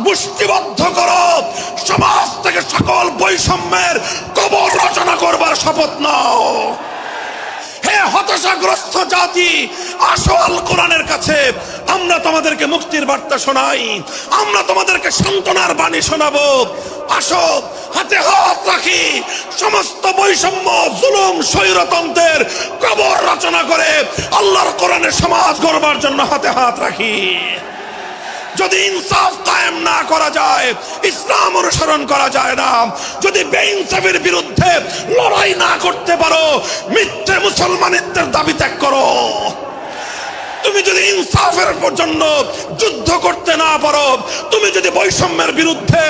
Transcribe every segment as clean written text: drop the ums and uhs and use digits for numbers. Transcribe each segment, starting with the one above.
মুষ্টিবদ্ধ করো, সমাজ থেকে সকল বৈষম্যের কবর রচনা করবার শপথ নাও। হে হতাশাগ্রস্ত জাতি, আসো আল কোরআনের কাছে, আমরা তোমাদেরকে মুক্তির বার্তা শোনাই, আমরা তোমাদেরকে সান্ত্বনার বাণী শোনাবো। আসো হাতে হাত রাখি, সমস্ত বৈষম্য, জুলুম, স্বৈরতন্ত্রের কবর রচনা করে আল্লাহর কোরআনের সমাজ গড়বার জন্য হাতে হাত রাখি। যদি ইনসাফ কায়েম না করা যায়, ইসলাম অনুসরণ করা যায় না, যদি বেইনসাফের বিরুদ্ধে লড়াই না করতে পারো, মিথ্যে মুসলমানিত্বের দাবি ত্যাগ করো। তুমি যদি ইনসাফের জন্য যুদ্ধ করতে না পারো, তুমি যদি বৈষম্যের বিরুদ্ধে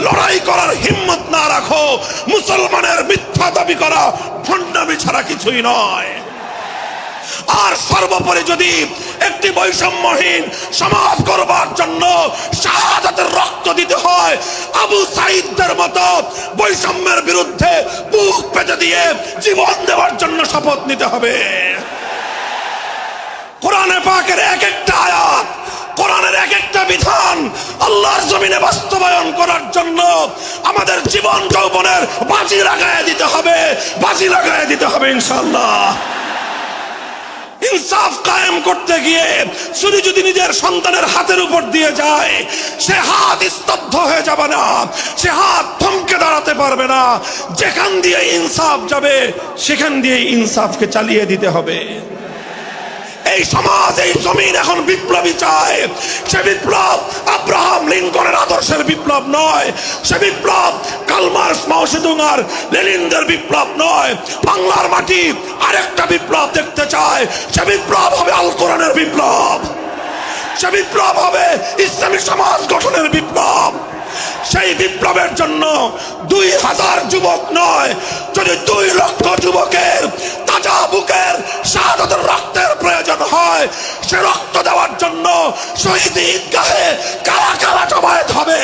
লড়াই করার হিম্মত না রাখো, মুসলমানের মিথ্যা দাবি করা ভণ্ডামি ছাড়া কিছুই নয়। আর সর্বোপরি যদি একটি বৈষম্যহীন সমাজ গড়বার জন্য শাহাদাতের রক্ত দিতে হয়, আবু সাঈদদের মতো বৈষম্যের বিরুদ্ধে বুক পেতে দিয়ে জীবন দেওয়ার জন্য শপথ নিতে হবে। কোরআনে পাকের এক একটা আয়াত, কোরআনের এক একটা বিধান আল্লাহর জমিনে বাস্তবায়ন করার জন্য আমাদের জীবন যৌবনের বাজি লাগায় দিতে হবে, বাজি লাগায় দিতে হবে ইনশাআল্লাহ। ইনসাফ কায়েম করতে গিয়ে ছুরি যদি নিজের সন্তানের হাতের উপর দিয়ে যায়, সে হাত স্তব্ধ হয়ে যাবে না, সে হাত থমকে দাঁড়াতে পারবে না। যেখান দিয়ে ইনসাফ যাবে সেখান দিয়ে ইনসাফকে চালিয়ে দিতে হবে। এই সমাজ, এই জমিন এখন বিপ্লবী চায়। সে বিপ্লব আব্রাহাম লিঙ্কনের আদর্শের বিপ্লব নয়, সে বিপ্লব কার্ল মার্কস, মাও সেতুং আর লেনিনদের বিপ্লব নয়। বাংলার মাটি আরেকটা বিপ্লব দেখতে চায়, সে বিপ্লব হবে আল কোরআনের বিপ্লব, সে বিপ্লব হবে ইসলামী সমাজ গঠনের বিপ্লব। সেই বিপ্লবের জন্য 2000 যুবক নয়, যদি 2 লক্ষ যুবকের তাজা বুকের শাহাদাতের রক্তের প্রয়োজন হয়, সে রক্ত দেওয়ার জন্য শহীদ ঈদগাহে কারা কারা জমায়েত হবে,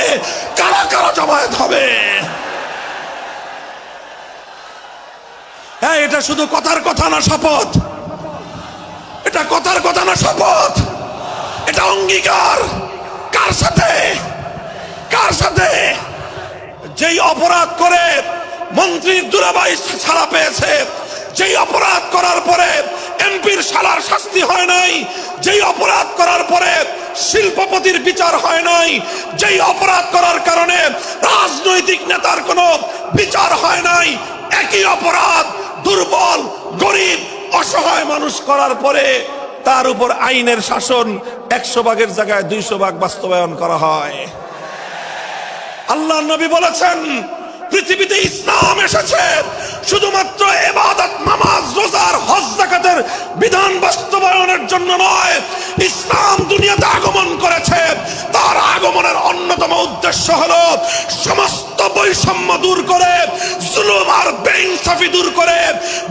কারা কারা জমায়েত হবে। হ্যাঁ, এটা শুধু কথার কথা না, শপথ। এটা কথার কথা না, শপথ। এটা অঙ্গীকার। কার সাথে? কার সাথে? যেই অপরাধ করে মন্ত্রীর দুলাভাই ছাড়া পেয়েছে, যেই অপরাধ করার পরে এমপির শালার শাস্তি হয় নাই, যেই অপরাধ করার পরে শিল্পপতির বিচার হয় নাই, যেই অপরাধ করার কারণে রাজনৈতিক নেতার কোনো বিচার হয় নাই, একই অপরাধ দুর্বল, গরিব, অসহায় মানুষ করার পরে তার উপর আইনের শাসন 100 ভাগের জায়গায় 200 ভাগ বাস্তবায়ন করা হয়। আল্লাহ নবী বলেছেন, পৃথিবীতে ইসলাম এসেছে শুধুমাত্র ইবাদত, নামাজ, রোজার, হজ, যাকাতের বিধান বাস্তবায়নের জন্য নয়। ইসলাম দুনিয়াতে আগমন করেছে, তার আগমনের অন্যতম উদ্দেশ্য হলো সমস্ত বৈষম্য দূর করে, জুলুম আর বেইনসাফি দূর করে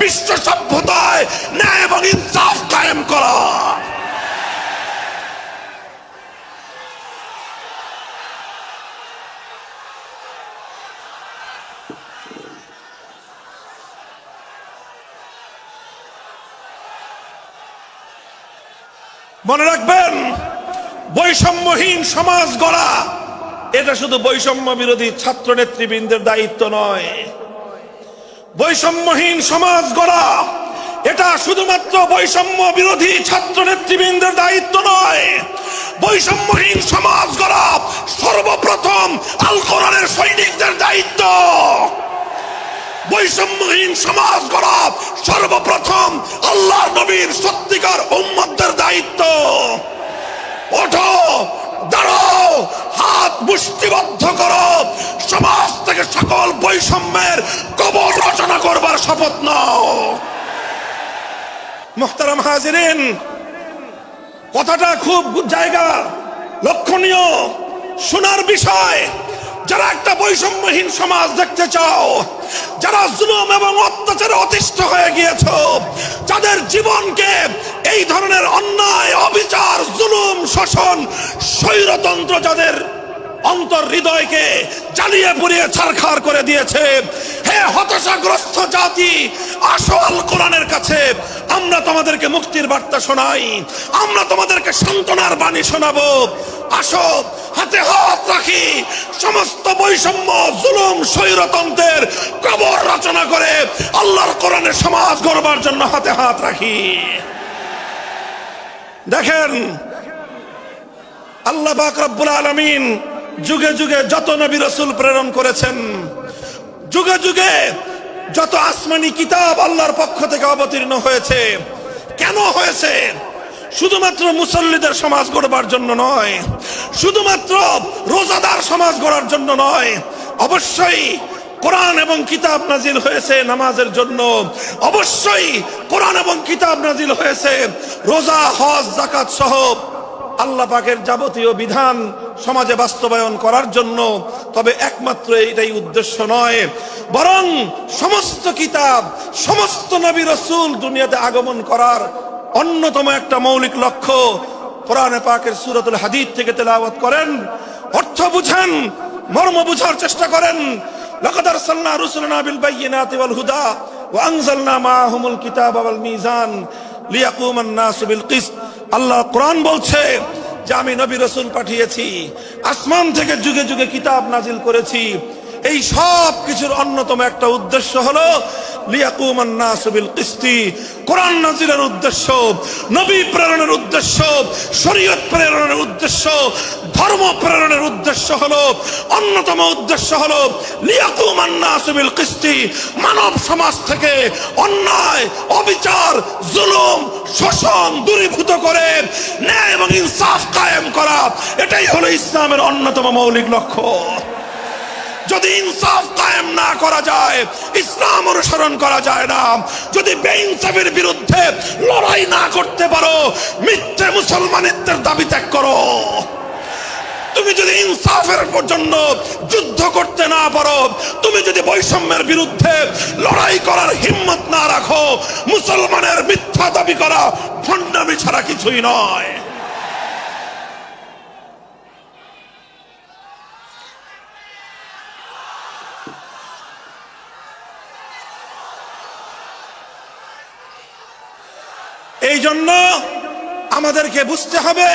বিশ্ব সভ্যতায় ন্যায় এবং ইনসাফ কায়েম করা। মনে রাখবেন, বৈষম্যহীন সমাজ গড়া এটা শুধু বৈষম্য বিরোধী ছাত্র নেতৃবৃন্দের দায়িত্ব নয়। বৈষম্যহীন সমাজ গড়া এটা শুধুমাত্র বৈষম্য বিরোধী ছাত্র নেতৃবৃন্দের দায়িত্ব নয়। বৈষম্যহীন সমাজ গড়া সর্বপ্রথম আল কোরআনের সৈনিকদের দায়িত্ব। বৈষম্যহীন সমাজ গড়া সর্বপ্রথম আল্লাহর নবীর সত্যিকার উম্মতদের দায়িত্ব। ওঠো, দাঁড়াও, হাত মুষ্টিবদ্ধ করো, সমাজ থেকে সকল বৈষম্যের কবর রচনা করবার শপথ নাও। মুহতারাম হাজিরিন, কথাটা খুব জায়গা লক্ষণীয়, শোনার বিষয়। যারা একটা বৈষম্যহীন সমাজ দেখতে চাও, যারা জুলুম এবং অত্যাচারে অতিষ্ঠ হয়ে গিয়েছো, যাদের জীবনকে এই ধরনের অন্যায়, অবিচার, জুলুম, শোষণ, স্বৈরতন্ত্র যাদের অন্তর হৃদয়কে জ্বালিয়ে পুড়িয়ে ছারখার করে দিয়েছে, হে হতাশাগ্রস্ত জাতি, আসো আল কোরআনের কাছে, আমরা তোমাদেরকে মুক্তির বার্তা শোনাই, আমরা তোমাদেরকে সান্ত্বনার বাণী শোনাবো। আসো হাতে হাত রাখি, সমস্ত বৈষম্য জুলুম স্বৈরতন্ত্রের কবর রচনা করে আল্লাহর কোরআনের সমাজ গড়বার জন্য হাতে হাত রাখি। দেখেন আল্লাহ পাক রব্বুল আলামিন যুগে যুগে যত নবী রাসূল প্রেরণ করেছেন, যুগে যুগে যত আসমানি কিতাব আল্লাহর পক্ষ থেকে অবতীর্ণ হয়েছে, কেন হয়েছে? শুধুমাত্র মুসল্লিদের সমাজ গড়বার জন্য নয়, শুধুমাত্র রোজাদার সমাজ গড়ার জন্য নয়, অবশ্যই কোরআন এবং কিতাব নাজিল হয়েছে নামাজের জন্য, অবশ্যই কোরআন এবং কিতাব নাজিল হয়েছে রোজা হজ যাকাত সহ আল্লাহ পাকের যাবতীয় বিধান সমাজে বাস্তবায়ন করার জন্য। তবে একমাত্র এটাই উদ্দেশ্য নয়, বরং সমস্ত কিতাব, সমস্ত নবী রাসূল দুনিয়াতে আগমন করার অন্যতম একটা মৌলিক লক্ষ্য। কোরআনে পাকের সূরাতুল হাদীদ থেকে তেলাওয়াত করেন, অর্থ বুঝেন, মর্ম বুঝার চেষ্টা করেন। লাকাদ আরসালনা রুসুলানা বিল বায়িনাতি ওয়াল হুদা ওয়া আনজালনা মাআহুমুল কিতাবা ওয়াল মিজান লিয়াকুমান নাসু বিল কিসত। আল্লাহ কোরআন বলছে যে আমি নবী রাসূল পাঠিয়েছি, আসমান থেকে যুগে যুগে কিতাব নাজিল করেছি। এই সব কিছুর অন্যতম একটা উদ্দেশ্য হলো লিয়াকুমান নাসু বিল কিসতি। কোরআন নাজিলের উদ্দেশ্য, নবী প্রেরণের উদ্দেশ্য, শরীয়ত প্রেরণের উদ্দেশ্য, ধর্ম প্রেরণের উদ্দেশ্য হলো, অন্যতম উদ্দেশ্য হলো লিয়াকুমান নাসু বিল কিসতি। মানব সমাজ থেকে অন্যায়, অবিচার, জুলুম, শোষণ দূরীভূত করে ন্যায় এবং ইনসাফ কায়েম করা, এটাই হলো ইসলামের অন্যতম মৌলিক লক্ষ্য। যদি ইনসাফ কায়েম না করা যায়, ইসলাম অনুসরণ করা যায় না। যদি বেইনসাফের বিরুদ্ধে লড়াই না করতে পারো, মিথ্যে মুসলমানিত্বের দাবি ত্যাগ করো। তুমি যদি ইনসাফের জন্য যুদ্ধ করতে না পারো, তুমি যদি বৈষম্যের বিরুদ্ধে লড়াই করার হিম্মত না রাখো, মুসলমানের মিথ্যা দাবি করা ভণ্ডামি ছাড়া কিছুই নয়। এই জন্য আমাদেরকে বুঝতে হবে,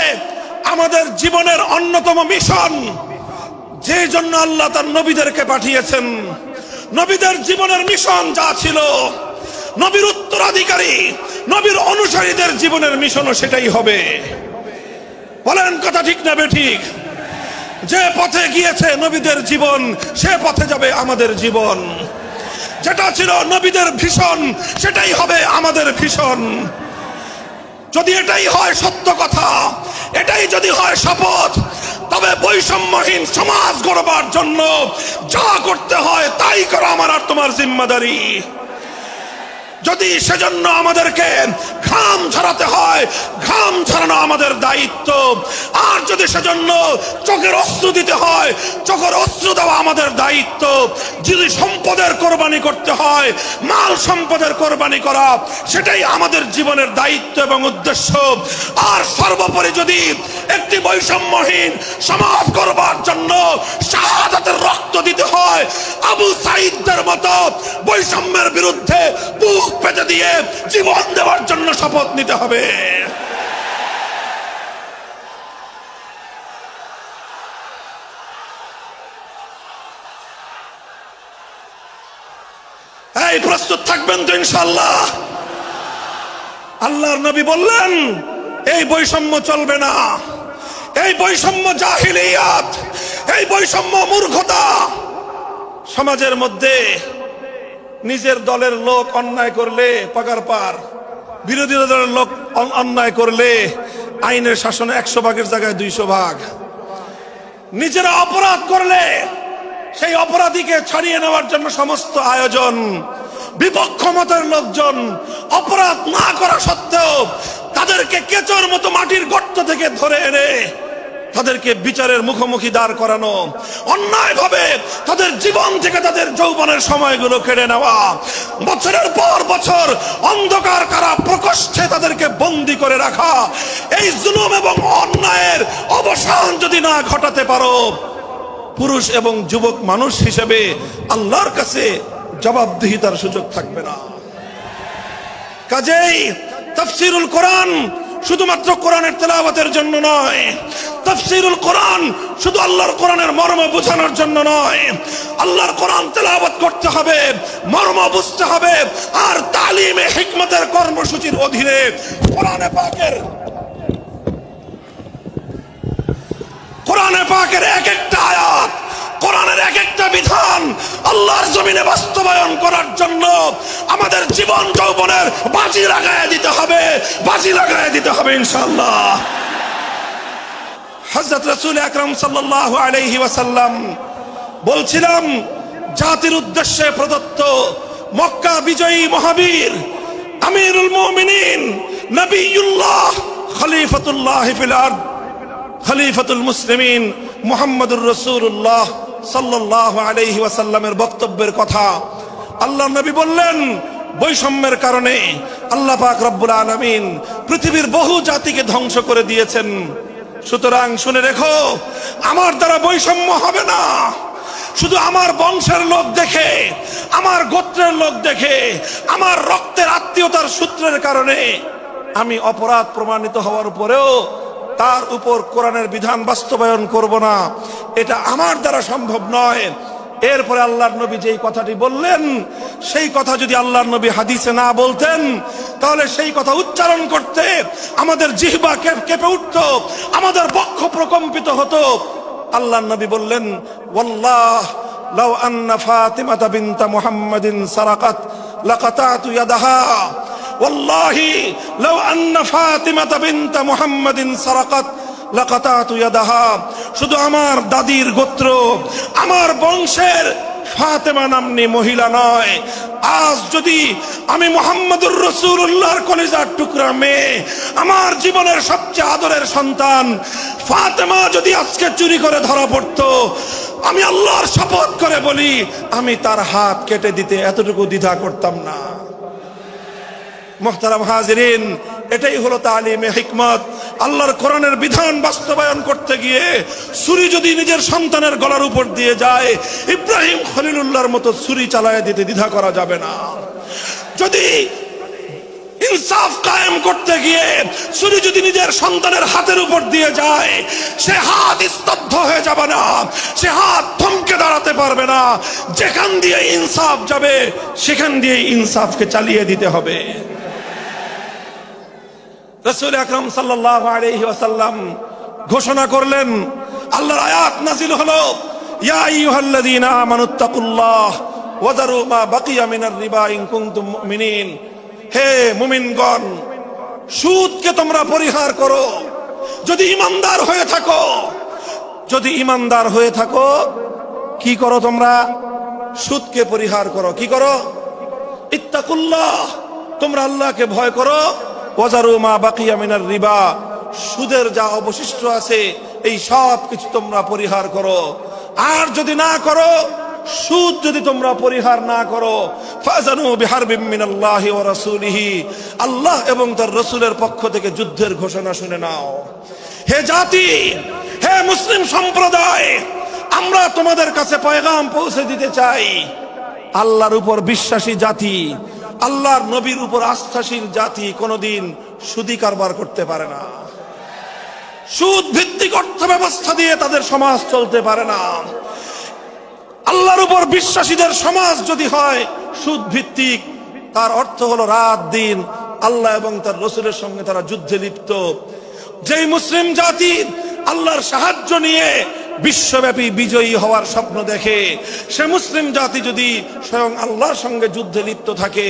আমাদের জীবনের অন্যতম মিশন, যে জন্য আল্লাহ তার নবীদেরকে পাঠিয়েছেন, নবীদের জীবনের মিশন যা ছিল, নবীর উত্তরাধিকারী, নবীর অনুসারীদের জীবনের মিশনও সেটাই হবে। বলেন কথা ঠিক না বেঠিক? যে পথে গিয়েছে নবীদের জীবন, সে পথে যাবে আমাদের জীবন। যেটা ছিল নবীদের ভীষণ, সেটাই হবে আমাদের ভীষণ। যদি এটাই হয় সত্য কথা, এটাই যদি হয় শপথ, তবে বৈষম্যহীন সমাজ গড়বার জন্য যা করতে হয় তাই করা আমার আর তোমার জিম্মাদারি। যদি সেজন্য আমাদেরকে ঘাম ঝরাতে হয়, ঘাম ঝরানো আমাদের দায়িত্ব। আর যদি সেজন্য চোখের অস্ত্র দিতে হয়, চোখের অস্ত্র দেওয়া আমাদের দায়িত্ব। যদি সম্পদের কোরবানি করতে হয়, মাল সম্পদের কোরবানি করা, সেটাই আমাদের জীবনের দায়িত্ব এবং উদ্দেশ্য। আর সর্বোপরি যদি একটি বৈষম্যহীন সমাজ করবার জন্য শাহাদাতের রক্ত দিতে হয়, আবু সাঈদদের মতো বৈষম্যের বিরুদ্ধে বুক পেতে দিয়ে জীবন দেওয়ার জন্য শপথ নিতে হবে। এই প্রস্তুত থাকবেন তো ইনশাআল্লাহ? আল্লাহর নবী বললেন এই বৈষম্য চলবে না, এই বৈষম্য জাহিলিয়াত, এই বৈষম্য মূর্খতা। সমাজের মধ্যে নিজের দলের লোক অন্যায় করলে পাগার পার, বিরোধী দলের লোক অন্যায় করলে আইনের শাসনে 100 ভাগের জায়গায় 200 ভাগ। নিজেরা অপরাধ করলে সেই অপরাধীকে ছাড়িয়ে নেওয়ার জন্য সমস্ত আয়োজন। বিপক্ষ মতের লোকজন অপরাধ না করা সত্ত্বেও তাদেরকে কেচোর মতো মাটির গর্ত থেকে ধরে এনে তাদেরকে বিচারের মুখোমুখি দাঁড় করানো, অন্যায় ভাবে তাদের জীবন থেকে তাদের যৌবনের সময়গুলো কেড়ে নেওয়া, বছরের পর বছর অন্ধকার কারা প্রকোষ্ঠে তাদেরকে বন্দী করে রাখা। এই জুলুম এবং অন্যায়ের অবসান যদি না ঘটাতে পারো, পুরুষ এবং যুবক মানুষ হিসেবে আল্লাহর কাছে জবাবদিহিতার সুযোগ থাকবে না। কাজেই তাফসীরুল কোরআন শুধুমাত্র কোরআনের তেলাওয়াতের জন্য নয়, তাফসীরুল কোরআন শুধু আল্লাহর কোরআনের মর্ম বোঝানোর জন্য নয়। আল্লাহর কোরআন তেলাওয়াত করতে হবে, মর্ম বুঝতে হবে, আর তালিমে হিকমতের কর্মসূচির অধীনে কোরআনে পাকের এক একটা আয়াত, কোরআনের এক একটা বিধান আল্লাহর জমিনে বাস্তবায়ন করার জন্য আমাদের জীবন যৌবনের বাজি লাগায় দিতে হবে ইনশাআল্লাহ। হযরত রাসূল আকরাম সাল্লাল্লাহু আলাইহি ওয়াসাল্লাম বলছিলাম, জাতির উদ্দেশ্যে প্রদত্ত মক্কা বিজয়ী মহাবীর আমিরুল মুমিনিন নবিয়ুল্লাহ খলিফাতুল্লাহ ফিল আরদ খলিফাতুল মুসলিমিন মুহাম্মদুর রাসূলুল্লাহ সাল্লাল্লাহু আলাইহি ওয়াসাল্লামের বক্তব্যের কথা। আল্লাহর নবী বললেন, বৈষম্যের কারণে আল্লাহ পাক রব্বুল আলামিন পৃথিবীর বহু জাতিকে ধ্বংস করে দিয়েছেন। সুতরাং শুনে রেখো, আমার দ্বারা বৈষম্য হবে না। শুধু আমার বংশের লোক দেখে, আমার গোত্রের লোক দেখে, আমার রক্তের আত্মীয়তার সূত্রের কারণে আমি অপরাধ প্রমাণিত হওয়ার পরেও তার উপর কোরআনের বিধান বাস্তবায়ন করব না, এটা আমার দ্বারা সম্ভব নয়। এরপরে আল্লাহর নবী যেই কথাটি বললেন, সেই কথা যদি আল্লাহর নবী হাদিসে না বলতেন, তাহলে সেই কথা উচ্চারণ করতে আমাদের জিহ্বা কেঁপে উঠত, আমাদের বক্ষ প্রকম্পিত হতো। আল্লাহর নবী বললেন, ওয়াল্লাহ লাউ আন্না ফাতিমাতা বিনতা মুহাম্মাদিন সারাকাত লাকাতাতু ইয়াদাহা, ওয়াল্লাহি লাউ আন্না ফাতিমাতা বিনতা মুহাম্মাদিন সারাকাত লাকাতাতু ইয়াদাহা। শুধু আমার দাদির গোত্র, আমার বংশের ফাতেমা নামনি মহিলা নয়, আজ যদি আমি মুহাম্মদুর রাসূলুল্লাহর কলিজার টুকরা মেয়ে, আমার জীবনের সবচেয়ে আদরের সন্তান ফাতেমা যদি আজকে চুরি করে ধরা পড়তো, আমি আল্লাহর শপথ করে বলি, আমি তার হাত কেটে দিতে এতটুকু দ্বিধা করতাম না। মুহতারাম হাজিরিন, এটাই হলো তালিমে হিকমত। আল্লাহর কোরআনের বিধান বাস্তবায়ন করতে গিয়ে ছুরি যদি নিজের সন্তানের গলার উপর দিয়ে যায়, ইব্রাহিম খলিলুল্লাহর মতো ছুরি চালায় দিতে দ্বিধা করা যাবে না। যদি ইনসাফ কায়েম করতে গিয়ে ছুরি যদি নিজের সন্তানের হাতের উপর দিয়ে যায়, সে হাত স্তব্ধ হয়ে যাবে না, সে হাত থমকে দাঁড়াতে পারবে না। যেখান দিয়ে ইনসাফ যাবে, সেখান দিয়ে ইনসাফকে চালিয়ে দিতে হবে। রাসূল আকরাম সাল্লাল্লাহু আলাইহি ওয়াসাল্লাম ঘোষণা করলেন, আল্লাহর আয়াত নাযিল হলো, ইয়া আইয়ুহাল্লাযীনা আমানুত্তাকুল্লাহ ওয়া যারু মা বাকিয়া মিনার রিবা ইন কুনতুম মুমিনিন। হে মুমিনগণ, সুদকে তোমরা পরিহার করো যদি ঈমানদার হয়ে থাকো। যদি ঈমানদার হয়ে থাকো, কি করো তোমরা? সুদকে পরিহার করো। কি করো? ইত্তাকুল্লাহ, তোমরা আল্লাহকে ভয় করো। ওয়াজারু মা বাকিয়া মিনার রিবা, সুদের যা অবশিষ্ট আছে এই সব কিছু তোমরা পরিহার করো। আর যদি না করো, সুদ যদি তোমরা পরিহার না করো, ফাজানু বিহারবিম মিনাল্লাহি ওয়া রাসূলিহি, আল্লাহ এবং তার রাসূলের পক্ষ থেকে যুদ্ধের ঘোষণা শুনে নাও। হে জাতি, হে মুসলিম সম্প্রদায়, আমরা তোমাদের কাছে পয়গাম পৌঁছে দিতে চাই। আল্লাহর উপর বিশ্বাসী জাতি, আল্লাহর নবীর উপর আস্থাশীল জাতি কোনোদিন সুদি কারবার করতে পারে না। সুদ ভিত্তিক অর্থ ব্যবস্থা দিয়ে তাদের সমাজ চলতে পারে না। আল্লাহর উপর বিশ্বাসীদের সমাজ যদি হয় সুদ ভিত্তিক, তার অর্থ হলো রাত দিন আল্লাহ এবং তার রাসূলের সঙ্গে তারা যুদ্ধে লিপ্ত। যেই মুসলিম জাতি আল্লাহর সাহায্য নিয়ে বিশ্বব্যাপী বিজয়ী হওয়ার স্বপ্ন দেখে, সে মুসলিম জাতি যদি স্বয়ং আল্লাহর সঙ্গে যুদ্ধে লিপ্ত থাকে,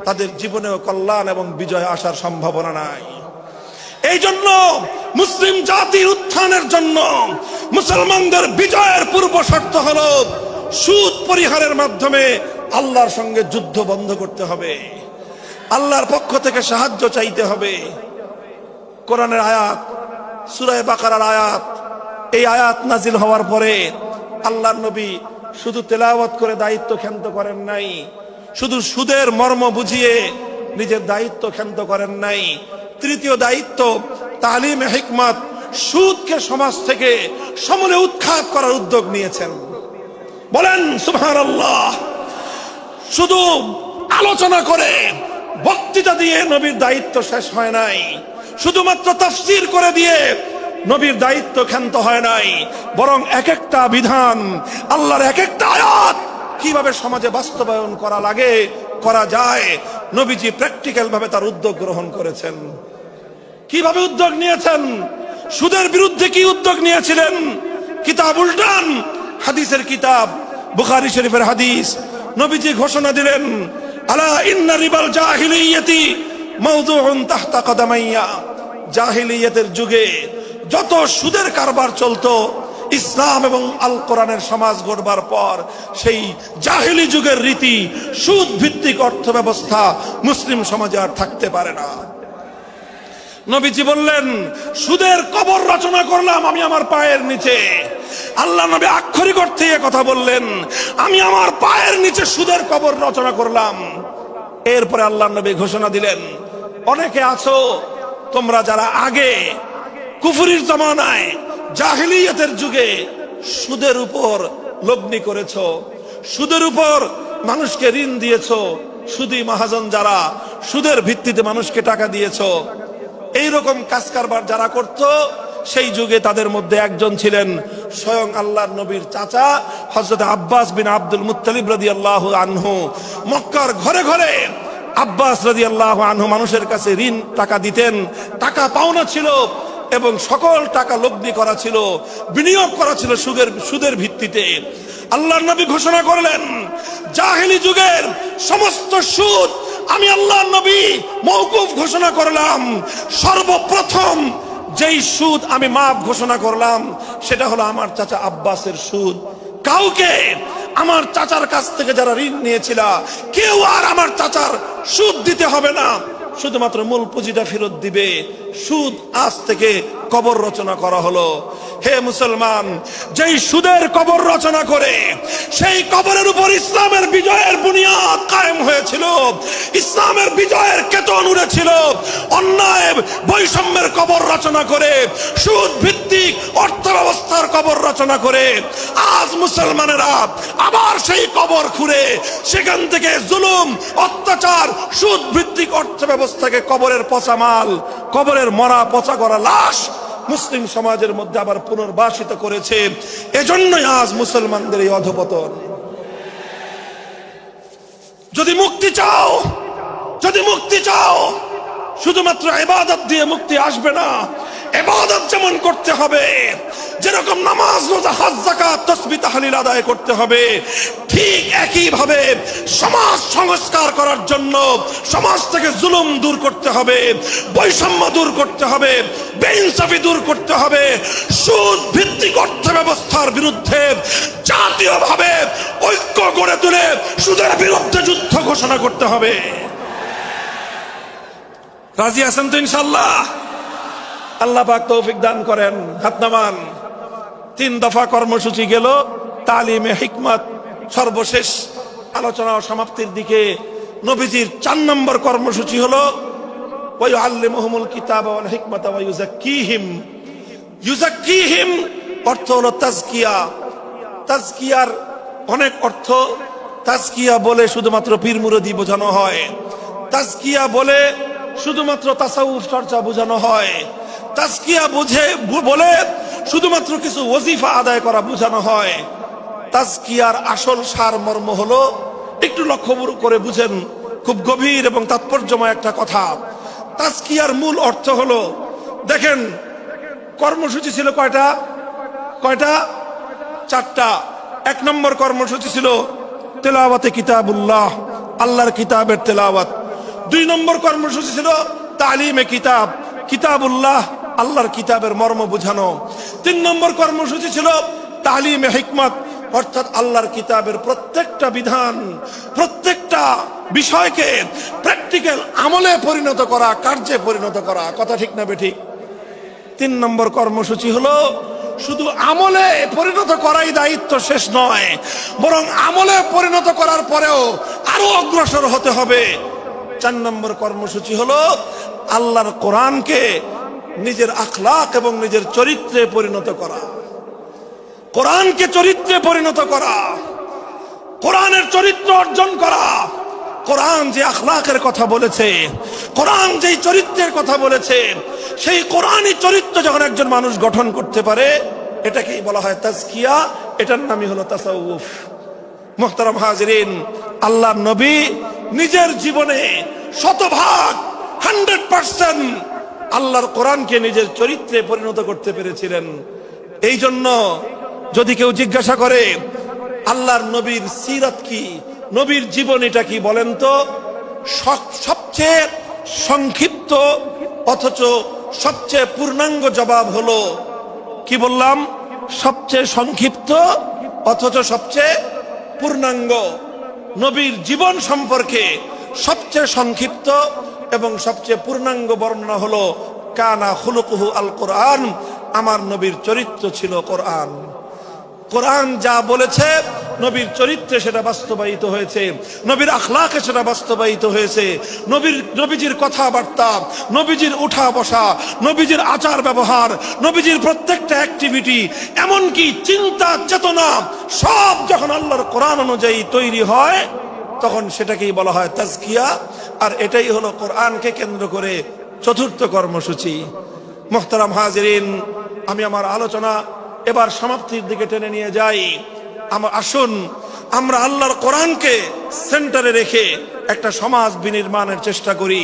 তাদের জীবনেও কল্যাণ এবং বিজয় আসার সম্ভাবনা নাই। এই জন্য মুসলিম জাতির উত্থানের জন্য মুসলমানদের বিজয়ের পূর্ব শর্ত হলো সুদ পরিহারের মাধ্যমে আল্লাহর সঙ্গে যুদ্ধ বন্ধ করতে হবে, আল্লাহর পক্ষ থেকে সাহায্য চাইতে হবে। কোরআনের আয়াত, সূরা বাকারার আয়াত, এই আয়াত নাজিল হওয়ার পরে আল্লাহর নবী শুধু তেলাওয়াত করে দায়িত্ব ক্ষান্ত করেন নাই, শুধু সুদের মর্ম বুঝিয়ে নিজের দায়িত্ব ক্ষান্ত করেন নাই। তৃতীয় দায়িত্ব তালিমে হিকমত, সুদকে সমাজ থেকে সমূলে উৎখাত করার উদ্যোগ নিয়েছেন। বলেন সুবহানাল্লাহ। শুধু আলোচনা করে বক্তৃতা দিয়ে নবীর দায়িত্ব শেষ হয় নাই, শুধুমাত্র তাফসীর করে দিয়ে নবীর দায়িত্ব ক্ষান্ত হয় নাই, বরং এক একটা বিধান, আল্লাহর এক একটা আয়াত কিভাবে সমাজে বাস্তবায়ন করা লাগে, করা যায়, নবীজি প্র্যাকটিক্যাল ভাবে তার উদ্যোগ গ্রহণ করেছেন। কিভাবে উদ্যোগ নিয়েছেন? সুদের বিরুদ্ধে কি উদ্যোগ নিয়েছিলেন? কিতাব উল্টান, হাদিসের কিতাব, বুখারী শরীফের হাদিস, নবীজি ঘোষণা দিলেন, আলা ইন্না রিবাল জাহিলিয়াতি মাওদুউন তাহতা কদামাইয়া। জাহিলিয়াতের যুগে যত সুদের কারবার চলতো, ইসলাম এবং আল কোরআনের সমাজ গড়বার পর সেই জাহিলি যুগের রীতি, সুদ ভিত্তিক অর্থ ব্যবস্থা মুসলিম সমাজে আর থাকতে পারে না। নবীজি বললেন, সুদের কবর রচনা করলাম আমি আমার পায়ের নিচে। আল্লাহ নবী আক্ষরিক অর্থে এ কথা বললেন, আমি আমার পায়ের নিচে সুদের কবর রচনা করলাম। এরপরে আল্লাহ নবী ঘোষণা দিলেন, অনেকে আছো তোমরা যারা আগে কুফরির জামানায় জাহিলিয়াতের যুগে সুদের উপর লগ্নি করেছো, সুদের উপর মানুষকে ঋণ দিয়েছো, সুদী মহাজন যারা সুদের ভিত্তিতে মানুষকে টাকা দিয়েছো, এইরকম কাজ কারবার যারা করত, সেই যুগে তাদের মধ্যে একজন ছিলেন স্বয়ং আল্লাহর নবীর চাচা হযরত আব্বাস বিন আব্দুল মুত্তালিব রাদিয়াল্লাহু আনহু। মক্কার ঘরে ঘরে আব্বাস রাদিয়াল্লাহু আনহু মানুষের কাছে ঋণ টাকা দিতেন, টাকা পাওনা ছিল এবং সকল টাকা লগ্নি করা ছিল, বিনিয়োগ করা ছিল সুদের ভিত্তিতে। আল্লাহর নবী ঘোষণা করলেন, জাহেলি যুগের সমস্ত সুদ আমি আল্লাহর নবী মওকুফ ঘোষণা করলাম। সর্বপ্রথম যেই সুদ আমি মাফ ঘোষণা করলাম সেটা হলো আমার চাচা আব্বাসের সুদ। কাউকে আমার চাচার কাছ থেকে যারা ঋণ নিয়েছিল, কেউ আর আমার চাচার সুদ দিতে হবে না, শুধুমাত্র মূল পুঁজিটা ফেরত দিবে। সুদ আজ থেকে কবর রচনা করা হলো। হে মুসলমান, যেই সুদের কবর রচনা করে সেই কবরের উপর ইসলামের বিজয়ের বুনিয়াদ কায়েম হয়েছিল, ইসলামের বিজয়ের কেতন উড়েছিল। অন্যায় বৈষম্যের কবর রচনা করে, সুদ ভিত্তিক অর্থ ব্যবস্থার কবর রচনা করে আজ মুসলমানেরা আবার সেই কবর খুঁড়ে সেখান থেকে জুলুম, অত্যাচার, সুদ ভিত্তিক অর্থ ব্যবস্থাকে কবরের পচা মাল, কবরের মরা পচা করা লাশ মুসলিম সমাজের মধ্যে আবার পুনর্বাসিত করেছে। এজন্যই আজ মুসলমানদের এই অধপতন। যদি মুক্তি চাও, যদি মুক্তি চাও, শুধুমাত্র ইবাদত দিয়ে মুক্তি আসবে না। ইবাদত যেমন করতে হবে, যেরকম নামাজ, রোজা, হজ, যাকাত, তাসবিহ, তাহলিল আদায় করতে হবে, ঠিক একই ভাবে সমাজ সংস্কার করার জন্য সমাজ থেকে জুলুম দূর করতে হবে, বৈষম্য দূর করতে হবে, বেইনসাফি দূর করতে হবে, সুদ ভিত্তিক অর্থ ব্যবস্থার বিরুদ্ধে জাতীয়ভাবে ঐক্য গড়ে তুলে সুদের বিরুদ্ধে যুদ্ধ ঘোষণা করতে হবে। রাজি আছেন তো ইনশাআল্লাহ? আল্লাহ পাক তৌফিক দান করেন। হাত নামান। 3 দফা কর্মসূচি গেল, তালিমে হিকমত সর্বশেষ আলোচনা ও সমাপ্তির দিকে। নবীজির 4 নম্বর কর্মসূচি হলো ওয়ায়ুআল্লিমুহুমুল কিতাবা ওয়াল হিকমাতা ওয়া ইউযাক্কিহিম। ইউযাক্কিহিম অর্থ হলো তাজকিয়া। তাজকিয়ার অনেক অর্থ। তাজকিয়া বলে শুধুমাত্র পীর মুরিদি বোঝানো হয়, তাজকিয়া বলে শুধুমাত্র তাসাউফ চর্চা বোঝানো হয়, তাজকিয়া বলে শুধুমাত্র কিছু ওজিফা আদায় করা বোঝানো হয়। তাজকিয়ার আসল সার মর্ম হলো, একটু লক্ষ্য করে বুঝেন, খুব গভীর এবং তাৎপর্যময় একটা কথা। তাজকিয়ার মূল অর্থ হলো, দেখেন কর্মসূচি ছিল কয়টা? 4টা। 1 নম্বর কর্মসূচি ছিল তেলাওয়াতে কিতাবুল্লাহ, আল্লাহর কিতাবের তেলাওয়াত। 2 নম্বর কর্মসূচি ছিল তালিমে কিতাব, কিতাবুল্লাহ, আল্লাহর কিতাবের মর্ম বোঝানো। 3 নম্বর কর্মসূচি ছিল তালিমে হিকমত, অর্থাৎ আল্লাহর কিতাবের প্রত্যেকটা বিধান, প্রত্যেকটা বিষয়কে প্র্যাকটিক্যাল আমলে পরিণত করা, কার্যে পরিণত করা। কথা ঠিক না বেঠিক? 3 নম্বর কর্মসূচি হলো শুধু আমলে পরিণত করাই দায়িত্ব শেষ নয়, বরং আমলে পরিণত করার পরেও আরো অগ্রসর হতে হবে। 4 নম্বর কর্মসূচি হলো আল্লাহর কোরআনকে নিজের আখলাক এবং নিজের চরিত্রে পরিণত করা। কোরআনকে চরিত্রে পরিণত করা, কোরআনের চরিত্র অর্জন করা, কোরআন যে আখলাকের কথা বলেছে, কোরআন যেই চরিত্রের কথা বলেছে, সেই কোরআনই চরিত্র যখন একজন মানুষ গঠন করতে পারে, এটাকেই বলা হয় তাজকিয়া, এটার নামই হলো তাসাউফ। মুহতারাম হাজিরিন, আল্লাহর নবী নিজের জীবনে শতভাগ 100% আল্লাহর কোরআনকে নিজের চরিত্রে পরিণত করতে পেরেছিলেন। এই জন্য যদি কেউ জিজ্ঞাসা করে আল্লাহর নবীর সিরাত কি, নবীর জীবনীটা কি বলেন তো, সবচেয়ে সংক্ষিপ্ত অথচ সবচেয়ে পূর্ণাঙ্গ জবাব হলো, কি বললাম, সবচেয়ে সংক্ষিপ্ত অথচ সবচেয়ে পূর্ণাঙ্গ। নবীর জীবন সম্পর্কে সবচেয়ে সংক্ষিপ্ত এবং সবচেয়ে পূর্ণাঙ্গ বর্ণনা হলো কানা খুলুকুহু আল কোরআন, আমার নবীর চরিত্র ছিল কোরআন। কোরআন যা বলেছে নবীর চরিত্রে সেটা বাস্তবায়িত হয়েছে, নবীর আখলাকে সেটা বাস্তবায়িত হয়েছে। নবীজির কথাবার্তা, নবীজির উঠা বসা, নবীজির আচার ব্যবহার, নবীজির প্রত্যেকটা অ্যাক্টিভিটি, এমনকি চিন্তা চেতনা সব যখন আল্লাহর কোরআন অনুযায়ী তৈরি হয়, তখন সেটাকেই বলা হয় তাজকিয়া। আর এটাই হলো কোরআনকে কেন্দ্র করে চতুর্থ কর্মসূচি। মুহতারাম হাজিরিন, আমি আমার আলোচনা এবার সমাপ্তির দিকে টেনে নিয়ে যাই। আসুন আমরা আল্লাহর কোরআনকে সেন্টারে রেখে একটা সমাজ বিনির্মাণের চেষ্টা করি।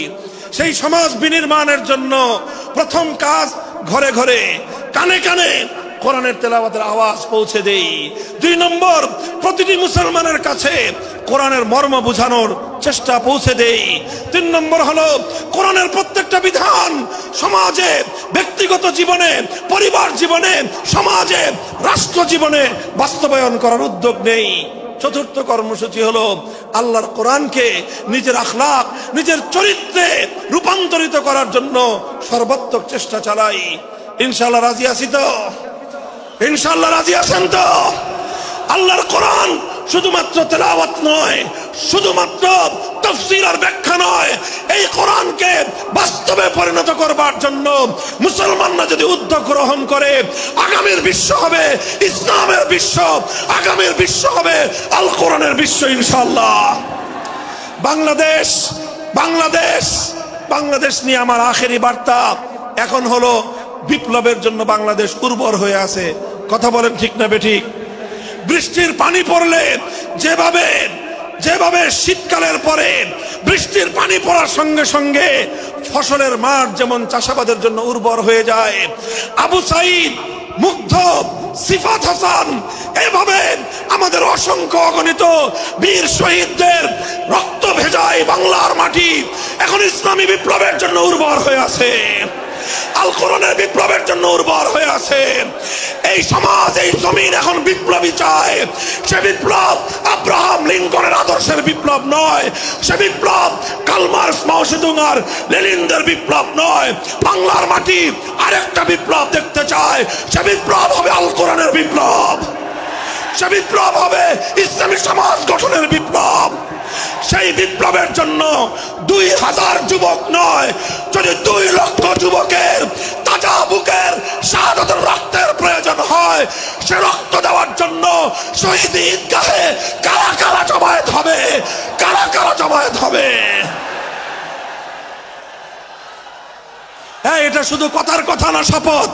সেই সমাজ বিনির্মাণের জন্য প্রথম কাজ, ঘরে ঘরে কানে কানে কোরআনের তেলাওয়াতের আওয়াজ পৌঁছে দেই। 2 নম্বর, প্রতিটি মুসলমানের কাছে কোরআনের মর্ম বোঝানোর চেষ্টা পৌঁছে দেই। 3 নম্বর হলো কোরআনের প্রত্যেকটা বিধান সমাজে, ব্যক্তিগত জীবনে, পরিবার জীবনে, সমাজে, রাষ্ট্র জীবনে বাস্তবায়ন করার উদ্যোগ নেই। চতুর্থ কর্মসূচি হলো আল্লাহর কোরআনকে নিজের আখলাক, নিজের চরিত্রে রূপান্তরিত করার জন্য সর্বাত্মক চেষ্টা চালাই। ইনশাআল্লাহ রাজি আছি তো? ইনশাআল্লাহ রাজি আছেন তো? আল্লাহর কোরআন শুধুমাত্র তেলাওয়াত নয়, শুধুমাত্র তাফসীর আর ব্যাখ্যা নয়, এই কোরআনকে বাস্তবে পরিণত করবার জন্য মুসলমানরা যদি উদ্যোগ গ্রহণ করে, আগামীর বিশ্ব হবে ইসলামের বিশ্ব, আগামীর বিশ্ব হবে আল কোরআনের বিশ্ব ইনশাআল্লাহ। বাংলাদেশ নিয়ে আমার আখেরি বার্তা এখন হলো, বিপ্লবের জন্য বাংলাদেশ উর্বর হয়ে আছে। কথা বলেন ঠিক না বেঠিক? বৃষ্টির পানি পড়লে যেভাবে শীতকালের পরে বৃষ্টির পানি পড়ার সঙ্গে সঙ্গে ফসলের মাঠ যেমন চাষাবাদের জন্য উর্বর হয়ে যায়, আবু সাইদ, মুগ্ধ, সিফাত হাসান, এভাবে আমাদের অসংখ্য অগণিত বীর শহীদদের রক্ত ভেজায় বাংলার মাটি এখন ইসলামী বিপ্লবের জন্য উর্বর হয়ে আছে, আল কোরআনের বিপ্লবের জন্য উর্বর হয়ে আছে। এই সমাজ, এই জমিন এখন বিপ্লবী চায়। সে বিপ্লব আব্রাহাম লিঙ্কনের আদর্শের বিপ্লব নয়, সে বিপ্লব কার্ল মার্কস, মাও সেতুং আর লেনিনদের বিপ্লব নয়। বাংলার মাটি আরেকটা বিপ্লব দেখতে চায়, সে বিপ্লব হবে আল কোরআনের বিপ্লব, সে বিপ্লব হবে ইসলামী সমাজ গঠনের বিপ্লব। সেই বিপ্লবের জন্য 2000 যুবক নয়, যদি 2 লক্ষ যুবকের তাজা বুকের শাহাদাতের রক্তের প্রয়োজন হয়, সে রক্ত দেওয়ার জন্য শহীদ ঈদগাহে কারা কারা জমায়েত হবে, কারা কারা জমায়েত হবে। হ্যাঁ, এটা শুধু কথার কথা না, শপথ।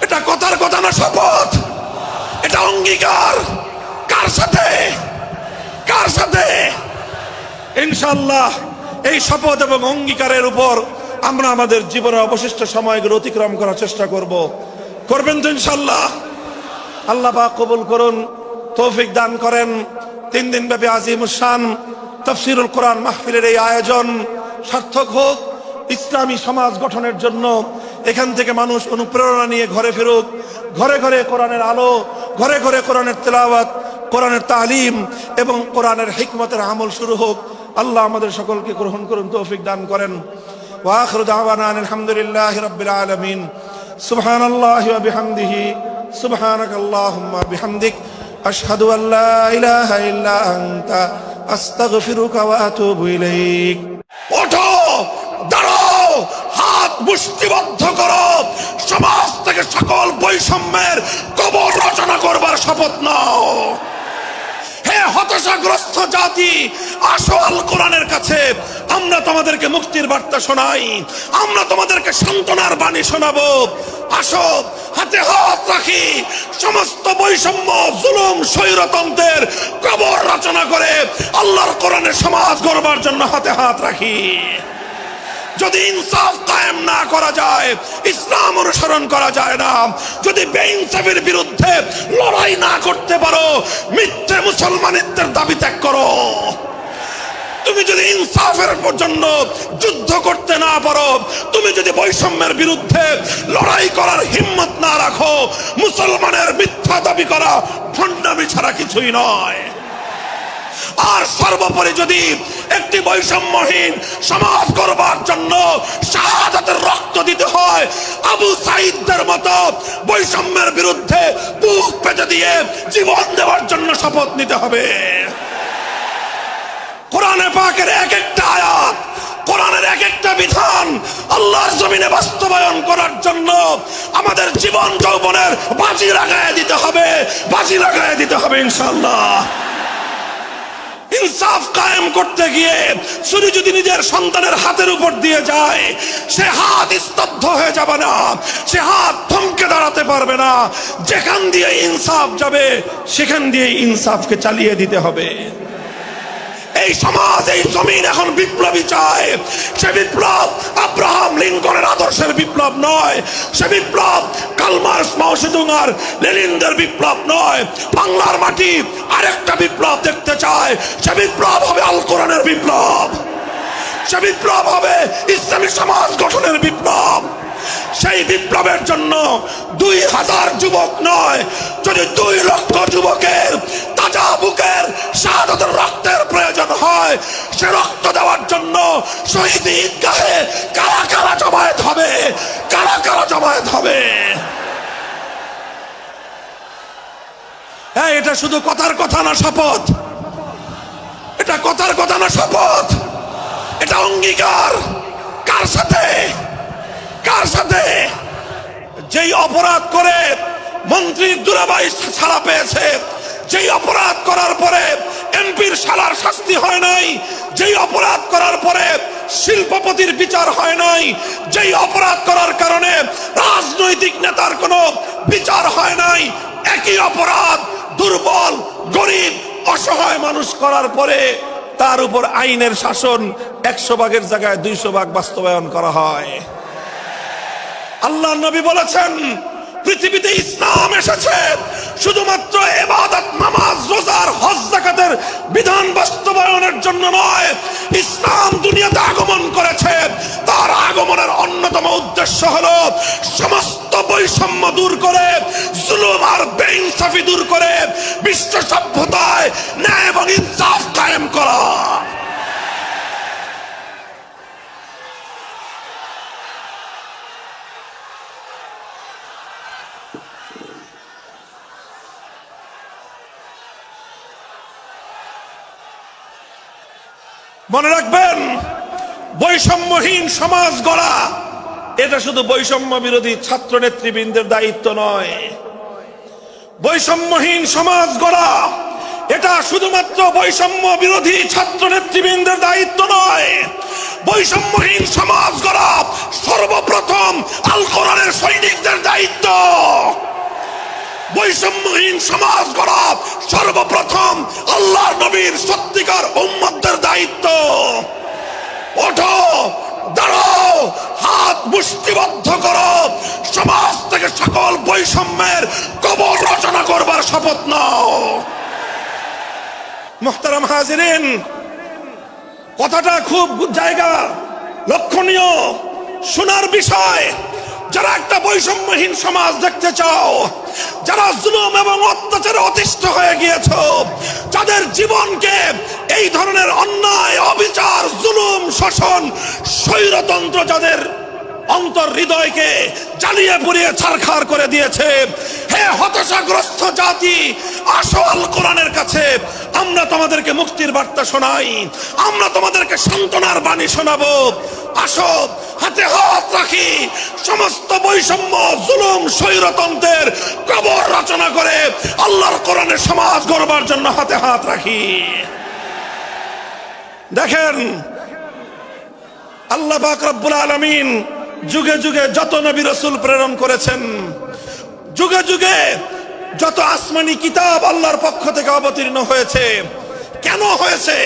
এটা কথার কথা না, শপথ। এটা অঙ্গীকার। কার সাথে? কার সাথে? ইনশাআল্লাহ এই শপথ এবং অঙ্গীকারের উপর আমরা আমাদের জীবনের অবশিষ্ট সময়গুলো অতিক্রম করার চেষ্টা করব। করবেন তো ইনশাআল্লাহ? আল্লাহ পাক কবুল করুন, তৌফিক দান করেন। 3 দিন ব্যাপী আজিমুস শান তাফসীরুল কোরআন মাহফিলের এই আয়োজন সার্থক হোক, ইসলামী সমাজ গঠনের জন্য এখান থেকে মানুষ অনুপ্রেরণা নিয়ে ঘরে ফিরুক, ঘরে ঘরে কোরআনের আলো, ঘরে ঘরে কোরআনের তেলাওয়াত, কোরআনের তালিম এবং কোরআনের হিকমতের আমল শুরু হোক। আল্লাহ আমাদের সকলকে গ্রহণ করুন, তৌফিক দান করেন। ওয়া আখিরু দাওয়ানা আলহামদুলিল্লাহি রাব্বিল আলামিন। সুবহানাল্লাহি ওয়া বিহামদিহি, সুবহানাকাল্লাহুম্মা বিহামদিক, আশহাদু আল্লা ইলাহা ইল্লা আনতা, আস্তাগফিরুকা ওয়া আতুবু ইলাইক। ওঠো, দাঁড়াও, হাত মুষ্টিবদ্ধ করো, সমাজ থেকে সকল বৈষম্যের কবর রচনা করবার শপথ নাও। হে হে হতাশাগ্রস্ত জাতি, আসো আল কোরআনের কাছে, আমরা তোমাদেরকে মুক্তির বার্তা শোনাই, আমরা তোমাদেরকে সান্ত্বনার বাণী শোনাবো। আসো হাতে হাত রাখি, সমস্ত বৈষম্য, জুলুম, স্বৈরতন্ত্রের কবর রচনা করে আল্লাহর কোরআনের সমাজ গড়বার জন্য হাতে হাত রাখি। যদি ইনসাফ কায়েম না করা যায়, ইসলাম অনুসরণ করা যায় না, যদি বেইনসাফের বিরুদ্ধে লড়াই না করতে পারো, মিথ্যে মুসলমানিত্বের দাবি ত্যাগ করো। তুমি যদি ইনসাফের জন্য যুদ্ধ করতে না পারো, তুমি যদি বৈষম্যের বিরুদ্ধে লড়াই করার হিম্মত না রাখো, মুসলমানের মিথ্যা দাবি করা ভণ্ডামি ছাড়া কিছুই নয়। আর সর্বোপরি যদি একটি বৈষম্যহীন সমাজ গড়বার জন্য শাহাদাতের রক্ত দিতে হয়, আবু সাঈদদের মতো বৈষম্যের বিরুদ্ধে বুক পেতে দিয়ে জীবন দেওয়ার জন্য শপথ নিতে হবে। কোরআনে পাকের এক একটা আয়াত, কোরআনের এক একটা বিধান আল্লাহর জমিনে বাস্তবায়ন করার জন্য আমাদের জীবন যৌবনের বাজি লাগায় দিতে হবে, বাজি লাগায় দিতে হবে ইনশাআল্লাহ। ইনসাফ কায়েম করতে গিয়ে ছুরি যদি নিজের সন্তানের হাতের উপর দিয়ে যায়, সে হাত স্তব্ধ হয়ে যাবে না, সে হাত থমকে দাঁড়াতে পারবে না। যেখান দিয়ে ইনসাফ যাবে সেখান দিয়ে ইনসাফকে চালিয়ে দিতে হবে। এই সমাজ, এই জমিন এখন বিপ্লবী চায়। সে বিপ্লব আব্রাহাম লিঙ্কনের আদর্শের বিপ্লব নয়, সে বিপ্লব কার্ল মার্কস, মাও সেতুং আর লেনিনদের বিপ্লব নয়। বাংলার মাটি আরেকটা বিপ্লব দেখতে চায়, সে বিপ্লব হবে আল কোরআনের বিপ্লব, সে বিপ্লব হবে ইসলামী সমাজ গঠনের বিপ্লব। সেই বিপ্লবের জন্য 2000 যুবক নয়, যদি 2 লক্ষ যুবকের তাজা বুকের শাহাদাতের রক্তের প্রয়োজন হয়, সে রক্ত দেওয়ার জন্য শহীদ ঈদগাহে কারা কারা জমায়েত হবে, কারা কারা জমায়েত হবে। হ্যাঁ, এটা শুধু কথার কথা না, শপথ। এটা কথার কথা না, শপথ। এটা অঙ্গীকার। কার সাথে? কার সাথে? যেই অপরাধ করে মন্ত্রীর দুলাভাই ছাড়া পেয়েছে, যেই অপরাধ করার পরে এমপির শালার শাস্তি হয় নাই, যেই অপরাধ করার পরে শিল্পপতির বিচার হয় নাই, যেই অপরাধ করার কারণে রাজনৈতিক নেতার কোনো বিচার হয় নাই, একই অপরাধ দুর্বল, গরিব, অসহায় মানুষ করার পরে তার উপর আইনের শাসন 100 ভাগের জায়গায় 200 ভাগ বাস্তবায়ন করা হয়। আল্লাহ নবী বলেছেন, পৃথিবীতে ইসলাম এসেছে শুধুমাত্র ইবাদত, নামাজ, রোজার, হজ, যাকাতের বিধান বাস্তবায়নের জন্য নয়। ইসলাম দুনিয়াতে আগমন করেছে, তার আগমনের অন্যতম উদ্দেশ্য হলো সমস্ত বৈষম্য দূর করে, জুলুম আর বেইনসাফি দূর করে বিশ্ব সভ্যতায় ন্যায় এবং ইনসাফ কায়েম করা। মনে রাখবেন, বৈষম্যহীন সমাজ গড়া এটা শুধু বৈষম্য বিরোধী ছাত্র নেতৃবৃন্দের দায়িত্ব নয়। বৈষম্যহীন সমাজ গড়া এটা শুধুমাত্র বৈষম্য বিরোধী ছাত্র নেতৃবৃন্দের দায়িত্ব নয়। বৈষম্যহীন সমাজ গড়া সর্বপ্রথম আল কোরআনের সৈনিকদের দায়িত্ব। বৈষম্যহীন সমাজ গড়া সর্বপ্রথম আল্লাহর নবীর সত্যিকার উম্মতদের দায়িত্ব। ওঠো, দাঁড়াও, হাত মুষ্টিবদ্ধ করো, সমাজ থেকে সকল বৈষম্যের কবর রচনা করবার শপথ নাও। মুহতারাম হাজিরিন, কথাটা খুব জায়গা লক্ষণীয়, শোনার বিষয়। যারা একটা বৈষম্যহীন সমাজ দেখতে চাও, যারা জুলুম এবং অত্যাচারে অতিষ্ঠ হয়ে গিয়েছ, যাদের জীবনকে এই ধরনের অন্যায়, অবিচার, জুলুম, শোষণ, স্বৈরতন্ত্র যাদের অন্তর হৃদয়কে জ্বালিয়ে পুড়িয়ে ছারখার করে দিয়েছে, হে হতাশাগ্রস্ত জাতি, আসো আল কোরআনের কাছে, আমরা তোমাদেরকে মুক্তির বার্তা শোনাই, আমরা তোমাদেরকে সান্ত্বনার বাণী শোনাবো। আসো হাতে হাত রাখি, সমস্ত বৈষম্য জুলুম স্বৈরতন্ত্রের কবর রচনা করে আল্লাহর কোরআনের সমাজ গড়বার জন্য হাতে হাত রাখি। দেখেন আল্লাহ পাক রব্বুল আলামিন যুগে যুগে যত নবী রাসূল প্রেরণ করেছেন, যুগে যুগে যত আসমানি কিতাব আল্লাহর পক্ষ থেকে অবতীর্ণ হয়েছে, কেন হয়েছে?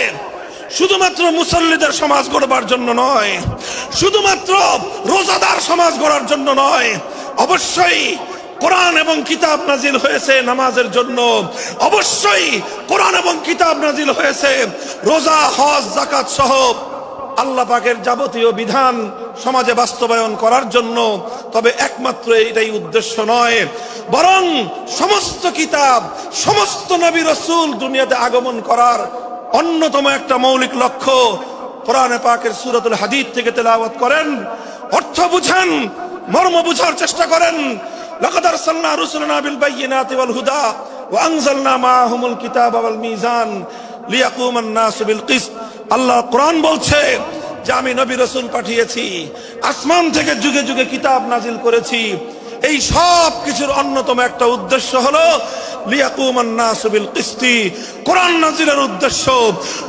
শুধুমাত্র মুসল্লিদের সমাজ গড়বার জন্য নয়, শুধুমাত্র রোজাদার সমাজ গড়ার জন্য নয়, অবশ্যই কোরআন এবং কিতাব নাজিল হয়েছে নামাজের জন্য, অবশ্যই কোরআন এবং কিতাব নাজিল হয়েছে রোজা হজ যাকাত সহ আল্লাহ পাকের যাবতীয় বিধান সমাজে বাস্তবায়ন করার জন্য। তবে একমাত্র এটাই উদ্দেশ্য নয়, বরং সমস্ত কিতাব, সমস্ত নবী রাসূল দুনিয়াতে আগমন করার অন্যতম একটা মৌলিক লক্ষ্য। কোরআনে পাকের সূরাতুল হাদীদ থেকে তেলাওয়াত করেন, অর্থ বুঝেন, মর্ম বুঝার চেষ্টা করেন। লাকাদ আরসালনা রুসুলানা বিল বায়িনাতি ওয়াল হুদা ওয়া আনজালনা মাআহুমুল কিতাবা ওয়াল মিজান লিয়াকুমান নাসু বিল কিসত। আল্লাহ কোরআন বলছে যে আমি নবী রাসূল পাঠিয়েছি, আসমান থেকে যুগে যুগে কিতাব নাজিল করেছি। এই সব কিছুর অন্যতম একটা উদ্দেশ্য হলো লিয়াকুমান নাসু বিল কিসতি। কোরআন নাজিলের উদ্দেশ্য,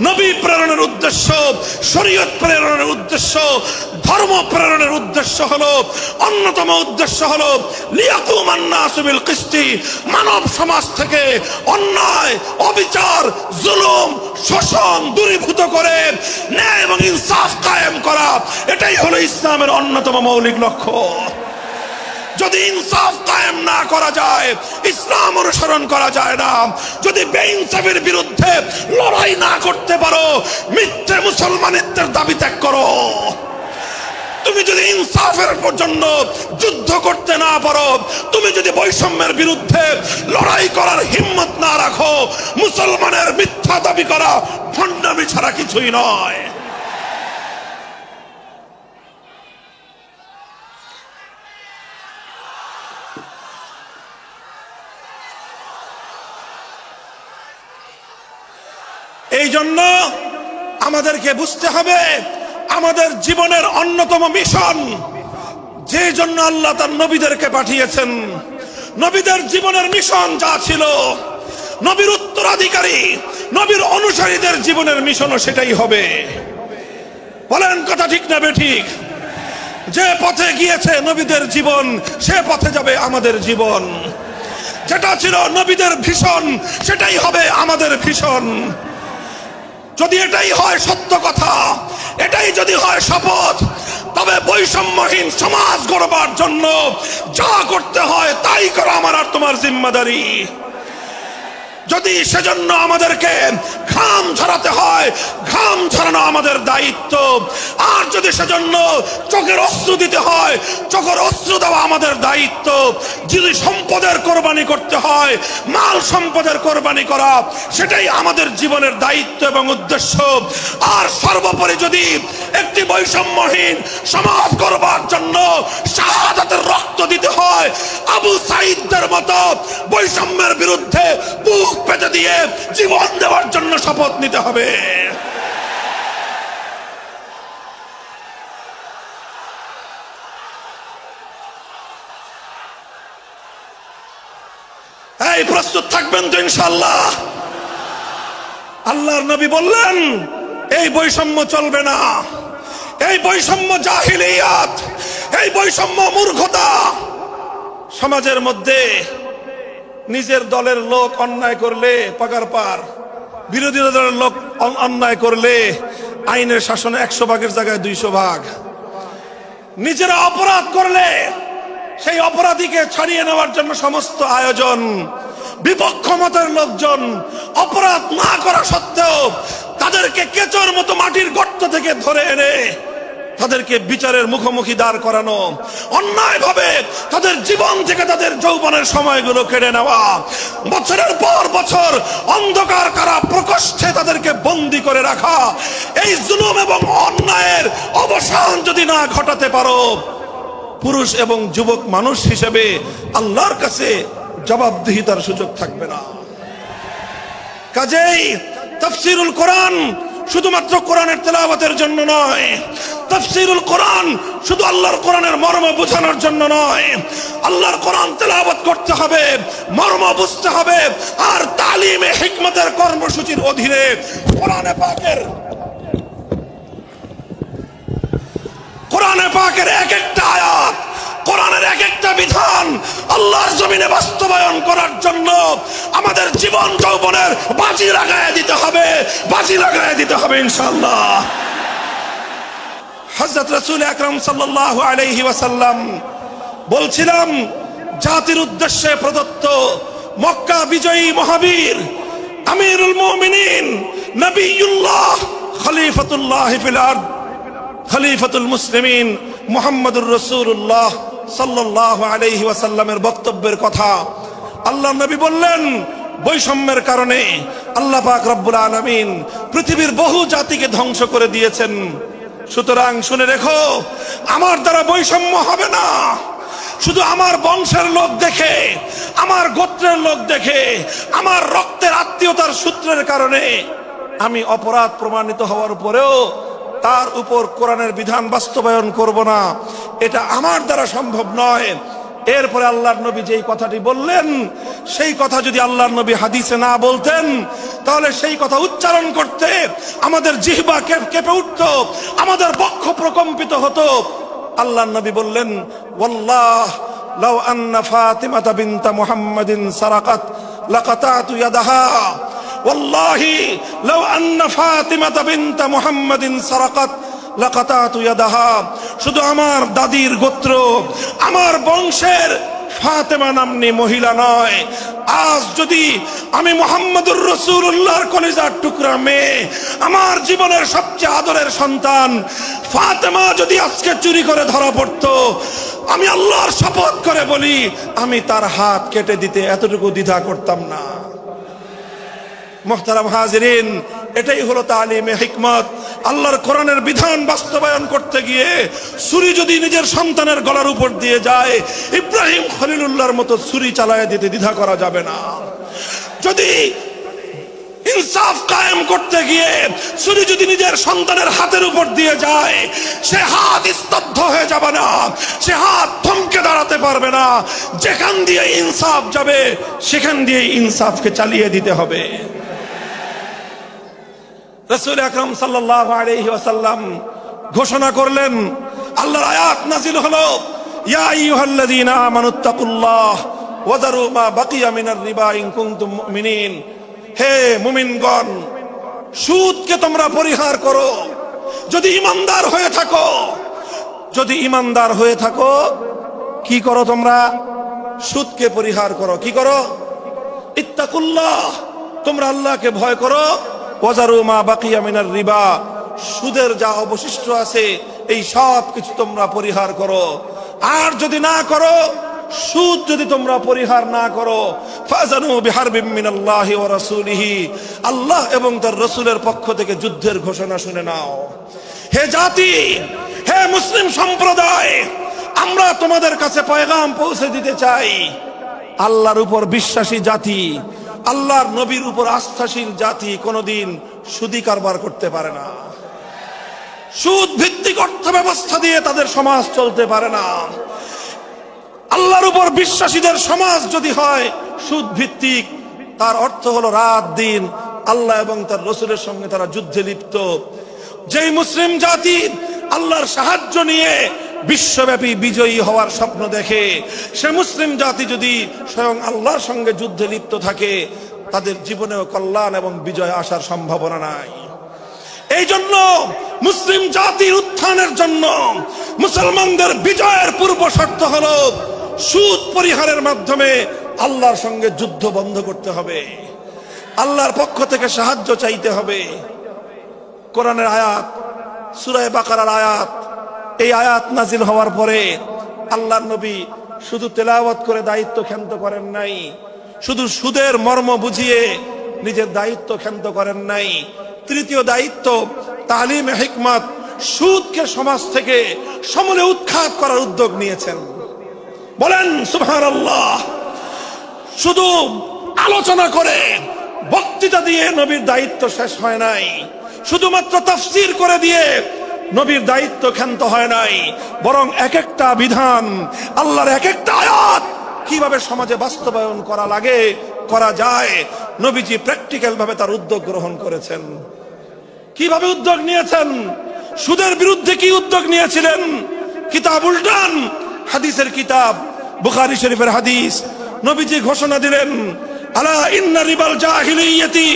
নবী প্রেরণের উদ্দেশ্য, শরীয়ত প্রেরণের উদ্দেশ্য, ধর্ম প্রেরণের উদ্দেশ্য হলো, অন্যতম উদ্দেশ্য হলো লিয়াকুমান নাসু বিল কিসতি। মানব সমাজ থেকে অন্যায়, অবিচার, জুলুম, শোষণ দূরীভূত করে ন্যায় এবং ইনসাফ কায়েম করা, এটাই হলো ইসলামের অন্যতম মৌলিক লক্ষ্য। যদি ইনসাফ কায়েম না করা যায়, ইসলাম অনুসরণ করা যায় না। যদি বেইনসাফের বিরুদ্ধে লড়াই না করতে পারো, মিথ্যে মুসলমানিত্বের দাবি ত্যাগ করো। তুমি যদি ইনসাফের জন্য যুদ্ধ করতে না পারো, তুমি যদি বৈষম্যের বিরুদ্ধে লড়াই করার হিম্মত না রাখো, মুসলমানের মিথ্যা দাবি করা ভণ্ডামি ছাড়া কিছুই নয়। এই জন্য আমাদেরকে বুঝতে হবে, আমাদের জীবনের অন্যতম মিশন, যে জন্য আল্লাহ তার নবীদেরকে পাঠিয়েছেন, নবীদের জীবনের মিশন যা ছিল, নবীর উত্তরাধিকারী, নবীর অনুসারীদের জীবনের মিশনও সেটাই হবে। বলেন কথা ঠিক না বেঠিক? যে পথে গিয়েছে নবীদের জীবন, সে পথে যাবে আমাদের জীবন। যেটা ছিল নবীদের ভীষণ, সেটাই হবে আমাদের ভীষণ। যদি এটাই হয় সত্য কথা, এটাই যদি হয় শপথ, তবে বৈষম্যহীন সমাজ গড়বার জন্য যা করতে হয় তাই করা আমার আর তোমার জিম্মাদারি। যদি সেজন্য আমাদেরকে ঘাম ঝরাতে হয়, ঘাম ঝরানো আমাদের দায়িত্ব। আর যদি সেজন্য চোখের অস্ত্র দিতে হয়, চোখের অস্ত্র দেওয়া আমাদের দায়িত্ব। যদি সম্পদের কোরবানি করতে হয়, মাল সম্পদের কোরবানি করা, সেটাই আমাদের জীবনের দায়িত্ব এবং উদ্দেশ্য। আর সর্বোপরি যদি একটি বৈষম্যহীন সমাজ গড়বার জন্য শাহাদাতের রক্ত দিতে হয়, আবু সাঈদদের মতো বৈষম্যের বিরুদ্ধে বুক পেতে দিয়ে জীবন দেওয়ার জন্য শপথ নিতে হবে। এই প্রস্তুত থাকবেন তো ইনশাআল্লাহ? আল্লাহর নবী বললেন এই বৈষম্য চলবে না, এই বৈষম্য জাহিলিয়াত, এই বৈষম্য মূর্খতা। সমাজের মধ্যে নিজের দলের লোক অন্যায় করলে পাগার পার, বিরোধী দলের লোক অন্যায় করলে আইনের শাসনে 100 ভাগের জায়গায় 200 ভাগ। নিজেরা অপরাধ করলে সেই অপরাধীকে ছাড়িয়ে নেওয়ার জন্য সমস্ত আয়োজন। বিপক্ষ মতের লোকজন অপরাধ না করা সত্ত্বেও তাদেরকে কেচোর মতো মাটির গর্ত থেকে ধরে এনে তাদেরকে বিচারের মুখোমুখি দাঁড় করানো, অন্যায় ভাবে তাদের জীবন থেকে তাদের যৌবনের সময়গুলো কেড়ে নেওয়া, বছরের পর বছর অন্ধকার কারা প্রকোষ্ঠে তাদেরকে বন্দী করে রাখা। এই জুলুম এবং অন্যায়ের অবসান যদি না ঘটাতে পারো, পুরুষ এবং যুবক মানুষ হিসেবে আল্লাহর কাছে জবাবদিহিতার সুযোগ থাকবে না। কাজেই তাফসীরুল কোরআন শুধুমাত্র কোরআনের তেলাওয়াতের জন্য নয়, তাফসীরুল কোরআন শুধু আল্লাহর কোরআনের মর্ম বোঝানোর জন্য নয়, আল্লাহর কোরআন তেলাওয়াত করতে হবে, মর্ম বুঝতে হবে, আর তালিমে হিকমতের কর্মসূচির অধীনে কোরআনে পাকের এক একটা আয়াত, কোরআনের এক একটা বিধান আল্লাহর জমিনে বাস্তবায়ন করার জন্য আমাদের জীবন যৌবনের বাজি লাগায় দিতে হবে, বাজি লাগায় দিতে হবে ইনশাআল্লাহ। হযরত রাসূল আকরাম সাল্লাল্লাহু আলাইহি ওয়াসাল্লাম বলছিলাম, জাতির উদ্দেশ্যে প্রদত্ত মক্কা বিজয়ী মহাবীর আমিরুল মুমিনিন নবিয়ুল্লাহ খলিফাতুল্লাহ ফিল আরদ খলিফাতুল মুসলিমিন মুহাম্মদুর রাসূলুল্লাহ সাল্লাল্লাহু আলাইহি ওয়াসাল্লামের বক্তব্যের কথা। আল্লাহর নবী বললেন, বৈষম্যের কারণে আল্লাহ পাক রব্বুল আলামিন পৃথিবীর বহু জাতিকে ধ্বংস করে দিয়েছেন। সুতরাং শুনে রেখো, আমার দ্বারা বৈষম্য হবে না। শুধু আমার বংশের লোক দেখে, আমার গোত্রের লোক দেখে, আমার রক্তের আত্মীয়তার সূত্রের কারণে আমি অপরাধ প্রমাণিত হওয়ার পরেও তার উপর কোরআনের বিধান বাস্তবায়ন করব না, এটা আমার দ্বারা সম্ভব নয়। এরপরে আল্লাহর নবী যেই কথাটি বললেন, সেই কথা যদি আল্লাহর নবী হাদিসে না বলতেন, তাহলে সেই কথা উচ্চারণ করতে আমাদের জিহ্বা কেঁপে উঠত, আমাদের বক্ষ প্রকম্পিত হতো। আল্লাহর নবী বললেন, ওয়াল্লাহ লাউ আন্না ফাতিমাতা বিনতা মুহাম্মাদিন সারাকাত লাকাতাতু ইয়াদাহা, ওয়াল্লাহি লাউ আন্না ফাতিমাতা বিনতা মুহাম্মাদিন সারাকাত লাকাতাতু ইয়াদাহা। শুধু আমার দাদির গোত্র, আমার বংশের ফাতেমা নামনি মহিলা নয়, আজ যদি আমি মুহাম্মদুর রাসূলুল্লাহর কলিজার টুকরা মেয়ে, আমার জীবনের সবচেয়ে আদরের সন্তান ফাতেমা যদি আজকে চুরি করে ধরা পড়তো, আমি আল্লাহর শপথ করে বলি, আমি তার হাত কেটে দিতে এতটুকু দ্বিধা করতাম না। মুহতারাম হাজিরিন, এটাই হলো তালিমে হিকমত। আল্লাহর কোরআনের বিধান বাস্তবায়ন করতে গিয়ে ছুরি যদি নিজের সন্তানের গলার উপর দিয়ে যায়, ইব্রাহিম খলিলুল্লাহর মতো ছুরি চালায় দিতে দ্বিধা করা যাবে না। যদি ইনসাফ কায়েম করতে গিয়ে ছুরি যদি নিজের সন্তানের হাতের উপর দিয়ে যায়, সে হাত স্তব্ধ হয়ে যাবে না, সে হাত থমকে দাঁড়াতে পারবে না। যেখান দিয়ে ইনসাফ যাবে, সেখান দিয়ে ইনসাফকে চালিয়ে দিতে হবে। রাসূল আকরাম সাল্লাল্লাহু আলাইহি ওয়াসাল্লাম ঘোষণা করলেন, আল্লাহর আয়াত নাযিল হলো, ইয়া আইয়ুহাল্লাযীনা আমানুত্তাকুল্লাহ ওয়া যারু মা বাকিয়া মিনার রিবা ইন কুনতুম মুমিনিন। হে মুমিনগণ, সুদকে তোমরা পরিহার করো যদি ঈমানদার হয়ে থাকো। যদি ঈমানদার হয়ে থাকো, কি করো তোমরা? সুদকে পরিহার করো। কি করো? ইত্তাকুল্লাহ, তোমরা আল্লাহকে ভয় করো। ওয়াজারু মা বাকিয়া মিনার রিবা, সুদের যা অবশিষ্ট আছে এই সব কিছু তোমরা পরিহার করো। আর যদি না করো, সুদ যদি তোমরা পরিহার না করো, ফাজানু বিহারবিম মিনাল্লাহি ওয়া রাসূলিহি, আল্লাহ এবং তার রাসূলের পক্ষ থেকে যুদ্ধের ঘোষণা শুনে নাও। হে জাতি, হে মুসলিম সম্প্রদায়, আমরা তোমাদের কাছে পয়গাম পৌঁছে দিতে চাই, আল্লাহর উপর বিশ্বাসী জাতি, আল্লাহর নবীর উপর আস্থাশীল জাতি কোনোদিন সুদি কারবার করতে পারে না। সুদ ভিত্তিক অর্থ ব্যবস্থা দিয়ে তাদের সমাজ চলতে পারে না। আল্লাহর উপর বিশ্বাসীদের সমাজ যদি হয় সুদ ভিত্তিক, তার অর্থ হলো রাত দিন আল্লাহ এবং তার রাসূলের সঙ্গে তারা যুদ্ধে লিপ্ত। যেই মুসলিম জাতি আল্লাহর সাহায্য নিয়ে বিশ্বব্যাপী বিজয়ী হওয়ার স্বপ্ন দেখে, সে মুসলিম জাতি যদি স্বয়ং আল্লাহর সঙ্গে যুদ্ধে লিপ্ত থাকে, তাদের জীবনেও কল্যাণ এবং বিজয় আসার সম্ভাবনা নাই। এই জন্য মুসলিম জাতির উত্থানের জন্য মুসলমানদের বিজয়ের পূর্ব শর্ত হলো সুদ পরিহারের মাধ্যমে আল্লাহর সঙ্গে যুদ্ধ বন্ধ করতে হবে, আল্লাহর পক্ষ থেকে সাহায্য চাইতে হবে। কোরআনের আয়াত, সূরা বাকারার আয়াত, এই আয়াত নাজিল হওয়ার পরে আল্লাহর নবী শুধু তেলাওয়াত করে দায়িত্ব ক্ষান্ত করেন নাই, শুধু সুদের মর্ম বুঝিয়ে নিজের দায়িত্ব ক্ষান্ত করেন নাই। তৃতীয় দায়িত্ব তালিমে হিকমত, সুদকে সমাজ থেকে সমূলে উৎখাত করার উদ্যোগ নিয়েছেন। বলেন সুবহানাল্লাহ। শুধু আলোচনা করে, বক্তৃতা দিয়ে নবীর দায়িত্ব শেষ হয় নাই, শুধুমাত্র তাফসীর করে দিয়ে নবীর দায়িত্ব ক্ষান্ত হয় নাই, বরং এক একটা বিধান, আল্লাহর এক একটা আয়াত কিভাবে সমাজে বাস্তবায়ন করা লাগে, করা যায়, নবীজি প্র্যাকটিক্যাল ভাবে তার উদ্যোগ গ্রহণ করেছেন। কিভাবে উদ্যোগ নিয়েছেন? সুদের বিরুদ্ধে কি উদ্যোগ নিয়েছিলেন? কিতাব উল্টান, হাদিসের কিতাব, বুখারী শরীফের হাদিস, নবীজি ঘোষণা দিলেন, আলা ইন্না রিবাল জাহিলিয়াতি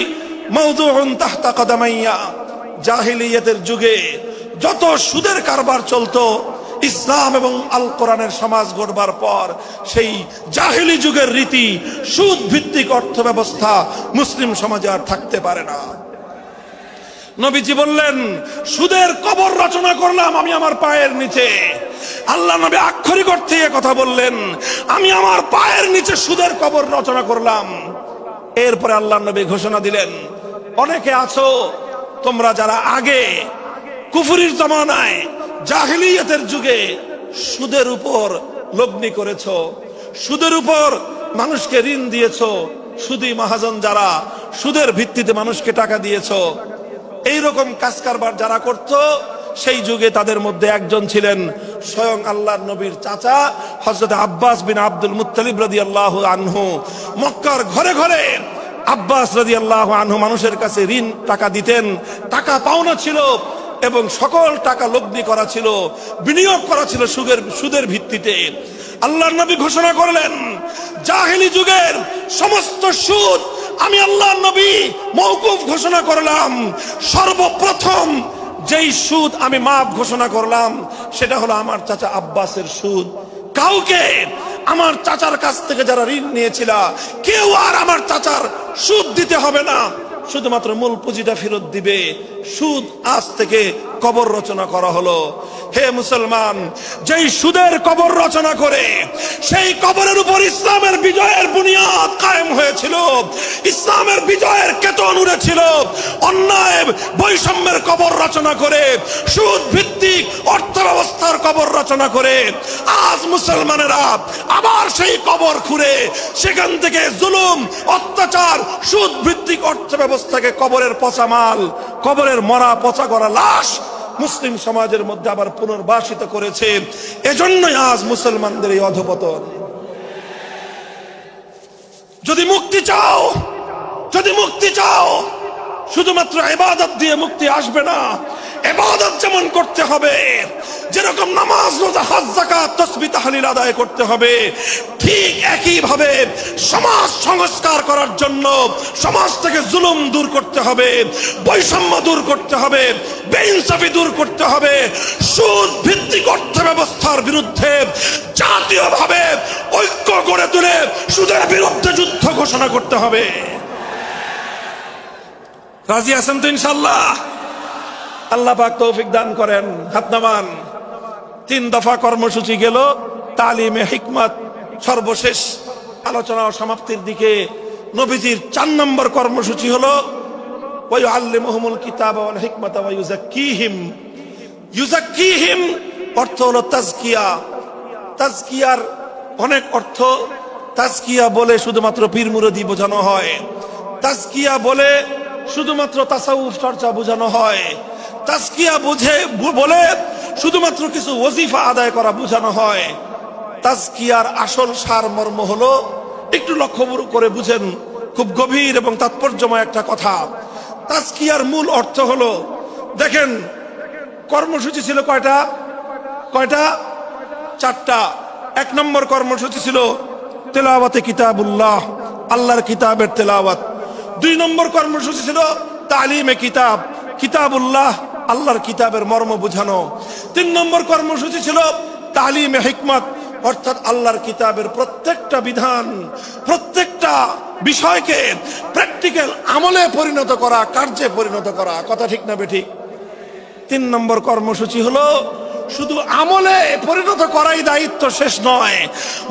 মাওদুউন তাহতা কদামাইয়া। জাহিলিয়াতের যুগে যত সুদের কারবার চলতো, ইসলাম এবং আল কোরআনের সমাজ গড়বার পর সেই জাহিলি যুগের রীতি, সুদ ভিত্তিক অর্থ ব্যবস্থা মুসলিম সমাজে আর থাকতে পারে না। নবীজি বললেন, সুদের কবর রচনা করলাম আমি আমার পায়ের নিচে। আল্লাহ নবী আক্ষরিক অর্থে কথা বললেন, আমি আমার পায়ের নিচে সুদের কবর রচনা করলাম। এরপরে আল্লাহ নবী ঘোষণা দিলেন, অনেকে আছো তোমরা যারা আগে কুফরির জামানায় জাহিলিয়াতের যুগে সুদের উপর লগ্নি করেছো, সুদের উপর মানুষকে ঋণ দিয়েছো, সুদী মহাজন যারা সুদের ভিত্তিতে মানুষকে টাকা দিয়েছো, এইরকম কাজ কারবার যারা করত, সেই যুগে তাদের মধ্যে একজন ছিলেন স্বয়ং আল্লাহর নবীর চাচা হযরত আব্বাস বিন আব্দুল মুত্তালিব রাদিয়াল্লাহু আনহু। মক্কার ঘরে ঘরে আব্বাস রাদিয়াল্লাহু আনহু মানুষের কাছে ঋণ টাকা দিতেন, টাকা পাওনা ছিল এবং সকল টাকা লগ্নি করা ছিল, বিনিয়োগ করা ছিল সুদের ভিত্তিতে। আল্লাহর নবী ঘোষণা করলেন, জাহেলি যুগের সমস্ত সুদ আমি আল্লাহর নবী মওকুফ ঘোষণা করলাম। সর্বপ্রথম যেই সুদ আমি মাফ ঘোষণা করলাম সেটা হলো আমার চাচা আব্বাসের সুদ। কাউকে আমার চাচার কাছ থেকে যারা ঋণ নিয়েছিল, কেউ আর আমার চাচার সুদ দিতে হবে না, শুধুমাত্র মূল পুঁজিটা ফেরত দিবে। সুদ আজ থেকে কবর রচনা করা হলো। হে মুসলমান, যেই সুদের কবর রচনা করে সেই কবরের উপর ইসলামের বিজয়ের বুনিয়াদ কায়েম হয়েছিল, ইসলামের বিজয়ের কেতন উড়েছিল। অন্যায় বৈষম্যের কবর রচনা করে, সুদ ভিত্তিক অর্থ ব্যবস্থার কবর রচনা করে আজ মুসলমানেরা আবার সেই কবর খুঁড়ে সেখান থেকে জুলুম, অত্যাচার, সুদ ভিত্তিক অর্থ ব্যবস্থাকে কবরের পচা মাল, কবরের মরা পচা করা লাশ মুসলিম সমাজের মধ্যে আবার পুনর্বাসিত করেছে। এজন্যই আজ মুসলমানদের এই অধপতন। যদি মুক্তি চাও, যদি মুক্তি চাও, শুধুমাত্র ইবাদত দিয়ে মুক্তি আসবে না। ইবাদত যেমন করতে হবে, যেরকম নামাজ, রোজা, হজ, যাকাত, তাসবিহ, তাহলিল আদায় করতে হবে, ঠিক একই ভাবে সমাজ সংস্কার করার জন্য সমাজ থেকে জুলুম দূর করতে হবে, বৈষম্য দূর করতে হবে, বেইনসাফি দূর করতে হবে, সুদ ভিত্তিক অর্থ ব্যবস্থার বিরুদ্ধে জাতীয়ভাবে ঐক্য গড়ে তুলে সুদের বিরুদ্ধে যুদ্ধ ঘোষণা করতে হবে। রাজি আছেন তো ইনশাআল্লাহ? আল্লাহ পাক তৌফিক দান করেন। হাত নামান। 3 দফা কর্মসূচি গেল, তালিমে হিকমত সর্বশেষ আলোচনা ও সমাপ্তির দিকে। নবীজির 4 নম্বর কর্মসূচি হলো ওয়া ইউআল্লিমুহুমুল কিতাবা ওয়াল হিকমাতা ওয়া ইউযাক্কিহিম। ইউযাক্কিহিম অর্থ হলো তাজকিয়া। তাজকিয়ার অনেক অর্থ। তাজকিয়া বলে শুধুমাত্র পীর মুরিদি বোঝানো হয়, তাজকিয়া বলে শুধুমাত্র তাসাউফ চর্চা বোঝানো হয়, তাজকিয়া বলে শুধুমাত্র কিছু ওজিফা আদায় করা বোঝানো হয়। তাজকিয়ার আসল সারমর্ম হলো, একটু লক্ষ্য করে বুঝেন, খুব গভীর এবং তাৎপর্যময় একটা কথা। তাজকিয়ার মূল অর্থ হলো, দেখেন কর্মসূচি ছিল কয়টা? 4টা। 1 নম্বর কর্মসূচি ছিল তেলাওয়াতে কিতাবুল্লাহ, আল্লাহর কিতাবের তেলাওয়াত। 2 নম্বর কর্মসূচি ছিল তালিমে কিতাব, কিতাবুল্লাহ, আল্লাহর কিতাবের মর্ম বোঝানো। 3 নম্বর কর্মসূচি ছিল তালিমে হিকমত, অর্থাৎ আল্লাহর কিতাবের প্রত্যেকটা বিধান, প্রত্যেকটা বিষয়কে প্র্যাকটিক্যাল আমলে পরিণত করা, কার্যে পরিণত করা। কথা ঠিক না বেঠিক? 3 নম্বর কর্মসূচি হলো শুধু আমলে পরিণত করাই দায়িত্ব শেষ নয়,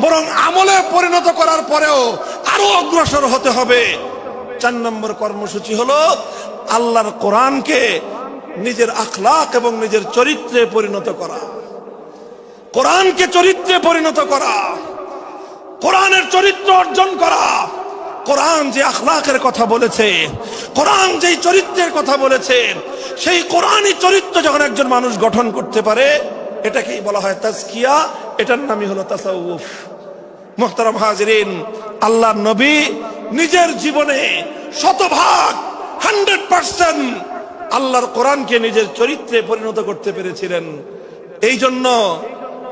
বরং আমলে পরিণত করার পরেও আরো অগ্রসর হতে হবে। 4 নম্বর কর্মসূচি হলো আল্লাহর কোরআনকে নিজের আখলাক এবং নিজের চরিত্রে পরিণত করা। কোরআনকে চরিত্রে পরিণত করা, কোরআনের চরিত্র অর্জন করা। কোরআন যে আখলাকের কথা বলেছে, কোরআন যেই চরিত্রের কথা বলেছে, সেই কোরআনী চরিত্র যখন একজন মানুষ গঠন করতে পারে, এটাকেই বলা হয় তাজকিয়া, এটার নামই হলো তাসাউফ। মুহতারাম হাজিরিন, আল্লাহর নবী নিজের জীবনে 100% 100% আল্লাহর কোরআনকে নিজের চরিত্রে পরিণত করতে পেরেছিলেন। এই জন্য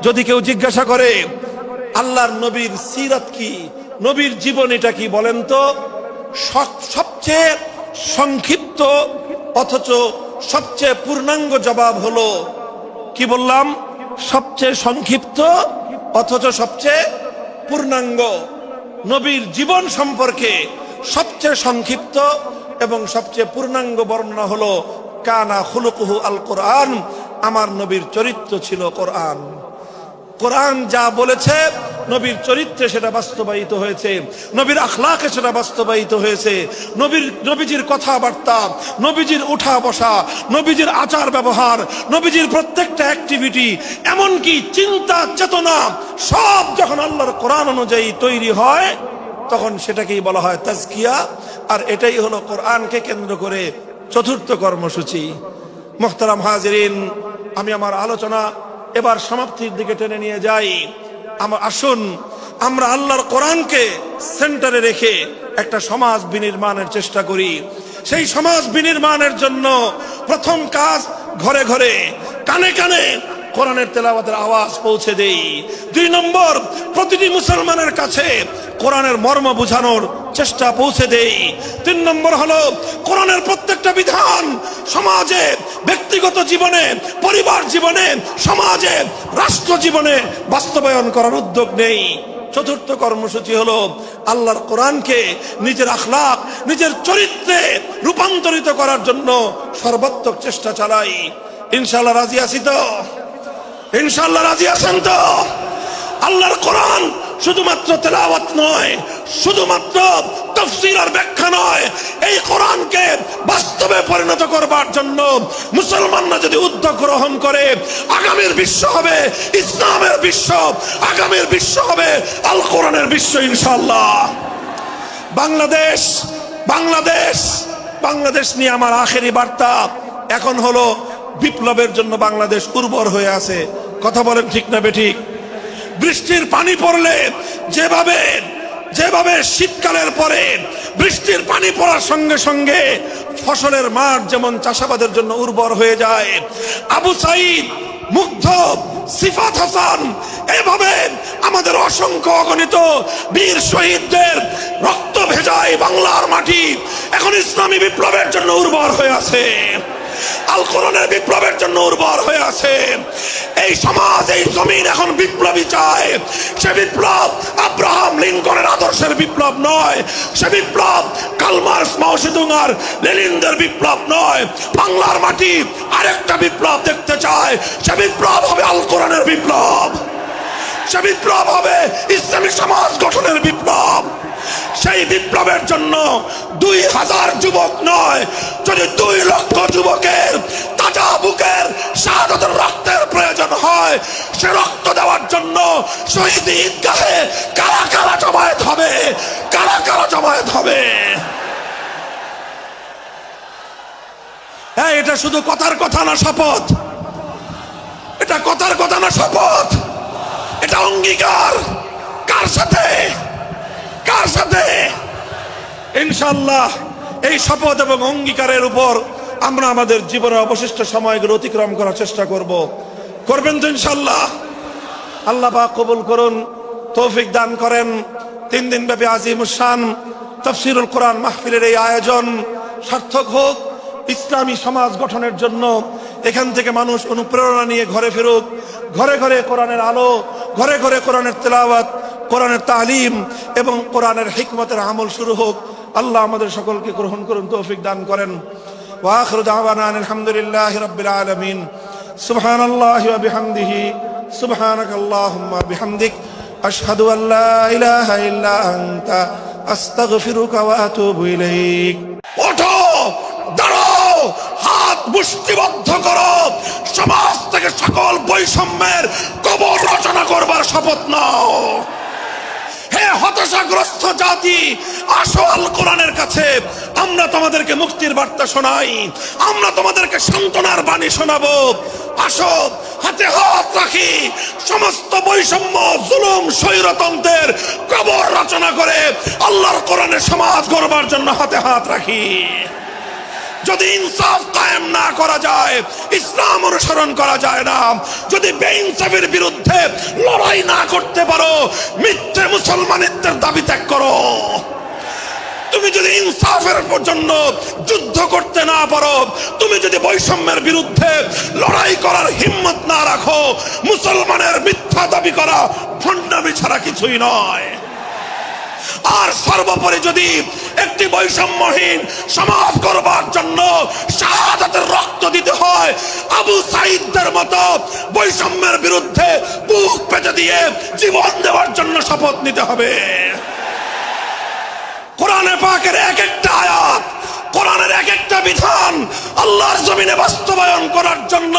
যদি কেউ জিজ্ঞাসা করে আল্লাহর নবীর সিরাত কি, নবীর জীবনীটা কি বলেন তো, সবচেয়ে সংক্ষিপ্ত অথচ সবচেয়ে পূর্ণাঙ্গ জবাব হলো, কি বললাম, সবচেয়ে সংক্ষিপ্ত অথচ সবচেয়ে পূর্ণাঙ্গ। নবীর জীবন সম্পর্কে সবচেয়ে সংক্ষিপ্ত এবং সবচেয়ে পূর্ণাঙ্গ বর্ণনা হলো কানা খুলুকুহু আল কোরআন, আমার নবীর চরিত্র ছিল কোরআন। কোরআন যা বলেছে নবীর চরিত্রে সেটা বাস্তবায়িত হয়েছে, নবীর আখলাকে সেটা বাস্তবায়িত হয়েছে। নবীজির কথাবার্তা, নবীজির উঠা বসা, নবীজির আচার ব্যবহার, নবীজির প্রত্যেকটা অ্যাক্টিভিটি, এমনকি চিন্তা চেতনা সব যখন আল্লাহর কোরআন অনুযায়ী তৈরি হয়, তখন সেটাকেই বলা হয় তাজকিয়া। আর এটাই হলো কোরআনকে কেন্দ্র করে চতুর্থ কর্মসূচি। মুহতারাম হাজিরিন, আমি আমার আলোচনা এবার সমাপ্তির দিকে টেনে নিয়ে যাই। আসুন আমরা আল্লাহর কোরআনকে সেন্টারে রেখে একটা সমাজ বিনির্মাণের চেষ্টা করি। সেই সমাজ বিনির্মাণের জন্য প্রথম কাজ, ঘরে ঘরে কানে কানে কোরআনের তেলাওয়াতের আওয়াজ পৌঁছে দেই। 2 নম্বর, প্রতিটি মুসলমানের কাছে কোরআনের মর্ম বোঝানোর চেষ্টা পৌঁছে দেই। 3 নম্বর হলো কোরআনের প্রত্যেকটা বিধান সমাজে, ব্যক্তিগত জীবনে, পরিবার জীবনে, সমাজে, রাষ্ট্র জীবনে বাস্তবায়ন করার উদ্যোগ নেই। চতুর্থ কর্মসূচি হলো আল্লাহর কোরআনকে নিজের আখলাক, নিজের চরিত্রে রূপান্তরিত করার জন্য সর্বাত্মক চেষ্টা চালাই। ইনশাআল্লাহ রাজি আছি তো? ইনশাআল্লাহ রাজি আছেন তো? আল্লাহর কোরআন শুধুমাত্র তেলাওয়াত নয়, শুধুমাত্র তাফসীর আর ব্যাখ্যা নয়, এই কোরআনকে বাস্তবে পরিণত করবার জন্য মুসলমানরা যদি উদ্যোগ গ্রহণ করে, আগামীর বিশ্ব হবে ইসলামের বিশ্ব, আগামীর বিশ্ব হবে আল কোরআনের বিশ্ব ইনশাআল্লাহ। বাংলাদেশ বাংলাদেশ বাংলাদেশ নিয়ে আমার আখেরি বার্তা এখন হলো, বিপ্লবের জন্য বাংলাদেশ উর্বর হয়ে আছে। কথা বলেন ঠিক না বেঠিক? বৃষ্টির পানি পড়লে যেভাবে যেভাবে শীতকালের পরে বৃষ্টির পানি পড়ার সঙ্গে সঙ্গে ফসলের মাঠ যেমন চাষাবাদের জন্য উর্বর হয়ে যায়, আবু সাইদ, মুগ্ধ, সিফাত হাসান, এভাবে আমাদের অসংখ্য অগণিত বীর শহীদদের রক্ত ভেজায় বাংলার মাটি এখন ইসলামী বিপ্লবের জন্য উর্বর হয়ে আছে, আল কোরআনের বিপ্লবের জন্য উর্বর হয়ে আছে। এই সমাজ, এই জমিন এখন বিপ্লবী চায়। সে বিপ্লব আব্রাহাম লিঙ্কনের আদর্শের বিপ্লব নয়, সে বিপ্লব কার্ল মার্কস, মাও সেতুং আর লেনিনদের বিপ্লব নয়। বাংলার মাটি আরেকটা বিপ্লব দেখতে চায়, সে বিপ্লব হবে আল কোরআনের বিপ্লব, সে বিপ্লব হবে ইসলামী সমাজ গঠনের বিপ্লব। সেই বিপ্লবের জন্য 2000 যুবক নয়, যদি 2 লক্ষ যুবকের তাজা বুকের শাহাদাতের রক্তের প্রয়োজন হয়, সে রক্ত দেওয়ার জন্য শহীদ ঈদগাহে কারা কারা জমায়েত হবে, কারা কারা জমায়েত হবে। হ্যাঁ, এটা শুধু কথার কথা না, শপথ। এটা কথার কথা না, শপথ। এটা অঙ্গীকার। কার সাথে? কার সাথে? ইনশাআল্লাহ এই শপথ এবং অঙ্গীকারের উপর আমরা আমাদের জীবনের অবশিষ্ট সময়গুলো অতিক্রম করার চেষ্টা করব। করবেন তো ইনশাআল্লাহ? আল্লাহ পাক কবুল করুন, তৌফিক দান করেন। 3 দিন ব্যাপী আজিমুস শান তাফসীরুল কোরআন মাহফিলের এই আয়োজন সার্থক হোক, ইসলামী সমাজ গঠনের জন্য এখান থেকে মানুষ অনুপ্রেরণা নিয়ে ঘরে ফিরুক, ঘরে ঘরে কোরআনের আলো, ঘরে ঘরে কোরআনের তেলাওয়াত, কোরআনের তালিম এবং কোরআনের হিকমতের আমল শুরু হোক। আল্লাহ আমাদের সকলকে গ্রহণ করুন, তৌফিক দান করেন। ওয়া আখিরু দাওয়ানা আলহামদুলিল্লাহি রাব্বিল আলামিন। সুবহানাল্লাহি ওয়া বিহামদিহি, সুবহানাকাল্লাহুম্মা বিহামদিক, আশহাদু আল্লা ইলাহা ইল্লা আনতা, আস্তাগফিরুকা ওয়া আতুবু ইলাইক। ওঠো, দাঁড়াও, হাত মুষ্টিবদ্ধ করো, সমাজ থেকে সকল বৈষম্যের কবর রচনা করবার শপথ নাও। হে হতাশাগ্রস্ত জাতি, আসো আল কোরআনের কাছে। আমরা তোমাদেরকে মুক্তির বার্তা শোনাই, আমরা তোমাদেরকে সান্ত্বনার বাণী শোনাবো। আসো হাতে হাত রাখি, সমস্ত বৈষম্য জুলুম স্বৈরতন্ত্রের কবর রচনা করে আল্লাহর কোরআনের সমাজ গড়বার জন্য হাতে হাত রাখি। যদি ইনসাফ কায়েম না করা যায়, ইসলাম অনুসরণ করা যায় না। যদি বেইনসাফের বিরুদ্ধে লড়াই না করতে পারো, মিথ্যে মুসলমানিত্বের দাবি ত্যাগ করো। তুমি যদি ইনসাফের জন্য যুদ্ধ করতে না পারো, তুমি যদি বৈষম্যের বিরুদ্ধে লড়াই করার হিম্মত না রাখো, মুসলমানের মিথ্যা দাবি করা ভণ্ডামি ছাড়া কিছুই নয়। আর সর্বোপরি যদি একটি বৈষম্যহীন সমাজ গড়বার জন্য শাহাদাতের রক্ত দিতে হয়, আবু সাঈদদের মতো বৈষম্যের বিরুদ্ধে বুক পেতে দিয়ে জীবন দেওয়ার জন্য শপথ নিতে হবে। কোরআনে পাকের এক একটা আয়াত, কোরআনের এক একটা বিধান আল্লাহর জমিনে বাস্তবায়ন করার জন্য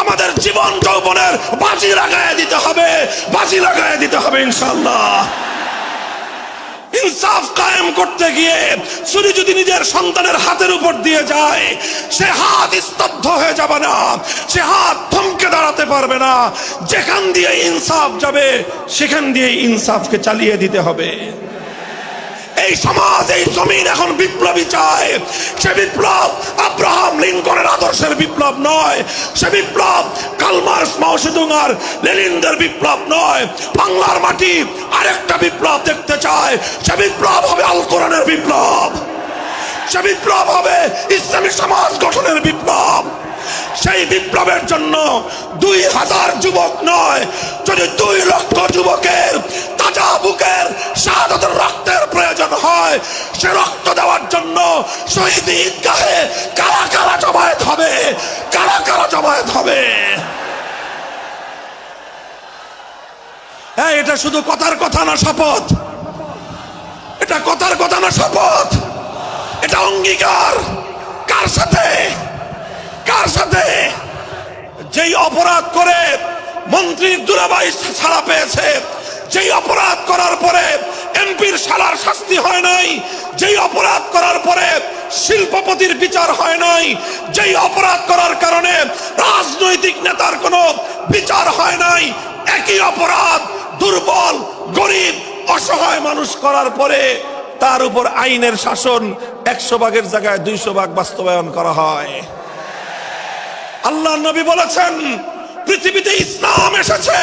আমাদের জীবন যৌবনের বাজি লাগায় দিতে হবে, বাজি লাগায় দিতে হবে ইনশাআল্লাহ। ইনসাফ কায়েম করতে গিয়ে ছুরি যদি নিজের সন্তানের হাতের উপর দিয়ে যায়, সে হাত স্তব্ধ হয়ে যাবে না, সে হাত থমকে দাঁড়াতে পারবে না। যেখান দিয়ে ইনসাফ যাবে সেখান দিয়ে ইনসাফকে চালিয়ে দিতে হবে। এই সমাজ, এই জমিন এখন বিপ্লবী চায়। সে বিপ্লব আব্রাহাম লিঙ্কনের আদর্শের বিপ্লব নয়, সে বিপ্লব কার্ল মার্কস, মাও সেতুং আর লেনিনদের বিপ্লব নয়। বাংলার মাটি আরেকটা বিপ্লব দেখতে চায়। সে বিপ্লব হবে আল কোরআনের বিপ্লব, সে বিপ্লব হবে ইসলামী সমাজ গঠনের বিপ্লব। সেই বিপ্লবের জন্য 2000 যুবক নয়, যদি 2 লক্ষ যুবকের তাজা বুকের শাহাদাতের রক্তের প্রয়োজন হয়, সে রক্ত দেওয়ার জন্য শহীদ ঈদগাহে কারা কারা জমায়েত হবে, কারা কারা জমায়েত হবে। হ্যাঁ, এটা শুধু কথার কথা না, শপথ। এটা কথার কথা না, শপথ। এটা অঙ্গীকার। কার সাথে? কার সাথে? যেই অপরাধ করে মন্ত্রীর দুলাভাই ছাড়া পেয়েছে, যেই অপরাধ করার পরে এমপির শালার শাস্তি হয় নাই, যেই অপরাধ করার পরে শিল্পপতির বিচার হয় নাই, যেই অপরাধ করার কারণে রাজনৈতিক নেতার কোনো বিচার হয় নাই, একই অপরাধ দুর্বল, গরিব, অসহায় মানুষ করার পরে তার উপর আইনের শাসন 100 ভাগের জায়গায় 200 ভাগ বাস্তবায়ন করা হয়। আল্লাহ নবী বলেছেন, পৃথিবীতে ইসলাম এসেছে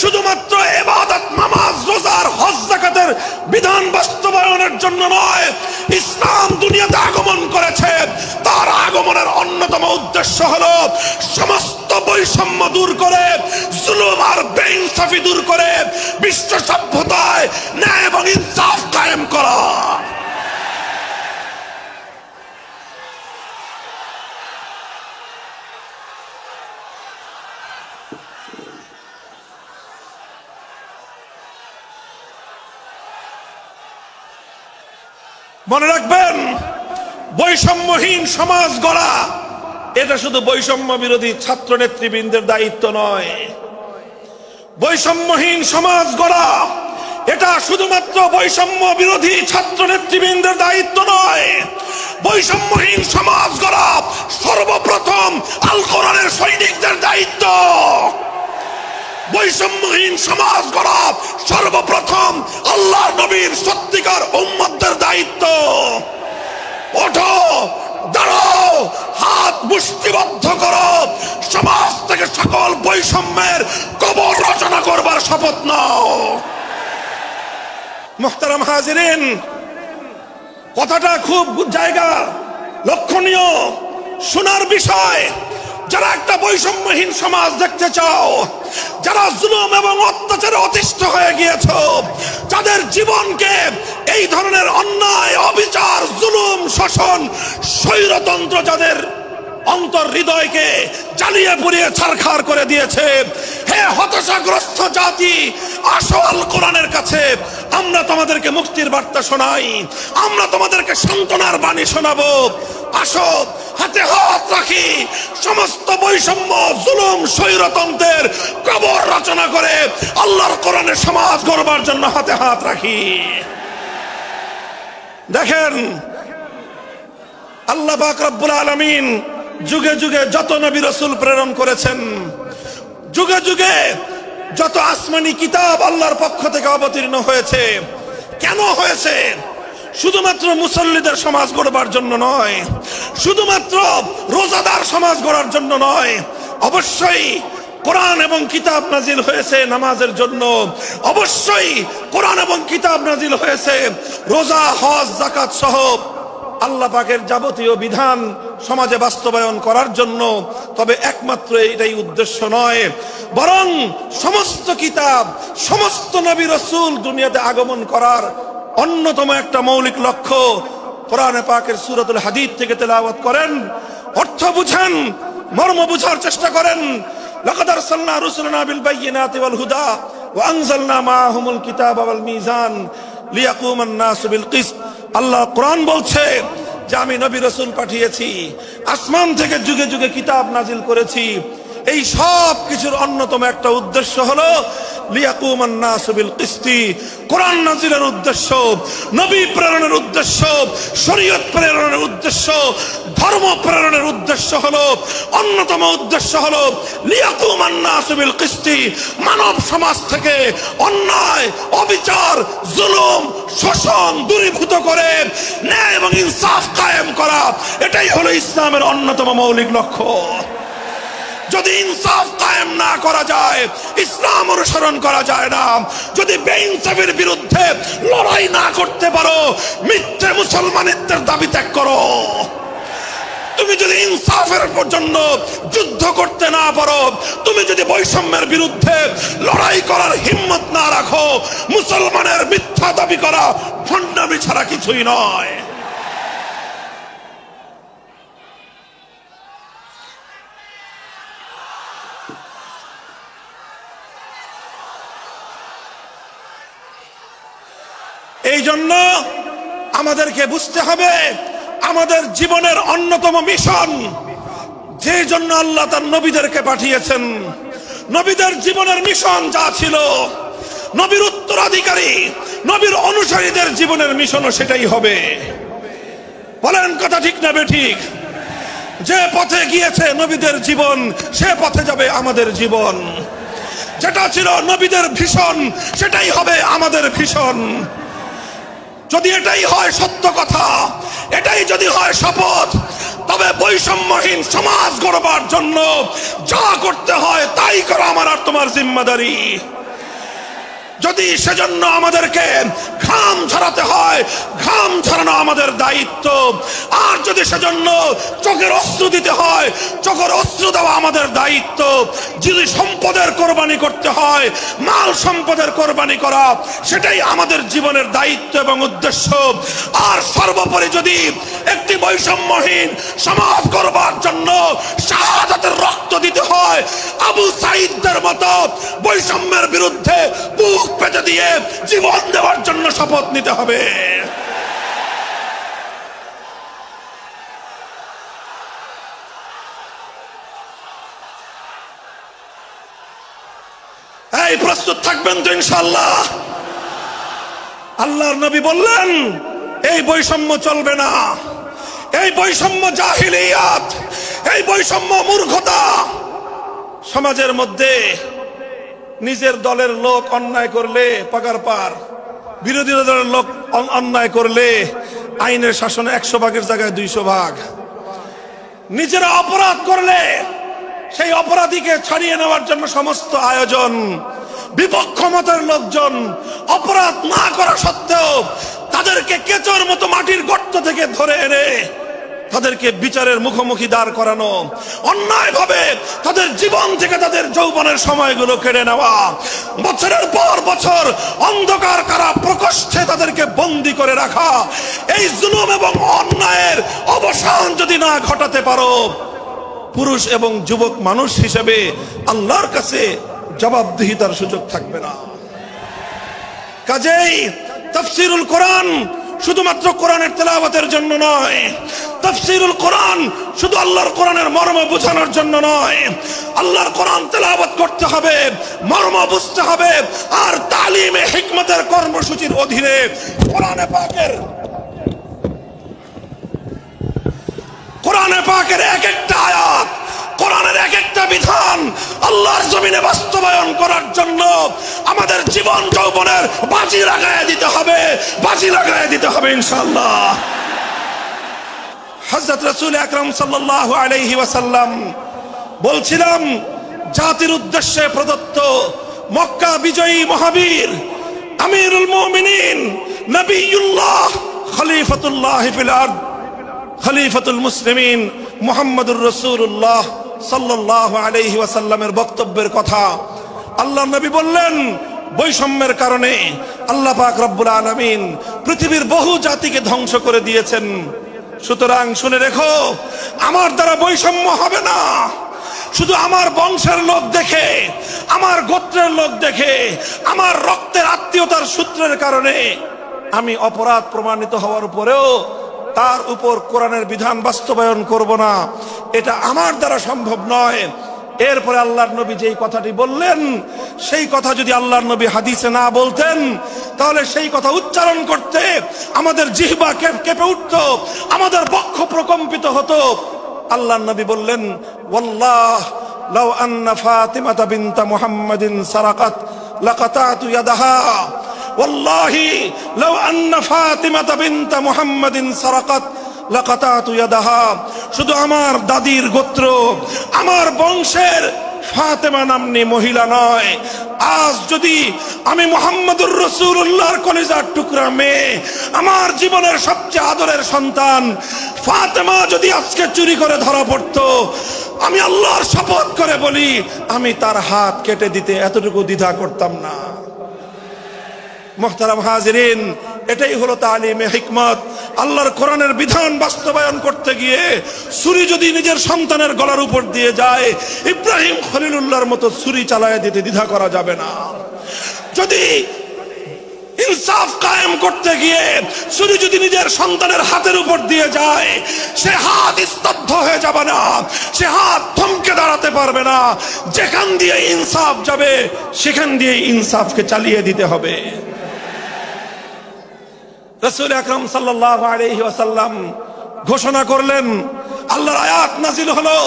শুধুমাত্র ইবাদত, নামাজ, রোজার, হজ, যাকাতের বিধান বাস্তবায়নের জন্য নয়। ইসলাম দুনিয়াতে আগমন করেছে, তার আগমনের অন্যতম উদ্দেশ্য হলো সমস্ত বৈষম্য দূর করে, জুলুম আর বেইনসাফি দূর করে বিশ্ব সভ্যতায় ন্যায় এবং ইনসাফ কায়েম করা। মনে রাখবেন, বৈষম্যহীন সমাজ গড়া এটা শুধু বৈষম্য বিরোধী ছাত্র নেতৃবৃন্দের দায়িত্ব নয়। বৈষম্যহীন সমাজ গড়া এটা শুধুমাত্র বৈষম্য বিরোধী ছাত্র নেতৃবৃন্দের দায়িত্ব নয়। বৈষম্যহীন সমাজ গড়া সর্বপ্রথম আল কোরআনের সৈনিকদের দায়িত্ব। বৈষম্যহীন সমাজ গড়া সর্বপ্রথম আল্লাহর নবীর সত্যিকার উম্মতদের দায়িত্ব। ওঠো, দাঁড়াও, হাত মুষ্টিবদ্ধ করো, সমাজ থেকে সকল বৈষম্যের কবর রচনা করবার শপথ নাও। মুহতারাম হাজিরিন, কথাটা খুব জায়গা লক্ষণীয়, শোনার বিষয়। যারা একটা বৈষম্যহীন সমাজ দেখতে চাও, যারা জুলুম এবং অত্যাচারে অতিষ্ঠ হয়ে গিয়েছ, যাদের জীবনকে এই ধরনের অন্যায়, অবিচার, জুলুম, শোষণ, স্বৈরতন্ত্র যাদের অন্তর হৃদয়কে জ্বালিয়ে পুড়িয়ে ছারখার করে দিয়েছে, হে হতাশাগ্রস্ত জাতি, আসো আল কোরআনের কাছে। আমরা তোমাদেরকে মুক্তির বার্তা শোনাই, আমরা তোমাদেরকে সান্ত্বনার বাণী শোনাবো। আসো হাতে হাত রাখি, সমস্ত বৈষম্য, জুলুম, স্বৈরতন্ত্রের কবর রচনা করে আল্লাহর কোরআনের সমাজ গড়বার জন্য হাতে হাত রাখি। দেখেন, আল্লাহ পাক রব্বুল আলামিন যুগে যুগে যত নবী রাসূল প্রেরণ করেছেন, যুগে যুগে যত আসমানি কিতাব আল্লাহর পক্ষ থেকে অবতীর্ণ হয়েছে, কেন হয়েছে? শুধুমাত্র মুসল্লিদের সমাজ গড়বার জন্য নয়, শুধুমাত্র রোজাদার সমাজ গড়ার জন্য নয়, অবশ্যই কোরআন এবং কিতাব নাজিল হয়েছে নামাজের জন্য, অবশ্যই কোরআন এবং কিতাব নাজিল হয়েছে রোজা, হজ, যাকাত সহ আল্লাহ পাকের যাবতীয় বিধান সমাজে বাস্তবায়ন করার জন্য। তবে একমাত্র এটাই উদ্দেশ্য নয়, বরং সমস্ত কিতাব, সমস্ত নবী রাসূল দুনিয়াতে আগমন করার অন্যতম একটা মৌলিক লক্ষ্য। কোরআনে পাকের সূরাতুল হাদীদ থেকে তেলাওয়াত করেন, অর্থ বুঝেন, মর্ম বুঝার চেষ্টা করেন। লাকাদ আরসালনা রুসুলানা বিল বায়িনাতি ওয়াল হুদা ওয়া আনজালনা মাআহুমুল কিতাবা ওয়াল মিজান লিয়াকুমান নাসু বিল কিসত। আল্লাহ কোরআন বলছে যে আমি নবী রাসূল পাঠিয়েছি, আসমান থেকে যুগে যুগে কিতাব নাজিল করেছি। এই সব কিছুর অন্যতম একটা উদ্দেশ্য হলো লিয়াকুমান নাসু বিল কিসতি। কোরআন নাজিলের উদ্দেশ্য, নবী প্রেরণের উদ্দেশ্য, শরীয়ত প্রেরণের উদ্দেশ্য, ধর্ম প্রেরণের উদ্দেশ্য হলো, অন্যতম উদ্দেশ্য হলো লিয়াকুমান নাসু বিল কিসতি। মানব সমাজ থেকে অন্যায়, অবিচার, জুলুম, শোষণ দূরীভূত করে ন্যায় এবং ইনসাফ কায়েম করা, এটাই হলো ইসলামের অন্যতম মৌলিক লক্ষ্য। যদি ইনসাফ কায়েম না করা যায়, ইসলাম অনুসরণ করা যায় না। যদি বেইনসাফের বিরুদ্ধে লড়াই না করতে পারো, মিথ্যে মুসলমানিত্বের দাবি ত্যাগ করো। তুমি যদি ইনসাফের জন্য যুদ্ধ করতে না পারো, তুমি যদি বৈষম্যের বিরুদ্ধে লড়াই করার হিম্মত না রাখো, মুসলমানের মিথ্যা দাবি করা ভণ্ডামি ছাড়া কিছুই নয়। এই জন্য আমাদেরকে বুঝতে হবে, আমাদের জীবনের অন্যতম মিশন, যে জন্য আল্লাহ তার নবীদেরকে পাঠিয়েছেন, নবীদের জীবনের মিশন যা ছিল, নবীর উত্তরাধিকারী, নবীর অনুসারীদের জীবনের মিশনও সেটাই হবে। বলেন কথা ঠিক না বেঠিক? যে পথে গিয়েছে নবীদের জীবন, সে পথে যাবে আমাদের জীবন। যেটা ছিল নবীদের ভীষণ, সেটাই হবে আমাদের ভীষণ। যদি এটাই হয় সত্য কথা, এটাই যদি হয় শপথ, তবে বৈষম্যহীন সমাজ গড়বার জন্য যা করতে হয় তাই করা আমার আর তোমার জিম্মাদারি। যদি সেজন্য আমাদেরকে ঘাম ঝরাতে হয়, ঘাম ঝরানো আমাদের দায়িত্ব। আর যদি সেজন্য চোখের অস্ত্র দিতে হয়, চোখের অস্ত্র দেওয়া আমাদের দায়িত্ব। যদি সম্পদের কোরবানি করতে হয়, মাল সম্পদের কোরবানি করা, সেটাই আমাদের জীবনের দায়িত্ব এবং উদ্দেশ্য। আর সর্বোপরি যদি একটি বৈষম্যহীন সমাজ গড়বার জন্য শাহাদাতের রক্ত দিতে হয়, আবু সাঈদদের মতো বৈষম্যের বিরুদ্ধে বুক পেতে দিয়ে জীবন দেওয়ার জন্য শপথ নিতে হবে। এই প্রস্তুত থাকবেন তো ইনশাআল্লাহ? আল্লাহর নবী বললেন এই বৈষম্য চলবে না, এই বৈষম্য জাহিলিয়াত, এই বৈষম্য মূর্খতা। সমাজের মধ্যে নিজের দলের লোক অন্যায় করলে পাগার পার, বিরোধী দলের লোক অন্যায় করলে আইনের শাসনে 100 ভাগের জায়গায় 200 ভাগ। নিজেরা অপরাধ করলে সেই অপরাধীকে ছাড়িয়ে নেওয়ার জন্য সমস্ত আয়োজন। বিপক্ষ মতের লোকজন অপরাধ না করা সত্ত্বেও তাদেরকে কেচোর মতো মাটির গর্ত থেকে ধরে এনে তাদেরকে বিচারের মুখোমুখি দাঁড় করানো, অন্যায় ভাবে তাদের জীবন থেকে তাদের যৌবনের সময়গুলো কেড়ে নেওয়া, বছরের পর বছর অন্ধকার কারা প্রকোষ্ঠে তাদেরকে বন্দী করে রাখা। এই জুলুম এবং অন্যায়ের অবসান যদি না ঘটাতে পারো, পুরুষ এবং যুবক মানুষ হিসেবে আল্লাহর কাছে জবাবদিহিতার সুযোগ থাকবে না। কাজেই তাফসীরুল কোরআন শুধুমাত্র কোরআনের তেলাওয়াতের জন্য নয়, তাফসীরুল কোরআন শুধু আল্লাহর কোরআনের মর্ম বোঝানোর জন্য নয়। আল্লাহর কোরআন তেলাওয়াত করতে হবে, মর্ম বুঝতে হবে, আর তালিমে হিকমতের কর্মসূচির অধীনে কোরআনে পাকের পাকের এক একটা আয়াত, কোরআনের এক একটা বিধান আল্লাহর জমিনে বাস্তবায়ন করার জন্য আমাদের জীবন যৌবনের বাজি লাগায় দিতে হবে, বাজি লাগায় দিতে হবে ইনশাআল্লাহ। হযরত রাসূল আকরাম সাল্লাল্লাহু আলাইহি ওয়াসাল্লাম বলছিলাম, জাতির উদ্দেশ্যে প্রদত্ত মক্কা বিজয়ী মহাবীর আমিরুল মুমিনিন নবিয়ুল্লাহ খলিফাতুল্লাহ ফিল আরদ খলিফাতুল মুসলিমিন মুহাম্মদুর রাসূলুল্লাহ সাল্লাল্লাহু আলাইহি ওয়াসাল্লামের বক্তব্যের কথা আল্লাহর নবী বললেন, বৈষম্যের কারণে আল্লাহ পাক রব্বুল আলামিন পৃথিবীর বহু জাতিকে ধ্বংস করে দিয়েছেন। সুতরাং শুনে রেখো, আমার দ্বারা বৈষম্য হবে না। শুধু আমার বংশের লোক দেখে, আমার গোত্রের লোক দেখে, আমার রক্তের আত্মীয়তার সূত্রের কারণে আমি অপরাধ প্রমাণিত হওয়ার উপরেও তার উপর কোরআনের বিধান বাস্তবায়ন করব না, এটা আমার দ্বারা সম্ভব নয়। এরপরে আল্লাহর নবী যেই কথাটি বললেন, সেই কথা যদি আল্লাহর নবী হাদিসে না বলতেন, তাহলে সেই কথা উচ্চারণ করতে আমাদের জিহ্বা কেঁপে উঠত, আমাদের বক্ষ প্রকম্পিত হতো। আল্লাহর নবী বললেন, ওয়াল্লাহ লাউ আন্না ফাতিমাতা বিনতা মুহাম্মাদিন সারাকাত লাকাতাতু ইয়াদাহা, ওয়াল্লাহি লাউ আন্না ফাতিমাতা বিনতা মুহাম্মাদিন সারাকাত লাকাতাতু ইয়াদাহা। শুধু আমার দাদির গোত্র, আমার বংশের ফাতেমা নামনি মহিলা নয়, আজ যদি আমি মুহাম্মদুর রাসূলুল্লাহর কলিজার টুকরা মেয়ে, আমার জীবনের সবচেয়ে আদরের সন্তান ফাতেমা যদি আজকে চুরি করে ধরা পড়তো, আমি আল্লাহর শপথ করে বলি, আমি তার হাত কেটে দিতে এতটুকু দ্বিধা করতাম না। মুহতারাম হাজিরিন, এটাই হলো তালিমে হিকমত। আল্লাহর কোরআনের বিধান বাস্তবায়ন করতে গিয়ে ছুরি যদি নিজের সন্তানের গলার উপর দিয়ে যায়, ইব্রাহিম খলিলুল্লাহর মতো ছুরি চালায় দিতে দ্বিধা করা যাবে না। যদি ইনসাফ কায়েম করতে গিয়ে ছুরি যদি নিজের সন্তানের হাতের উপর দিয়ে যায়, সে হাত স্তব্ধ হয়ে যাবে না, সে হাত থমকে দাঁড়াতে পারবে না। যেখান দিয়ে ইনসাফ যাবে, সেখান দিয়ে ইনসাফকে চালিয়ে দিতে হবে। রাসূল আকরাম সাল্লাল্লাহু আলাইহি ওয়াসাল্লাম ঘোষণা করলেন, আল্লাহর আয়াত নাযিল হলো,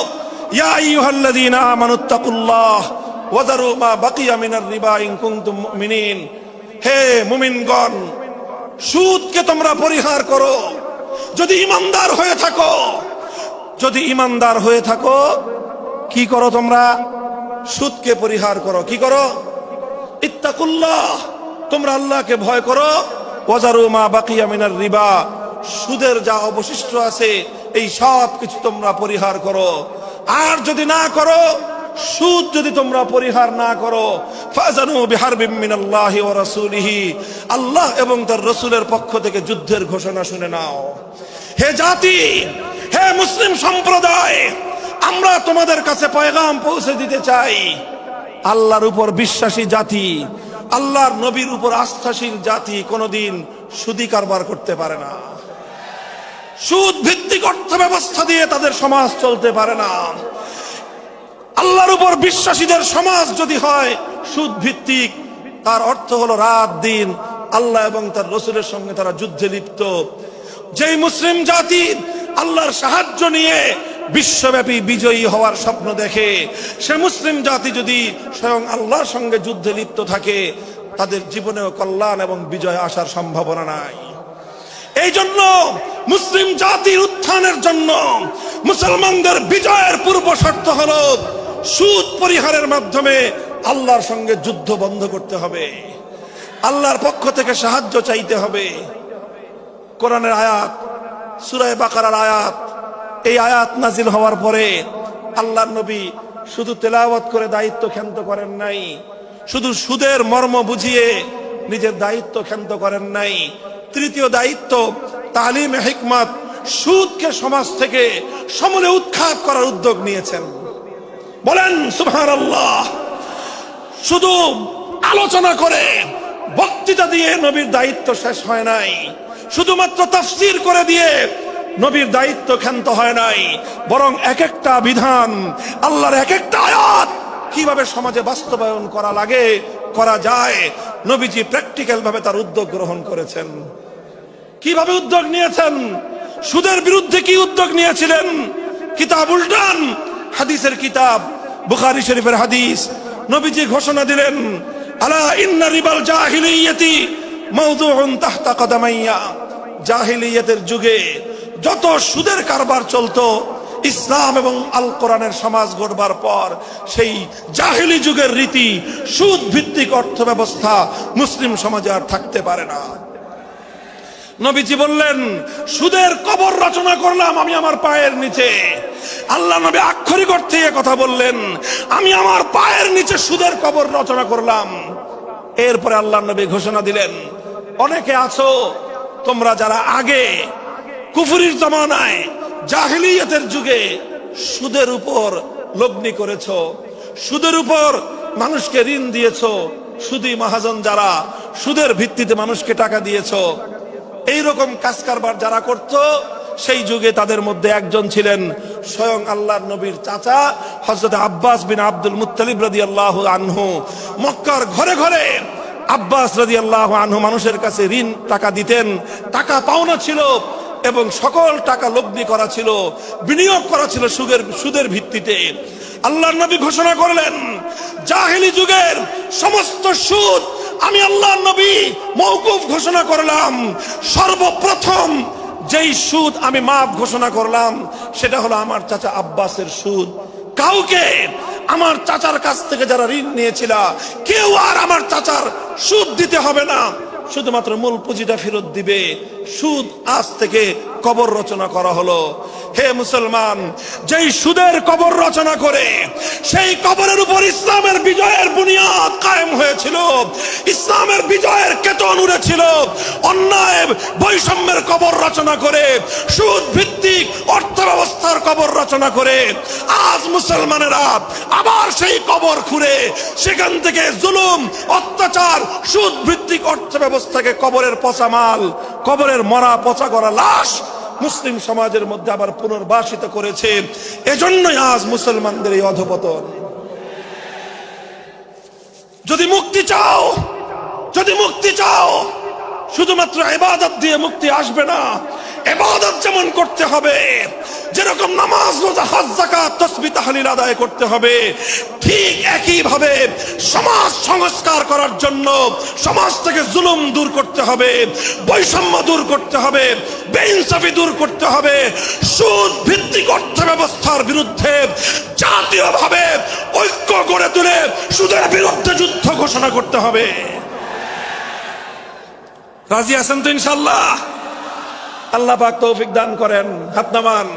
ইয়া আইয়ুহাল্লাযীনা আমানুত্তাকুল্লাহ ওয়া যারু মা বাকিয়া মিনার রিবা ইন কুনতুম মুমিনিন। হে মুমিনগণ, সুদকে তোমরা পরিহার করো যদি ঈমানদার হয়ে থাকো। যদি ঈমানদার হয়ে থাকো, কি করো তোমরা? সুদকে পরিহার করো। কি করো? ইত্তাকুল্লাহ, তোমরা আল্লাহকে ভয় করো। ওয়াজারু মা বাকিয়া মিনার রিবা, সুদের যা অবশিষ্ট আছে এই সব কিছু তোমরা পরিহার করো। আর যদি না করো, সুদ যদি তোমরা পরিহার না করো, ফাজানু বিহারবিম মিনাল্লাহি ওয়া রাসূলিহি, আল্লাহ এবং তার রাসূলের পক্ষ থেকে যুদ্ধের ঘোষণা শুনে নাও। হে জাতি, হে মুসলিম সম্প্রদায়, আমরা তোমাদের কাছে পয়গাম পৌঁছে দিতে চাই, আল্লাহর উপর বিশ্বাসী জাতি, আল্লাহর নবীর উপর আস্থাশীল জাতি কোনোদিন সুদি কারবার করতে পারে না। সুদ ভিত্তিক অর্থ ব্যবস্থা দিয়ে তাদের সমাজ চলতে পারে না। আল্লাহর উপর বিশ্বাসীদের সমাজ যদি হয় সুদ ভিত্তিক, তার অর্থ হলো রাত দিন আল্লাহ এবং তার রাসূলের সঙ্গে তারা যুদ্ধে লিপ্ত। যেই মুসলিম জাতি আল্লাহর সাহায্য নিয়ে বিশ্বব্যাপী বিজয়ী হওয়ার স্বপ্ন দেখে, সে মুসলিম জাতি যদি স্বয়ং আল্লাহর সঙ্গে যুদ্ধে লিপ্ত থাকে, তাদের জীবনেও কল্যাণ এবং বিজয় আসার সম্ভাবনা নাই। এই জন্য মুসলিম জাতির উত্থানের জন্য, মুসলমানদের বিজয়ের পূর্ব শর্ত হলো সুদ পরিহারের মাধ্যমে আল্লাহর সঙ্গে যুদ্ধ বন্ধ করতে হবে, আল্লাহর পক্ষ থেকে সাহায্য চাইতে হবে। কোরআনের আয়াত, সূরা বাকারার আয়াত, এই আয়াত নাজিল হওয়ার পরে আল্লাহর নবী শুধু তেলাওয়াত করে দায়িত্ব ক্ষান্ত করেন নাই, শুধু সুদের মর্ম বুঝিয়ে নিজের দায়িত্ব ক্ষান্ত করেন নাই। তৃতীয় দায়িত্ব তালিমে হিকমত, সুদকে সমাজ থেকে সমূলে উৎখাত করার উদ্যোগ নিয়েছেন। বলেন সুবহানাল্লাহ। শুধু আলোচনা করে, বক্তৃতা দিয়ে নবীর দায়িত্ব শেষ হয় নাই, শুধুমাত্র তাফসীর করে দিয়ে নবীর দায়িত্ব ক্ষান্ত হয় নাই, বরং এক একটা বিধান, আল্লাহর এক একটা আয়াত কিভাবে সমাজে বাস্তবায়ন করা লাগে, করা যায়, নবীজি প্র্যাকটিক্যাল ভাবে তার উদ্যোগ গ্রহণ করেছেন। কিভাবে উদ্যোগ নিয়েছেন? সুদের বিরুদ্ধে কি উদ্যোগ নিয়েছিলেন? কিতাব উল্টান, হাদিসের কিতাব বুখারী শরীফের হাদিস, নবীজি ঘোষণা দিলেন, আলা ইন্না রিবাল জাহিলিয়াতি মাওদুউন তাহতা কদামাইয়া। জাহিলিয়াতের যুগে যত সুদের কারবার চলতো, ইসলাম এবং আল কোরআনের সমাজ গড়বার পর সেই জাহিলি যুগের রীতি, সুদ ভিত্তিক অর্থ ব্যবস্থা মুসলিম সমাজে আর থাকতে পারে না। নবীজি বললেন, সুদের কবর রচনা করলাম আমি আমার পায়ের নিচে। আল্লাহ নবী আক্ষরিক অর্থে কথা বললেন, আমি আমার পায়ের নিচে সুদের কবর রচনা করলাম। এরপরে আল্লাহ নবী ঘোষণা দিলেন, অনেকে আছো তোমরা যারা আগে কুফরির জমানায় জাহিলিয়াতের যুগে সুদের উপর লগ্নি করেছো, সুদের উপর মানুষকে ঋণ দিয়েছো, সুদী মহাজন যারা সুদের ভিত্তিতে মানুষকে টাকা দিয়েছো, এইরকম কাজ কারবার যারা করত, সেই যুগে তাদের মধ্যে একজন ছিলেন স্বয়ং আল্লাহর নবীর চাচা হযরত আব্বাস বিন আব্দুল মুত্তালিব রাদিয়াল্লাহু আনহু। মক্কার ঘরে ঘরে আব্বাস রাদিয়াল্লাহু আনহু মানুষের কাছে ঋণ টাকা দিতেন, টাকা পাওনা ছিল এবং সকল টাকা লগ্নি করা ছিল, বিনিয়োগ করা ছিল সুদের ভিত্তিতে। আল্লাহর নবী ঘোষণা করলেন, জাহেলি যুগের সমস্ত সুদ আমি আল্লাহর নবী মওকুফ ঘোষণা করলাম। সর্বপ্রথম যেই সুদ আমি মাফ ঘোষণা করলাম সেটা হলো আমার চাচা আব্বাসের সুদ। কাউকে আমার চাচার কাছ থেকে যারা ঋণ নিয়েছিল, কেউ আর আমার চাচার সুদ দিতে হবে না, শুধুমাত্র মূল পুঁজিটা ফেরত দিবে। সুদ আজ থেকে কবর রচনা করা হলো। হে মুসলমান, যেই সুদের কবর রচনা করে সেই কবরের উপর ইসলামের বিজয়ের বুনিয়াদ কায়েম হয়েছিল, ইসলামের বিজয়ের কেতন উড়েছিল। অন্যায় বৈষম্যের কবর রচনা করে, সুদ ভিত্তিক অর্থ ব্যবস্থার কবর রচনা করে আজ মুসলমানেরা আবার সেই কবর খুঁড়ে সেখান থেকে জুলুম, অত্যাচার, সুদ ভিত্তিক অর্থ ব্যবস্থাকে কবরের পচা মাল, কবরের মরা পচা করা লাশ মুসলিম সমাজের মধ্যে আবার পুনর্বাসিত করেছে। এজন্যই আজ মুসলমানদের এই অধপতন। যদি মুক্তি চাও, যদি মুক্তি চাও, শুধুমাত্র ইবাদত দিয়ে মুক্তি আসবে না। ইবাদত যেমন করতে হবে, যেরকম নামাজ, রোজা, হজ, যাকাত, তাসবিহ, তাহলিল আদায় করতে হবে, ঠিক একই ভাবে সমাজ সংস্কার করার জন্য সমাজ থেকে জুলুম দূর করতে হবে, বৈষম্য দূর করতে হবে, বেইনসাফি দূর করতে হবে, সুদ ভিত্তিক অর্থ ব্যবস্থার বিরুদ্ধে জাতীয়ভাবে ঐক্য গড়ে তুলে সুদের বিরুদ্ধে যুদ্ধ ঘোষণা করতে হবে। রাজি আছেন তো ইনশাআল্লাহ? আল্লাহ পাক তৌফিক দান করেন। হাত নামান।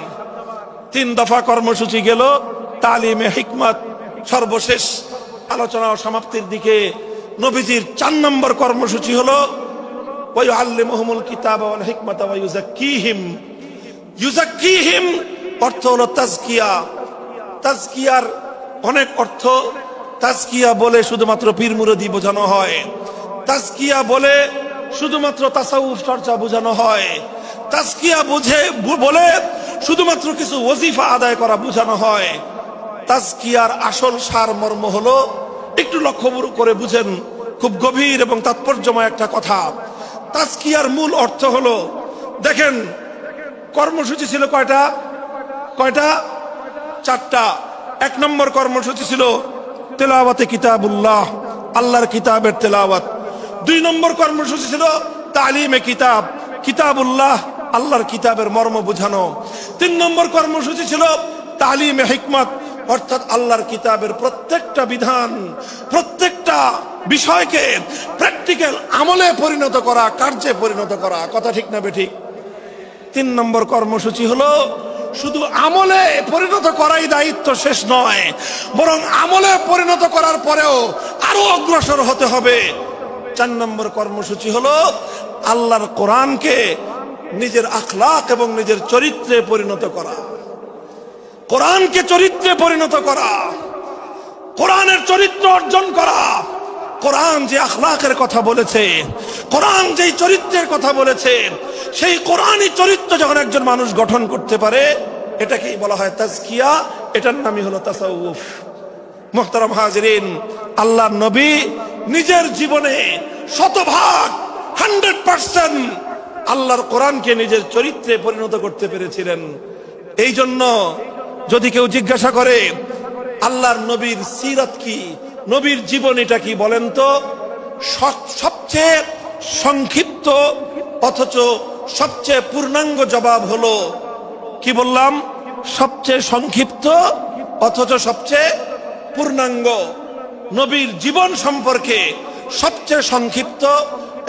3 দফা কর্মসূচি গেল, তালিমে হিকমত সর্বশেষ আলোচনা ও সমাপ্তির দিকে। নবীজির 4 নম্বর কর্মসূচি হলো ওয়ায়ুআল্লিমুহুমুল কিতাবা ওয়াল হিকমাতা ওয়া ইউযাক্কিহিম। ইউযাক্কিহিম অর্থ হলো তাজকিয়া। তাজকিয়ার অনেক অর্থ। তাজকিয়া বলে শুধুমাত্র পীর মুরিদি বোঝানো হয়, তাজকিয়া বলে শুধুমাত্র তাসাউফ চর্চা বোঝানো হয়, তাজকিয়া বলে শুধুমাত্র কিছু ওজিফা আদায় করা বোঝানো হয়। তাজকিয়ার আসল সারমর্ম হলো, একটু লক্ষ্য করে বুঝেন, খুব গভীর এবং তাৎপর্যময় একটা কথা। তাজকিয়ার মূল অর্থ হলো, দেখেন কর্মসূচি ছিল কয়টা? 4টা। 1 নম্বর কর্মসূচি ছিল তেলাওয়াতে কিতাবুল্লাহ, আল্লাহর কিতাবের তেলাওয়াত। 2 নম্বর কর্মসূচি ছিল তালিমে কিতাব, কিতাবুল্লাহ, আল্লাহর কিতাবের মর্ম বোঝানো। 3 নম্বর কর্মসূচি ছিল তালিমে হিকমত, অর্থাৎ আল্লাহর কিতাবের প্রত্যেকটা বিধান, প্রত্যেকটা বিষয়কে প্র্যাকটিক্যাল আমলে পরিণত করা, কার্যে পরিণত করা। কথা ঠিক না বেঠিক? 3 নম্বর কর্মসূচি হলো শুধু আমলে পরিণত করাই দায়িত্ব শেষ নয়, বরং আমলে পরিণত করার পরেও আরো অগ্রসর হতে হবে। 4 নম্বর কর্মসূচি হলো আল্লাহর কোরআনকে নিজের আখলাক এবং নিজের চরিত্রে পরিণত করা। কোরআনকে চরিত্রে পরিণত করা, কোরআনের চরিত্র অর্জন করা। কোরআন যে আখলাকের কথা বলেছে, কোরআন যেই চরিত্রের কথা বলেছে, সেই কোরআনই চরিত্র যখন একজন মানুষ গঠন করতে পারে, এটাকেই বলা হয় তাজকিয়া। এটার নামই হলো তাসাউফ। মুহতারাম হাজিরিন, আল্লাহর নবী নিজের জীবনে 100% আল্লাহর কোরআনকে নিজের চরিত্রে পরিণত করতে পেরেছিলেন। এই জন্য যদি কেউ জিজ্ঞাসা করে আল্লাহর নবীর সিরাত কি, নবীর জীবনীটা কি বলেন তো, সবচেয়ে সংক্ষিপ্ত অথচ সবচেয়ে পূর্ণাঙ্গ জবাব হলো, কি বললাম, সবচেয়ে সংক্ষিপ্ত অথচ সবচেয়ে পূর্ণাঙ্গ। নবীর জীবন সম্পর্কে সবচেয়ে সংক্ষিপ্ত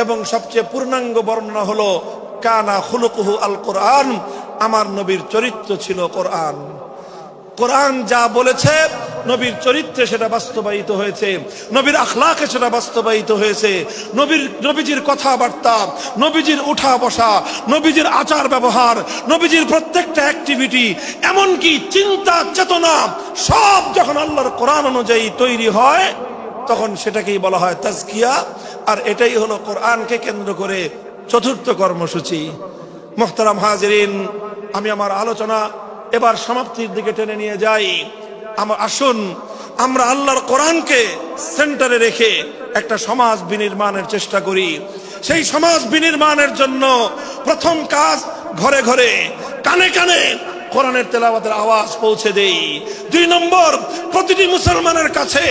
এবং সবচেয়ে পূর্ণাঙ্গ বর্ণনা হলো কানা খুলুকুহু আল কোরআন, আমার নবীর চরিত্র ছিল কোরআন। কোরআন যা বলেছে নবীর চরিত্রে সেটা বাস্তবায়িত হয়েছে, নবীর আখলাকে সেটা বাস্তবায়িত হয়েছে। নবীজির কথাবার্তা, নবীজির উঠা বসা, নবীজির আচার ব্যবহার, নবীজির প্রত্যেকটা অ্যাক্টিভিটি, এমনকি চিন্তা চেতনা সব যখন আল্লাহর কোরআন অনুযায়ী তৈরি হয় তখন সেটাকেই বলা হয় তাজকিয়া। আর এটাই হলো কোরআনকে কেন্দ্র করে চতুর্থ কর্মসূচি। মুহতারাম হাজিরিন, আমি আমার আলোচনা এবার সমাপ্তির দিকে টেনে নিয়ে যাই। আসুন আমরা আল্লাহর কোরআনকে সেন্টারে রেখে একটা সমাজ বিনির্মাণের চেষ্টা করি। সেই সমাজ বিনির্মাণের জন্য প্রথম কাজ, ঘরে ঘরে কানে কানে কোরআনের তেলাওয়াতের আওয়াজ পৌঁছে দেই। 2 নম্বর, প্রতিটি মুসলমানের কাছে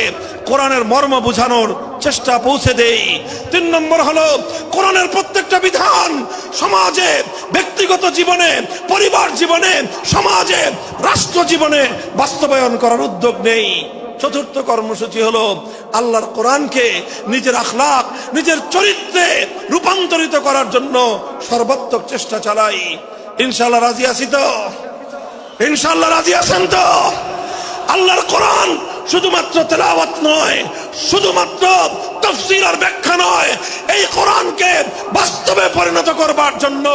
কোরআনের মর্ম বোঝানোর চেষ্টা পৌঁছে দেই। 3 নম্বর হলো কোরআনের প্রত্যেকটা বিধান সমাজে, ব্যক্তিগত জীবনে, পরিবার জীবনে, সমাজে, রাষ্ট্র জীবনে বাস্তবায়ন করার উদ্যোগ নেই। চতুর্থ কর্মসূচি হলো আল্লাহর কোরআনকে নিজের আখলাক, নিজের চরিত্রে রূপান্তরিত করার জন্য সর্বাত্মক চেষ্টা চালাই। ইনশাআল্লাহ রাজি আছি তো? ইনশাআল্লাহ রাজি আছেন তো? আল্লাহর কোরআন শুধুমাত্র তেলাওয়াত নয়, শুধুমাত্র তাফসীর আর ব্যাখ্যা নয়, এই কোরআনকে বাস্তবে পরিণত করবার জন্য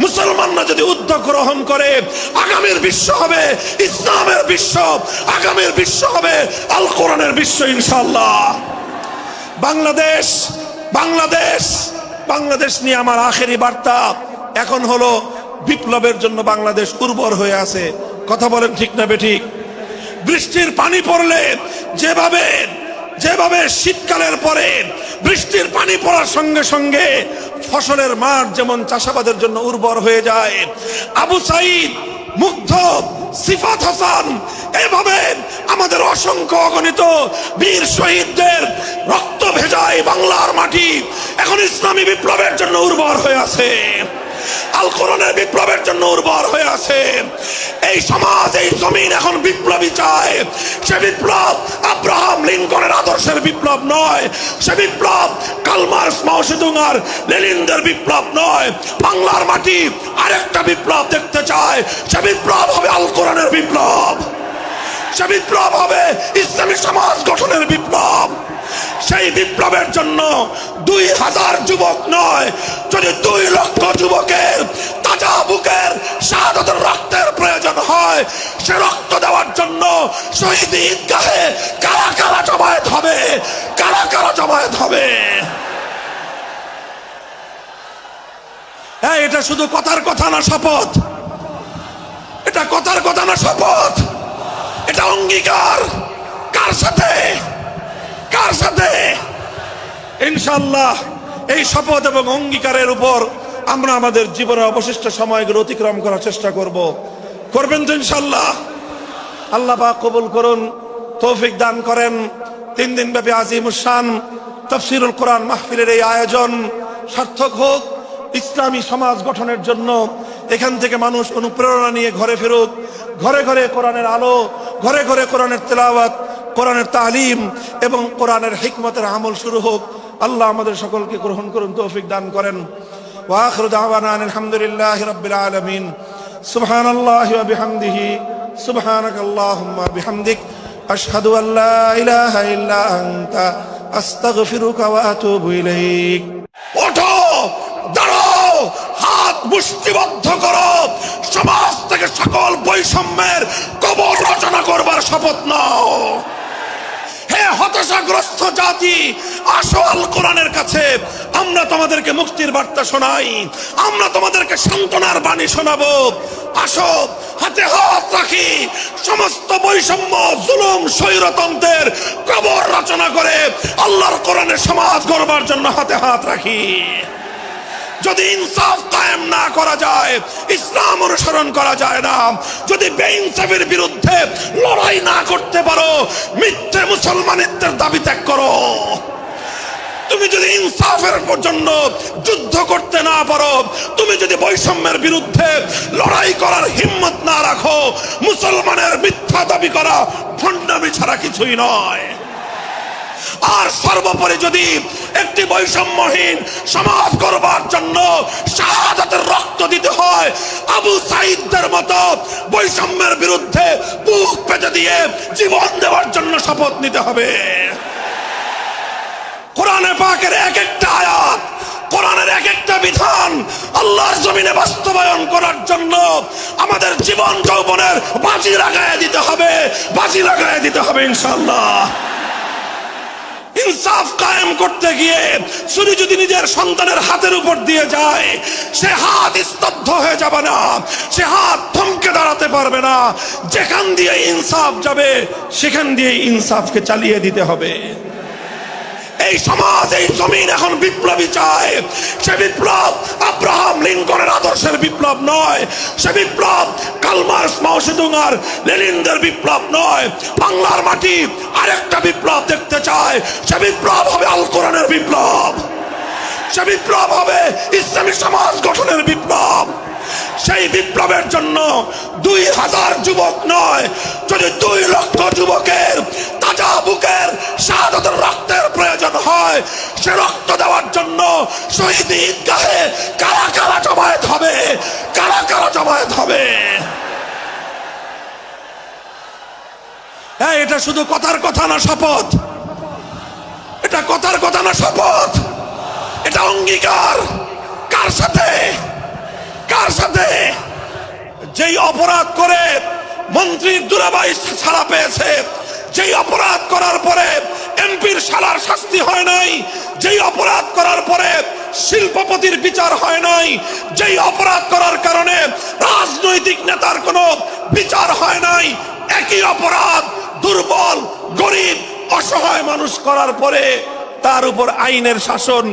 মুসলমানরা যদি উদ্যোগ গ্রহণ করে, আগামীর বিশ্ব হবে ইসলামের বিশ্ব, আগামীর বিশ্ব হবে আল কোরআনের বিশ্ব ইনশাআল্লাহ। বাংলাদেশ বাংলাদেশ বাংলাদেশ নিয়ে আমার আখেরি বার্তা এখন হলো বিপ্লবের জন্য বাংলাদেশ উর্বর হয়ে আছে। কথা বলেন ঠিক না বেঠিক? বৃষ্টির পানি পড়লে যেভাবে যেভাবে শীতকালের পরে বৃষ্টির পানি পড়ার সঙ্গে সঙ্গে ফসলের মাঠ যেমন চাষাবাদের জন্য উর্বর হয়ে যায়, আবু সাইদ, মুগ্ধ, সিফাত হাসান, এভাবে আমাদের অসংখ্য অগণিত বীর শহীদদের রক্ত ভেজায় বাংলার মাটি এখন ইসলামী বিপ্লবের জন্য উর্বর হয়ে আছে, আল কোরআনের বিপ্লবের জন্য উর্বর হয়ে আছে। এই সমাজ, এই জমিন এখন বিপ্লবী চায়। সে বিপ্লব আব্রাহাম লিঙ্কনের আদর্শের বিপ্লব নয়, সে বিপ্লব কার্ল মার্কস, মাও সেতুং আর লেনিনদের বিপ্লব নয়। বাংলার মাটি আরেকটা বিপ্লব দেখতে চায়, সে বিপ্লব হবে আল কোরআনের বিপ্লব, সে বিপ্লব হবে ইসলামী সমাজ গঠনের বিপ্লব। সেই বিপ্লবের জন্য 2000 যুবক নয়, যদি 2 লক্ষ যুবকের তাজা বুকের শাহাদাতের রক্তের প্রয়োজন হয়, সে রক্ত দেওয়ার জন্য শহীদ ঈদগাহে কারা কারা জমায়েত হবে, কারা কারা জমায়েত হবে। এটা শুধু কথার কথা না, শপথ। এটা কথার কথা না, শপথ। এটা অঙ্গীকার। কার সাথে? কার সাথে? ইনশাআল্লাহ এই শপথ এবং অঙ্গীকারের উপর আমরা আমাদের জীবনের অবশিষ্ট সময়গুলো অতিক্রম করার চেষ্টা করব। করবেন তো ইনশাআল্লাহ? আল্লাহ পাক কবুল করুন, তৌফিক দান করেন। 3 দিন ব্যাপী আজিমুস শান তাফসীরুল কোরআন মাহফিলের এই আয়োজন সার্থক হোক, ইসলামী সমাজ গঠনের জন্য এখান থেকে মানুষ অনুপ্রেরণা নিয়ে ঘরে ফেরুক, ঘরে ঘরে কোরআনের আলো, ঘরে ঘরে কোরআনের তেলাওয়াত, কোরআনের তালিম এবং কোরআনের হিকমতের আমল শুরু হোক। আল্লাহ আমাদের সকলকে গ্রহণ করুন, তৌফিক দান করেন। ওয়া আখিরু দাওয়ানা আলহামদুলিল্লাহি রাব্বিল আলামিন। সুবহানাল্লাহি ওয়া বিহামদিহি, সুবহানাকাল্লাহুম্মা বিহামদিক, আশহাদু আল্লা ইলাহা ইল্লা আনতা, আস্তাগফিরুকা ওয়া আতুবু ইলাইক। ওঠো, দাঁড়াও, হাত মুষ্টিবদ্ধ করো, সমাজ থেকে সকল বৈষম্যের কবর রচনা করবার শপথ নাও। হে হতাশাগ্রস্ত জাতি, আসো আল কোরআনের কাছে। আমরা তোমাদেরকে মুক্তির বার্তা শোনাই, আমরা তোমাদেরকে সান্ত্বনার বাণী শোনাবো। আসো, হাতে হাত রাখি, সমস্ত বৈষম্য, জুলুম, স্বৈরতন্ত্রের কবর রচনা করে আল্লাহর কোরআনের সমাজ গড়বার জন্য হাতে হাত রাখি। যদি ইনসাফ কায়েম না করা যায়, ইসলাম অনুসরণ করা যায় না, যদি বেইনসাফের বিরুদ্ধে লড়াই না করতে পারো, মিথ্যে মুসলমানিত্বের দাবি ত্যাগ করো। তুমি যদি ইনসাফের জন্য যুদ্ধ করতে না পারো, তুমি যদি বৈষম্যের বিরুদ্ধে লড়াই করার হিম্মত না রাখো, মুসলমানের মিথ্যা দাবি করা ভণ্ডামি ছাড়া কিছুই নয়। আর সর্বোপরি যদি একটি বৈষম্যহীন সমাজ গড়বার জন্য শাহাদাতের রক্ত দিতে হয়, আবু সাঈদদের মতো বৈষম্যের বিরুদ্ধে বুক পেতে দিয়ে জীবন দেওয়ার জন্য শপথ নিতে হবে। কোরআনে পাকের এক একটা আয়াত, কোরআনের এক একটা বিধান আল্লাহর জমিনে বাস্তবায়ন করার জন্য আমাদের জীবন যৌবনের বাজি লাগায় দিতে হবে, বাজি লাগায় দিতে হবে ইনশাআল্লাহ। ইনসাফ কায়েম করতে গিয়ে ছুরি যদি নিজের সন্তানের হাতের উপর দিয়ে যায়, সে হাত স্তব্ধ হয়ে যাবে না, সে হাত থমকে দাঁড়াতে পারবে না। যেখান দিয়ে ইনসাফ যাবে সেখান দিয়ে ইনসাফকে চালিয়ে দিতে হবে। এই সমাজ, এই জমিন এখন বিপ্লবী চায়। সে বিপ্লব আব্রাহাম লিঙ্কনের আদর্শের বিপ্লব নয়, সে বিপ্লব কার্ল মার্কস, মাও সেতুং আর লেনিনদের বিপ্লব নয়। বাংলার মাটি আরেকটা বিপ্লব দেখতে চায়, সে বিপ্লব হবে আল কোরআনের বিপ্লব, সে বিপ্লব হবে ইসলামী সমাজ গঠনের বিপ্লব। সেই বিপ্লবের জন্য 2000 যুবক নয়, যদি 2 লক্ষ যুবকের তাজা বুকের শাহাদাতের রক্তের প্রয়োজন হয়, সে রক্ত দেওয়ার জন্য শহীদ ঈদগাহে কারা কারা জমায়েত হবে, কারা কারা জমায়েত হবে। হ্যাঁ, এটা শুধু কথার কথা না, শপথ। এটা কথার কথা না, শপথ। এটা অঙ্গীকার। কার সাথে? কার সাথে? যেই অপরাধ করে মন্ত্রীর দুলাভাই ছাড়া পেয়েছে, যেই অপরাধ করার পরে এমপির শালার শাস্তি হয় নাই, যেই অপরাধ করার পরে শিল্পপতির বিচার হয় নাই, যেই অপরাধ করার কারণে রাজনৈতিক নেতার কোনো বিচার হয় নাই, একই অপরাধ দুর্বল, গরিব, অসহায় মানুষ করার পরে তার উপর আইনের শাসন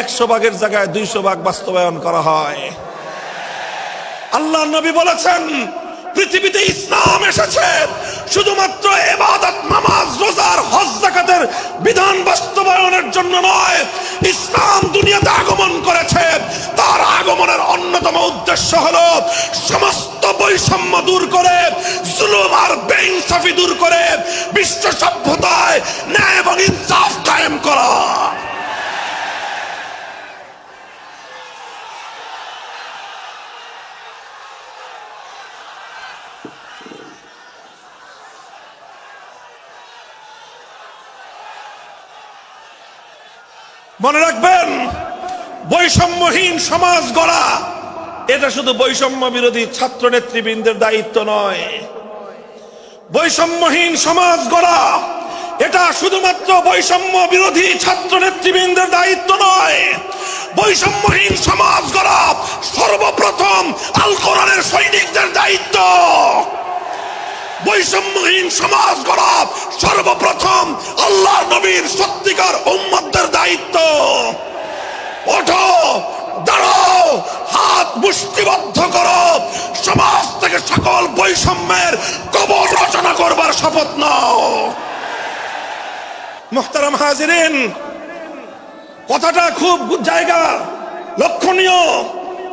100 ভাগের জায়গায় 200 ভাগ বাস্তবায়ন করা হয়। আল্লাহ নবী বলেছেন, পৃথিবীতে ইসলাম এসেছে শুধুমাত্র ইবাদত, নামাজ, রোজার, হজ, যাকাতের বিধান বাস্তবায়নের জন্য নয়। ইসলাম দুনিয়াতে আগমন করেছে, তার আগমনের অন্যতম উদ্দেশ্য হলো সমস্ত বৈষম্য দূর করে, জুলুম আর বেইনসাফি দূর করে বিশ্ব সভ্যতায় ন্যায় এবং ইনসাফ কায়েম করা। মনে রাখবেন, বৈষম্যহীন সমাজ গড়া এটা শুধু বৈষম্য বিরোধী ছাত্র নেতৃবৃন্দের দায়িত্ব নয়। বৈষম্যহীন সমাজ গড়া এটা শুধুমাত্র বৈষম্য বিরোধী ছাত্র নেতৃবৃন্দের দায়িত্ব নয়। বৈষম্যহীন সমাজ গড়া সর্বপ্রথম আল কোরআনের সৈনিকদের দায়িত্ব। বৈষম্যহীন সমাজ গড়া সর্বপ্রথম আল্লাহর নবীর সত্যিকার উম্মতদের দায়িত্ব। ওঠো, দাঁড়াও, হাত মুষ্টিবদ্ধ করো, সমাজ থেকে সকল বৈষম্যের কবর রচনা করবার শপথ নাও। মুহতারাম হাজিরিন, কথাটা খুব জায়গা লক্ষণীয়,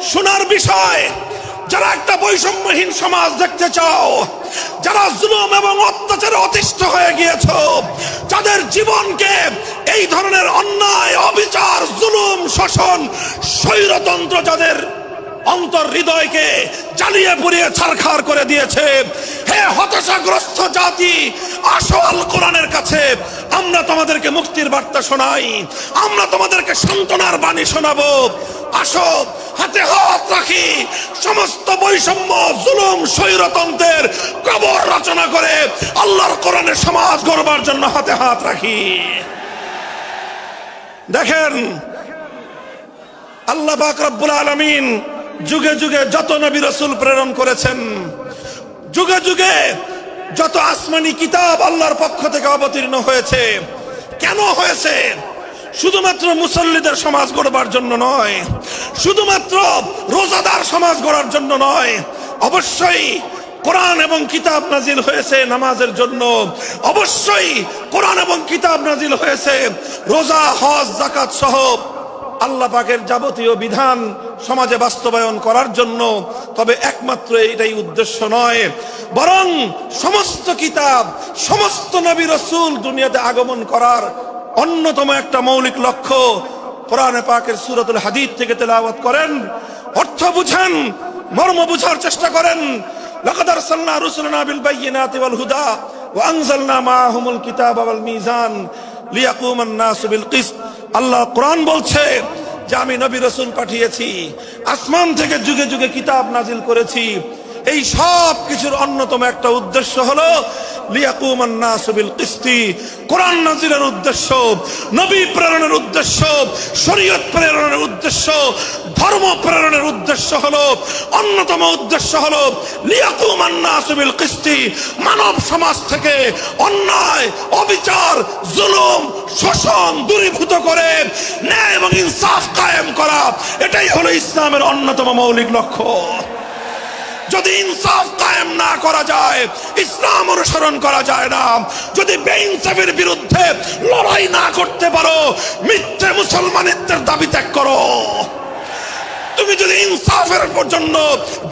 শোনার বিষয়। যারা একটা বৈষম্যহীন সমাজ দেখতে চাও, যারা জুলুম এবং অত্যাচারে অতিষ্ঠ হয়ে গিয়েছ, যাদের জীবনকে এই ধরনের অন্যায়, অবিচার, জুলুম, শোষণ, স্বৈরতন্ত্র যাদের অন্তর হৃদয়কে জ্বালিয়ে পুড়িয়ে ছারখার করে দিয়েছে, হে হতাশাগ্রস্ত জাতি, আসো আল কোরআনের কাছে। আমরা তোমাদেরকে মুক্তির বার্তা শোনাই, আমরা তোমাদেরকে সান্ত্বনার বাণী শোনাবো। আসো, হাতে হাত রাখি, সমস্ত বৈষম্য, জুলুম, স্বৈরতন্ত্রের কবর রচনা করে আল্লাহর কোরআনের সমাজ গড়বার জন্য হাতে হাত রাখি। দেখেন, আল্লাহ পাক রব্বুল আলামিন যুগে যুগে যত নবী রাসূল প্রেরণ করেছেন, যুগে যুগে যত আসমানি কিতাব আল্লাহর পক্ষ থেকে অবতীর্ণ হয়েছে, কেন হয়েছে? শুধুমাত্র মুসল্লিদের সমাজ গড়বার জন্য নয়, শুধুমাত্র রোজাদার সমাজ গড়ার জন্য নয়, অবশ্যই কোরআন এবং কিতাব নাজিল হয়েছে নামাজের জন্য, অবশ্যই কোরআন এবং কিতাব নাজিল হয়েছে রোজা, হজ, যাকাত সহ আল্লাহ পাকের যাবতীয় বিধান সমাজে বাস্তবায়ন করার জন্য। তবে একমাত্র এটাই উদ্দেশ্য নয়, বরং সমস্ত কিতাব, সমস্ত নবী রাসূল দুনিয়াতে আগমন করার অন্যতম একটা মৌলিক লক্ষ্য। কোরআনে পাকের সূরাতুল হাদীদ থেকে তেলাওয়াত করেন, অর্থ বুঝেন, মর্ম বুঝার চেষ্টা করেন। লাকাদ আরসালনা রুসুলানা বিল বায়িনাতি ওয়াল হুদা ওয়া আনজালনা মাআহুমুল কিতাবা ওয়াল মিজান লিয়াকুমান নাসু বিল কিসত। আল্লাহ কোরআন বলছে যে আমি নবী রাসূল পাঠিয়েছি, আসমান থেকে যুগে যুগে কিতাব নাজিল করেছি। এই সব কিছুর অন্যতম একটা উদ্দেশ্য হলো লিয়াকুমান নাসু বিল কিসতি। কোরআন নাজিলের উদ্দেশ্য, নবী প্রেরণের উদ্দেশ্য, শরীয়ত প্রেরণের উদ্দেশ্য, ধর্ম প্রেরণের উদ্দেশ্য হলো, অন্যতম উদ্দেশ্য হলো লিয়াকুমান নাসু বিল কিসতি। মানব সমাজ থেকে অন্যায়, অবিচার, জুলুম, শোষণ দূরীভূত করে ন্যায় এবং ইনসাফ কায়েম করা, এটাই হলো ইসলামের অন্যতম মৌলিক লক্ষ্য। যদি ইনসাফ কায়েম না করা যায়, ইসলাম অনুসরণ করা যায় না। যদি বেইনসাফের বিরুদ্ধে লড়াই না করতে পারো, মিথ্যে মুসলমানিত্বের দাবি ত্যাগ করো। তুমি যদি ইনসাফের জন্য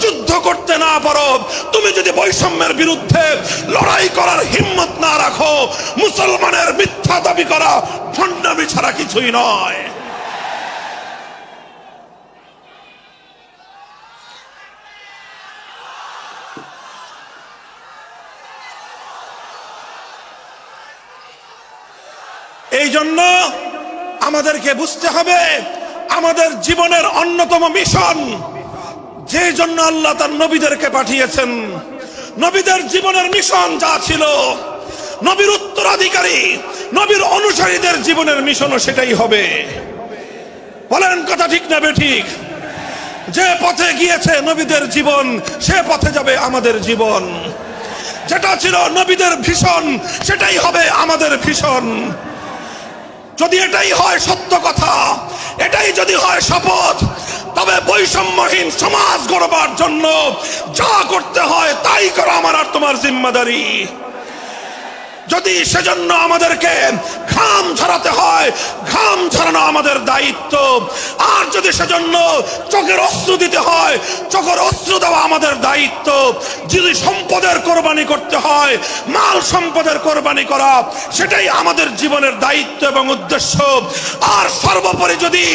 যুদ্ধ করতে না পারো, তুমি যদি বৈষম্যের বিরুদ্ধে লড়াই করার হিম্মত না রাখো, মুসলমানের মিথ্যা দাবি করা ভণ্ডামি ছাড়া কিছুই নয়। এই জন্য আমাদেরকে বুঝতে হবে, আমাদের জীবনের অন্যতম মিশন, যে জন্য আল্লাহ তার নবীদেরকে পাঠিয়েছেন, নবীদের জীবনের মিশন যা ছিল, নবীর উত্তরাধিকারী, নবীর অনুসারীদের জীবনের মিশনও সেটাই হবে। বলেন কথা ঠিক না বেঠিক? যে পথে গিয়েছে নবীদের জীবন, সে পথে যাবে আমাদের জীবন। যেটা ছিল নবীদের ভীষণ, সেটাই হবে আমাদের ভীষণ। যদি এটাই হয় সত্য কথা, এটাই যদি হয় শপথ, তবে বৈষম্যহীন সমাজ গড়বার জন্য যা করতে হয় তাই করা আমার আর তোমার জিম্মাদারি। যদি সেজন্য আমাদেরকে ঘাম ঝরাতে হয়, ঘাম ঝরানো আমাদের দায়িত্ব। আর যদি সেজন্য চোখের অশ্রু দিতে হয়, চোখের অশ্রু দেওয়া আমাদের দায়িত্ব। যদি সম্পদের কোরবানি করতে হয়, মাল সম্পদের কোরবানি করা, সেটাই আমাদের জীবনের দায়িত্ব এবং উদ্দেশ্য। আর সর্বোপরি যদি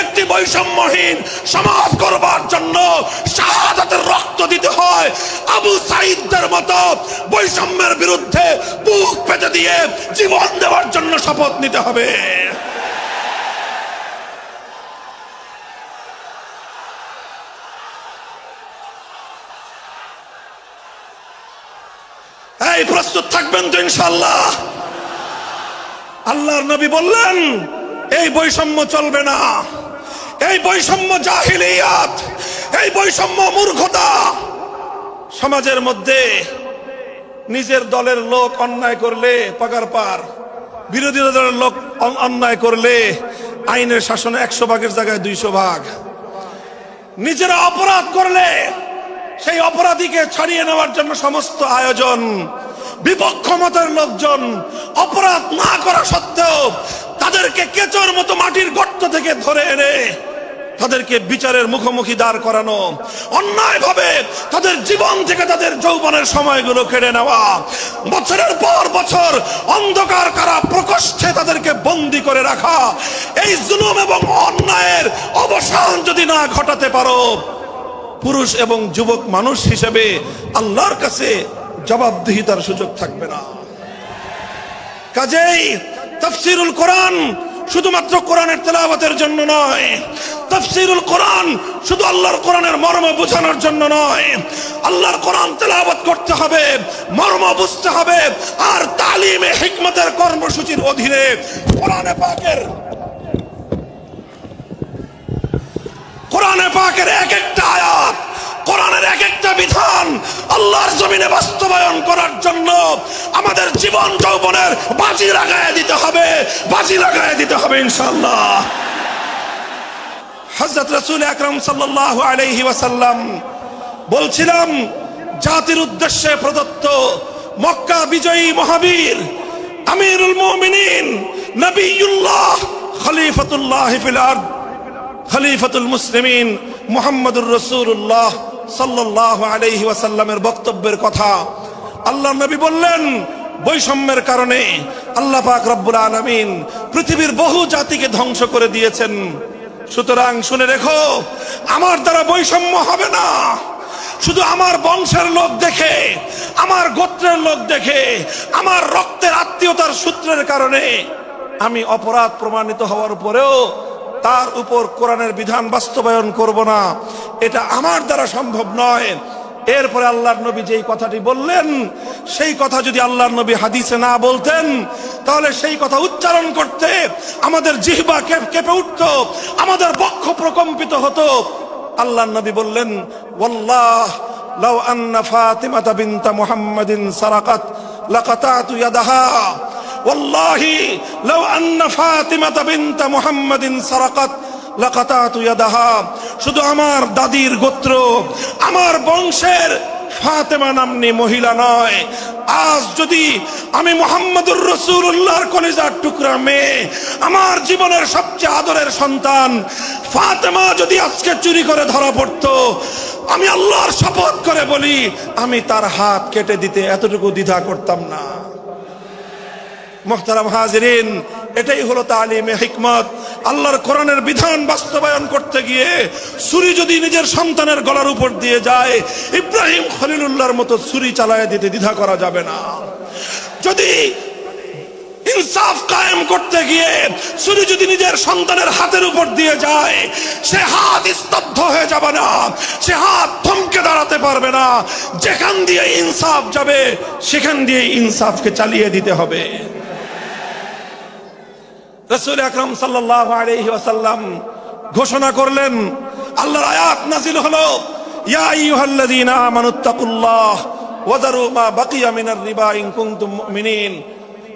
একটি বৈষম্যহীন সমাজ করবার জন্য শাহাদাতের রক্ত দিতে হয়, আবু সাঈদদের মতো বৈষম্যের বিরুদ্ধে বুক পেতে দিয়ে জীবন দেওয়ার জন্য শপথ নিতে হবে। এই প্রস্তুত থাকবেন তো ইনশাআল্লাহ? আল্লাহর নবী বললেন এই বৈষম্য চলবে না, এই বৈষম্য জাহিলিয়াত, এই বৈষম্য মূর্খতা। সমাজের মধ্যে নিজের দলের লোক অন্যায় করলে পাগার পার, বিরোধী দলের লোক অন্যায় করলে আইনের শাসনে 100 ভাগের জায়গায় 200 ভাগ। নিজেরা অপরাধ করলে সেই অপরাধীকে ছাড়িয়ে নেওয়ার জন্য সমস্ত আয়োজন। বিপক্ষ মতের লোকজন অপরাধ না করা সত্ত্বেও তাদেরকে কেচোর মতো মাটির গর্ত থেকে ধরে এনে তাদেরকে বিচারের মুখোমুখি দাঁড় করানো, অন্যায় ভাবে তাদের জীবন থেকে তাদের যৌবনের সময়গুলো কেড়ে নেওয়া, বছরের পর বছর অন্ধকার কারা প্রকোষ্ঠে তাদেরকে বন্দী করে রাখা। এই জুলুম এবং অন্যায়ের অবসান যদি না ঘটাতে পারো, পুরুষ এবং যুবক মানুষ হিসেবে আল্লাহর কাছে জবাবদিহিতার সুযোগ থাকবে না। কাজেই তাফসীরুল কোরআন শুধুমাত্র কোরআনের তেলাওয়াতের জন্য নয়, তাফসীরুল কোরআন শুধু আল্লাহর কোরআনের মর্ম বোঝানোর জন্য নয়। আল্লাহর কোরআন তেলাওয়াত করতে হবে, মর্ম বুঝতে হবে, আর তালিমে হিকমতের কর্মসূচির অধীনে কোরআনে পাকের এক একটা আয়াত, কোরআনের এক একটা বিধান আল্লাহর জমিনে বাস্তবায়ন করার জন্য আমাদের জীবন যৌবনের বাজি লাগায় দিতে হবে ইনশাআল্লাহ। হযরত রাসূল আকরাম সাল্লাল্লাহু আলাইহি ওয়াসাল্লাম বলছিলাম, জাতির উদ্দেশ্যে প্রদত্ত মক্কা বিজয়ী মহাবীর আমিরুল মুমিনিন নবিয়ুল্লাহ খলিফাতুল্লাহ ফিল আরদ খলিফাতুল মুসলিমিন মুহাম্মদুর রাসূলুল্লাহ সাল্লাল্লাহু আলাইহি ওয়াসাল্লামের বক্তব্যের কথা। আল্লাহর নবী বললেন, বৈষম্যের কারণে আল্লাহ পাক রব্বুল আলামিন পৃথিবীর বহু জাতিকে ধ্বংস করে দিয়েছেন। সুতরাং শুনে রেখো, আমার দ্বারা বৈষম্য হবে না। শুধু আমার বংশের লোক দেখে, আমার গোত্রের লোক দেখে, আমার রক্তের আত্মীয়তার সূত্রের কারণে আমি অপরাধ প্রমাণিত হওয়ার পরেও তার উপর কোরআনের বিধান বাস্তবায়ন করব না, এটা আমার দ্বারা সম্ভব নয়। এরপরে আল্লাহর নবী যেই কথাটি বললেন, সেই কথা যদি আল্লাহর নবী হাদিসে না বলতেন, তাহলে সেই কথা উচ্চারণ করতে আমাদের জিহ্বা কেঁপে উঠত, আমাদের বক্ষ প্রকম্পিত হতো। আল্লাহর নবী বললেন, ওয়াল্লাহ লাউ আন্না ফাতিমাতা বিনতা মুহাম্মাদিন সারাকাত লাকাতাতু ইয়াদাহা। ওয়াল্লাহি লাউ আন্না ফাতিমাতা বিনতা মুহাম্মাদিন সারাকাত লাকাতাতু ইয়াদাহা। শুধু আমার দাদির গোত্র, আমার বংশের ফাতেমা নামনি মহিলা নয়, আজ যদি আমি মুহাম্মদুর রাসূলুল্লাহর কলিজার টুকরা মেয়ে, আমার জীবনের সবচেয়ে আদরের সন্তান ফাতেমা যদি আজকে চুরি করে ধরা পড়তো, আমি আল্লাহর শপথ করে বলি, আমি তার হাত কেটে দিতে এতটুকু দ্বিধা করতাম না। মুহতারাম হাজিরিন, এটাই হলো তালিমে হিকমত। আল্লাহর কোরআনের বিধান বাস্তবায়ন করতে গিয়ে ছুরি যদি নিজের সন্তানের গলার উপর দিয়ে যায়, ইব্রাহিম খলিলুল্লাহর মতো ছুরি চালায় দিতে দ্বিধা করা যাবে না। যদি ইনসাফ কায়েম করতে গিয়ে ছুরি যদি নিজের সন্তানের হাতের উপর দিয়ে যায়, সে হাত স্তব্ধ হয়ে যাবে না, সে হাত থমকে দাঁড়াতে পারবে না। যেখান দিয়ে ইনসাফ যাবে, সেখান দিয়ে ইনসাফকে চালিয়ে দিতে হবে। রাসূল আকরাম সাল্লাল্লাহু আলাইহি ওয়াসাল্লাম ঘোষণা করলেন, আল্লাহর আয়াত নাযিল হলো, ইয়া আইয়ুহাল্লাযীনা আমানুত্তাকুল্লাহ ওয়া যারু মা বাকিয়া মিনার রিবা ইন কুনতুম মুমিনিন।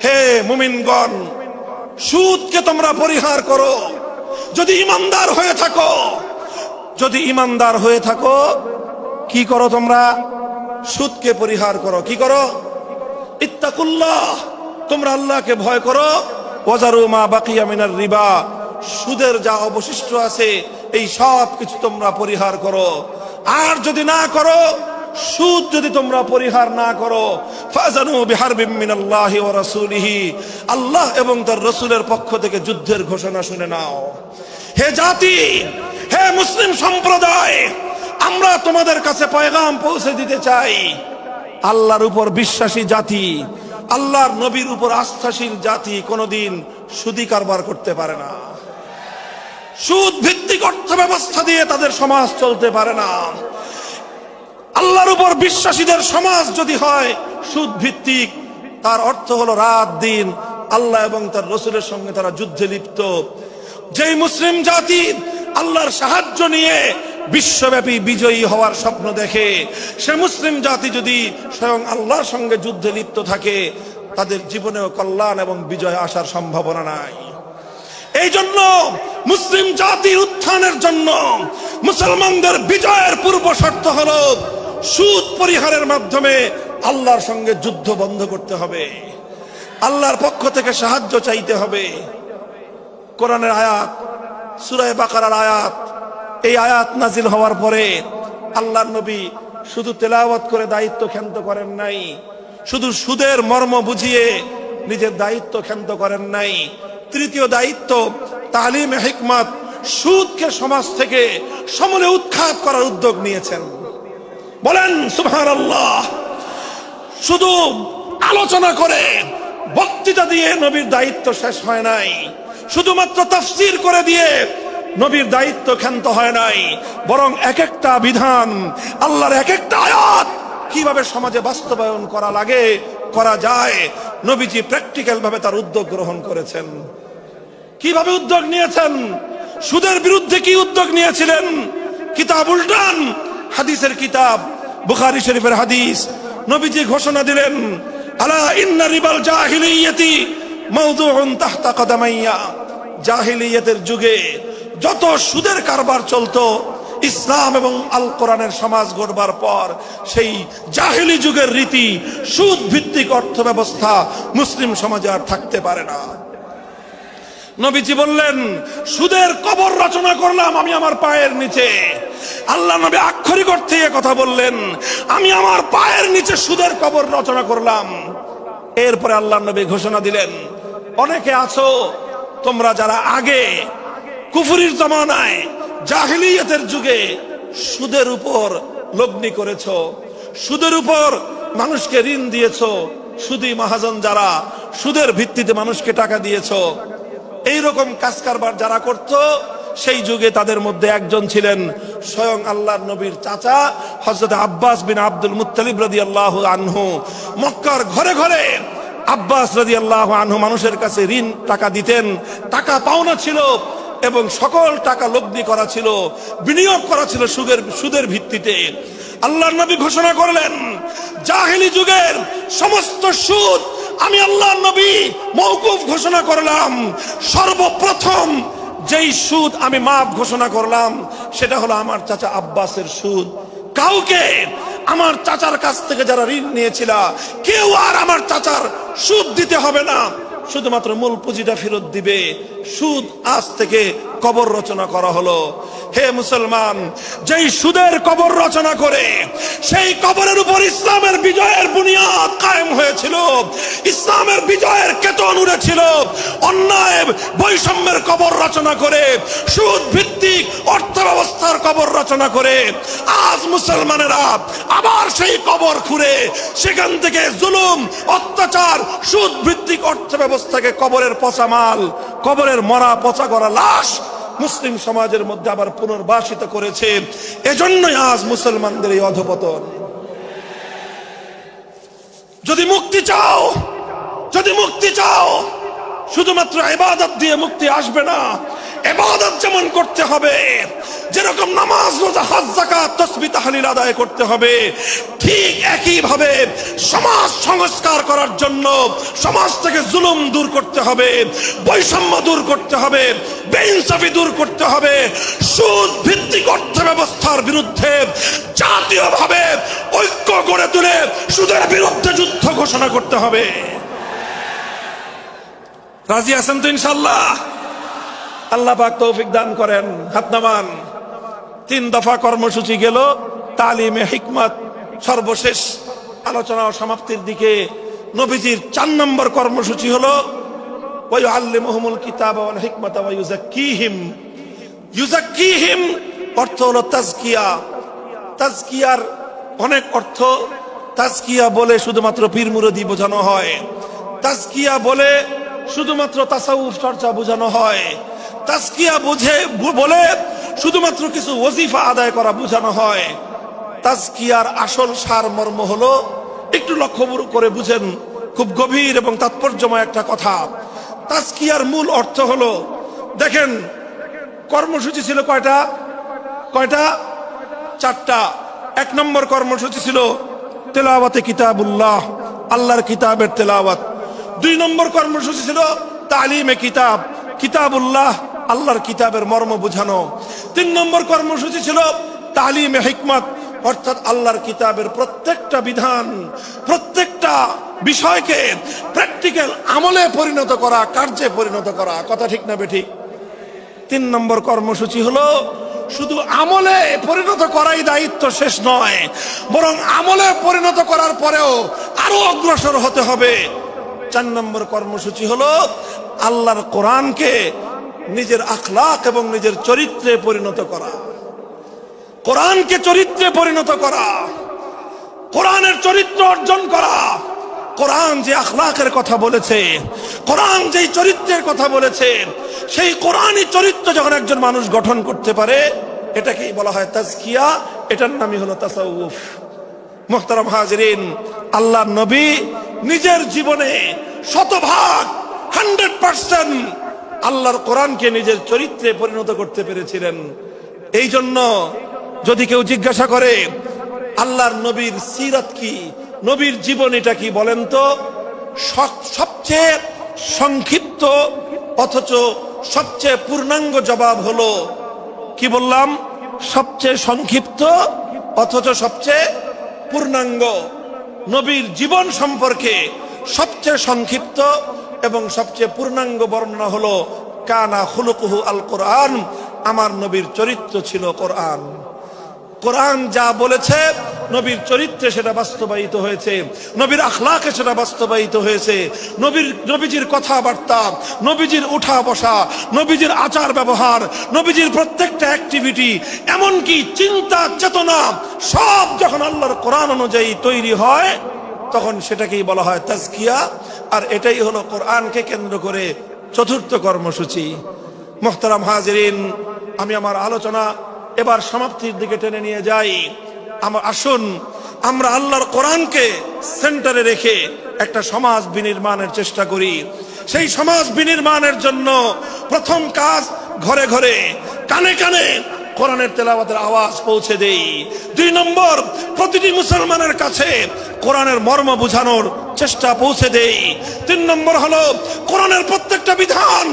হে মুমিনগণ, সুদকে তোমরা পরিহার করো যদি ঈমানদার হয়ে থাকো। যদি ঈমানদার হয়ে থাকো, কি করো তোমরা? সুদকে পরিহার করো। কি করো? ইত্তাকুল্লাহ, তোমরা আল্লাহকে ভয় করো। ওয়াজারু মা বাকিয়া মিনার রিবা, সুদের যা অবশিষ্ট আছে এই সব কিছু তোমরা পরিহার করো। আর যদি না করো, সুদ যদি তোমরা পরিহার না করো, ফাজানু বিহারবিম মিনাল্লাহি ওয়া রাসূলিহি, আল্লাহ এবং তার রাসূলের পক্ষ থেকে যুদ্ধের ঘোষণা শুনে নাও। হে জাতি, হে মুসলিম সম্প্রদায়, আমরা তোমাদের কাছে পয়গাম পৌঁছে দিতে চাই, আল্লাহর উপর বিশ্বাসী জাতি, আল্লাহর নবীর উপর আস্থাশীল জাতি কোনোদিন সুদি কারবার করতে পারে না। সুদ ভিত্তিক অর্থ ব্যবস্থা দিয়ে তাদের সমাজ চলতে পারে না। আল্লাহর উপর বিশ্বাসীদের সমাজ যদি হয় সুদ ভিত্তিক, তার অর্থ হলো রাত দিন আল্লাহ এবং তার রাসূলের সঙ্গে তারা যুদ্ধে লিপ্ত। যেই মুসলিম জাতি আল্লাহর সাহায্য নিয়ে বিশ্বব্যাপী বিজয়ী হওয়ার স্বপ্ন দেখে, সে মুসলিম জাতি যদি স্বয়ং আল্লাহর সঙ্গে যুদ্ধে লিপ্ত থাকে, তাদের জীবনেও কল্যাণ এবং বিজয় আসার সম্ভাবনা নাই। এই জন্য মুসলিম জাতির উত্থানের জন্য, মুসলমানদের বিজয়ের পূর্ব শর্ত হলো সুদ পরিহারের মাধ্যমে আল্লাহর সঙ্গে যুদ্ধ বন্ধ করতে হবে, আল্লাহর পক্ষ থেকে সাহায্য চাইতে হবে। কোরআনের আয়াত, সূরা বাকারার আয়াত, এই আয়াত নাজিল হওয়ার পরে আল্লাহর নবী শুধু তেলাওয়াত করে দায়িত্ব ক্ষান্ত করেন নাই, শুধু সুদের মর্ম বুঝিয়ে নিজের দায়িত্ব ক্ষান্ত করেন নাই। তৃতীয় দায়িত্ব তালিমে হিকমত, সুদকে সমাজ থেকে সমূলে উৎখাত করার উদ্যোগ নিয়েছেন। বলেন সুবহানাল্লাহ। শুধু আলোচনা করে, বক্তৃতা দিয়ে নবীর দায়িত্ব শেষ হয় নাই, শুধুমাত্র তাফসীর করে দিয়ে নবীর দায়িত্ব ক্ষান্ত হয় নাই, বরং এক একটা বিধান, আল্লাহর এক একটা আয়াত কিভাবে সমাজে বাস্তবায়ন করা লাগে, করা যায়, নবীজি প্র্যাকটিক্যাল ভাবে তার উদ্যোগ গ্রহণ করেছেন। কিভাবে উদ্যোগ নিয়েছেন? সুদের বিরুদ্ধে কি উদ্যোগ নিয়েছিলেন? কিতাব উল্টান, হাদিসের কিতাব, বুখারী শরীফের হাদিস, নবীজি ঘোষণা দিলেন, আলা ইন্না রিবাল জাহিলিয়াতি মাওদুউন তাহতা কদামাইয়া। জাহিলিয়াতের যুগে যত সুদের কারবার চলতো, ইসলাম এবং আল কোরআনের সমাজ গড়বার পর সেই জাহিলি যুগের রীতি, সুদ ভিত্তিক অর্থ ব্যবস্থা মুসলিম সমাজে আর থাকতে পারে না। নবীজি বললেন, সুদের কবর রচনা করলাম আমি আমার পায়ের নিচে। আল্লাহ নবী আক্ষরিক অর্থে কথা বললেন, আমি আমার পায়ের নিচে সুদের কবর রচনা করলাম। এরপরে আল্লাহ নবী ঘোষণা দিলেন, অনেকে আছো তোমরা যারা আগে কুফরির জামানায় জাহিলিয়াতের যুগে সুদের উপর লগ্নি করেছো, সুদের উপর মানুষকে ঋণ দিয়েছো, সুদী মহাজন যারা সুদের ভিত্তিতে মানুষকে টাকা দিয়েছো, এইরকম কাজ কারবার যারা করত, সেই যুগে তাদের মধ্যে একজন ছিলেন স্বয়ং আল্লাহর নবীর চাচা হযরত আব্বাস বিন আব্দুল মুত্তালিব রাদিয়াল্লাহু আনহু। মক্কার ঘরে ঘরে আব্বাস রাদিয়াল্লাহু আনহু মানুষের কাছে ঋণ টাকা দিতেন, টাকা পাওনা ছিল এবং সকল টাকা লগ্নি করা ছিল, বিনিয়োগ করা ছিল সুদের ভিত্তিতে। আল্লাহর নবী ঘোষণা করলেন, জাহেলি যুগের সমস্ত সুদ আমি আল্লাহর নবী মওকুফ ঘোষণা করলাম। সর্বপ্রথম যেই সুদ আমি মাফ ঘোষণা করলাম সেটা হলো আমার চাচা আব্বাসের সুদ। কাউকে আমার চাচার কাছ থেকে যারা ঋণ নিয়েছিল, কেউ আর আমার চাচার সুদ দিতে হবে না, শুধুমাত্র মূল পুঁজিটা ফেরত দিবে। সুদ আজ থেকে কবর রচনা করা হলো। হে মুসলমান, যেই সুদের কবর রচনা করে সেই কবরের উপর ইসলামের বিজয়ের বুনিয়াদ কায়েম হয়েছিল, ইসলামের বিজয়ের কেতন উড়েছিল। অন্যায় বৈষম্যের কবর রচনা করে, সুদ ভিত্তিক অর্থ ব্যবস্থার কবর রচনা করে আজ মুসলমানেরা আবার সেই কবর খুঁড়ে সেখান থেকে জুলুম, অত্যাচার, সুদ ভিত্তিক অর্থ ব্যবস্থাকে কবরের পচা মাল, কবরের মরা পচা করা লাশ মুসলিম সমাজের মধ্যে আবার পুনর্বাসিত করেছে। এজন্যই আজ মুসলমানদের এই অধপতন। যদি মুক্তি চাও, যদি মুক্তি চাও, শুধুমাত্র ইবাদত দিয়ে মুক্তি আসবে না। ইবাদত যেমন করতে হবে, যেরকম নামাজ, রোজা, হজ, যাকাত, তাসবিহ, তাহলিল আদায় করতে হবে, ঠিক একই ভাবে সমাজ সংস্কার করার জন্য সমাজ থেকে জুলুম দূর করতে হবে, বৈষম্য দূর করতে হবে, বেইনসাফি দূর করতে হবে, সুদ ভিত্তিক অর্থ ব্যবস্থার বিরুদ্ধে জাতীয়ভাবে ঐক্য গড়ে তুলে সুদের বিরুদ্ধে যুদ্ধ ঘোষণা করতে হবে। রাজি আছেন তো ইনশাআল্লাহ? আল্লাহ পাক তৌফিক দান করেন। হাত নামান। 3 দফা কর্মসূচি গেল, তালিমে হিকমত সর্বশেষ আলোচনা ও সমাপ্তির দিকে। নবীজির 4 নম্বর কর্মসূচি হলো ওয়া ইউআল্লিমুহুমুল কিতাবা ওয়াল হিকমাতা ওয়া ইউযাক্কিহিম। ইউযাক্কিহিম অর্থ হলো তাজকিয়া। তাজকিয়ার অনেক অর্থ। তাজকিয়া বলে শুধুমাত্র পীর মুরিদি বোঝানো হয়, তাজকিয়া বলে শুধুমাত্র তাসাউফ চর্চা বোঝানো হয়, তাজকিয়া বলে শুধুমাত্র কিছু ওজিফা আদায় করা বোঝানো হয়। তাজকিয়ার আসল সারমর্ম হলো, একটু লক্ষ্য করে বুঝেন, খুব গভীর এবং তাৎপর্যময় একটা কথা। তাজকিয়ার মূল অর্থ হলো, দেখেন কর্মসূচি ছিল কয়টা? 4টা। 1 নম্বর কর্মসূচি ছিল তেলাওয়াতে কিতাবুল্লাহ, আল্লাহর কিতাবের তেলাওয়াত। 2 নম্বর কর্মসূচি ছিল তালিমে কিতাব, কিতাবুল্লাহ, আল্লাহর কিতাবের মর্ম বুঝানো। 3 নম্বর কর্মসূচি ছিল তালিমে হিকমত, অর্থাৎ আল্লাহর কিতাবের প্রত্যেকটা বিধান, প্রত্যেকটা বিষয়কে প্র্যাকটিক্যাল আমলে পরিণত করা, কার্যে পরিণত করা। কথা ঠিক না বেঠিক? 3 নম্বর কর্মসূচি হলো শুধু আমলে পরিণত করাই দায়িত্ব শেষ নয়, বরং আমলে পরিণত করার পরেও আরো অগ্রসর হতে হবে। 4 নম্বর কর্মসূচি হলো আল্লাহর কোরআনকে নিজের আখলাক এবং নিজের চরিত্রে পরিণত করা। কোরআনকে চরিত্রে পরিণত করা, কোরআনের চরিত্র অর্জন করা। কোরআন যে আখলাকের কথা বলেছে, কোরআন যেই চরিত্রের কথা বলেছে, সেই কোরআনই চরিত্র যখন একজন মানুষ গঠন করতে পারে, এটাকেই বলা হয় তাজকিয়া। এটার নামই হলো তাসাউফ। মুহতারাম হাজিরিন, আল্লাহর নবী নিজের জীবনে 100% আল্লাহর কোরআনকে নিজের চরিত্রে পরিণত করতে পেরেছিলেন। এই জন্য যদি কেউ জিজ্ঞাসা করে আল্লাহর নবীর সিরাত কি, নবীর জীবনীটা কি বলেন তো? সবচেয়ে সংক্ষিপ্ত অথচ সবচেয়ে পূর্ণাঙ্গ জবাব হলো, কি বললাম? সবচেয়ে সংক্ষিপ্ত অথচ সবচেয়ে পূর্ণাঙ্গ। নবীর জীবন সম্পর্কে সবচেয়ে সংক্ষিপ্ত এবং সবচেয়ে পূর্ণাঙ্গ বর্ণনা হলো কানা খুলুকুহু আল কোরআন, আমার নবীর চরিত্র ছিল কোরআন। কোরআন যা বলেছে নবীর চরিত্রে সেটা বাস্তবায়িত হয়েছে, নবীর আখলাকে সেটা বাস্তবায়িত হয়েছে। নবীজির কথাবার্তা, নবীজির উঠা বসা, নবীজির আচার ব্যবহার, নবীজির প্রত্যেকটা অ্যাক্টিভিটি, এমনকি চিন্তা চেতনা সব যখন আল্লাহর কোরআন অনুযায়ী তৈরি হয় তখন সেটাকেই বলা হয় তাজকিয়া। আর এটাই হলো কোরআনকে কেন্দ্র করে চতুর্থ কর্মসূচি। মুহতারাম হাজিরিন, আমি আমার আলোচনা এবার সমাপ্তির দিকে টেনে নিয়ে যাই। আসুন আমরা আল্লাহর কোরআনকে সেন্টারে রেখে একটা সমাজ বিনির্মাণের চেষ্টা করি। সেই সমাজ বিনির্মাণের জন্য প্রথম কাজ, ঘরে ঘরে কানে কানে কোরআনের তেলাওয়াতের আওয়াজ পৌঁছে দেই। 2 নম্বর, প্রতিটি মুসলমানের কাছে কোরআনের মর্ম বোঝানোর চেষ্টা পৌঁছে দেই। 3 নম্বর হলো কোরআনের প্রত্যেকটা বিধান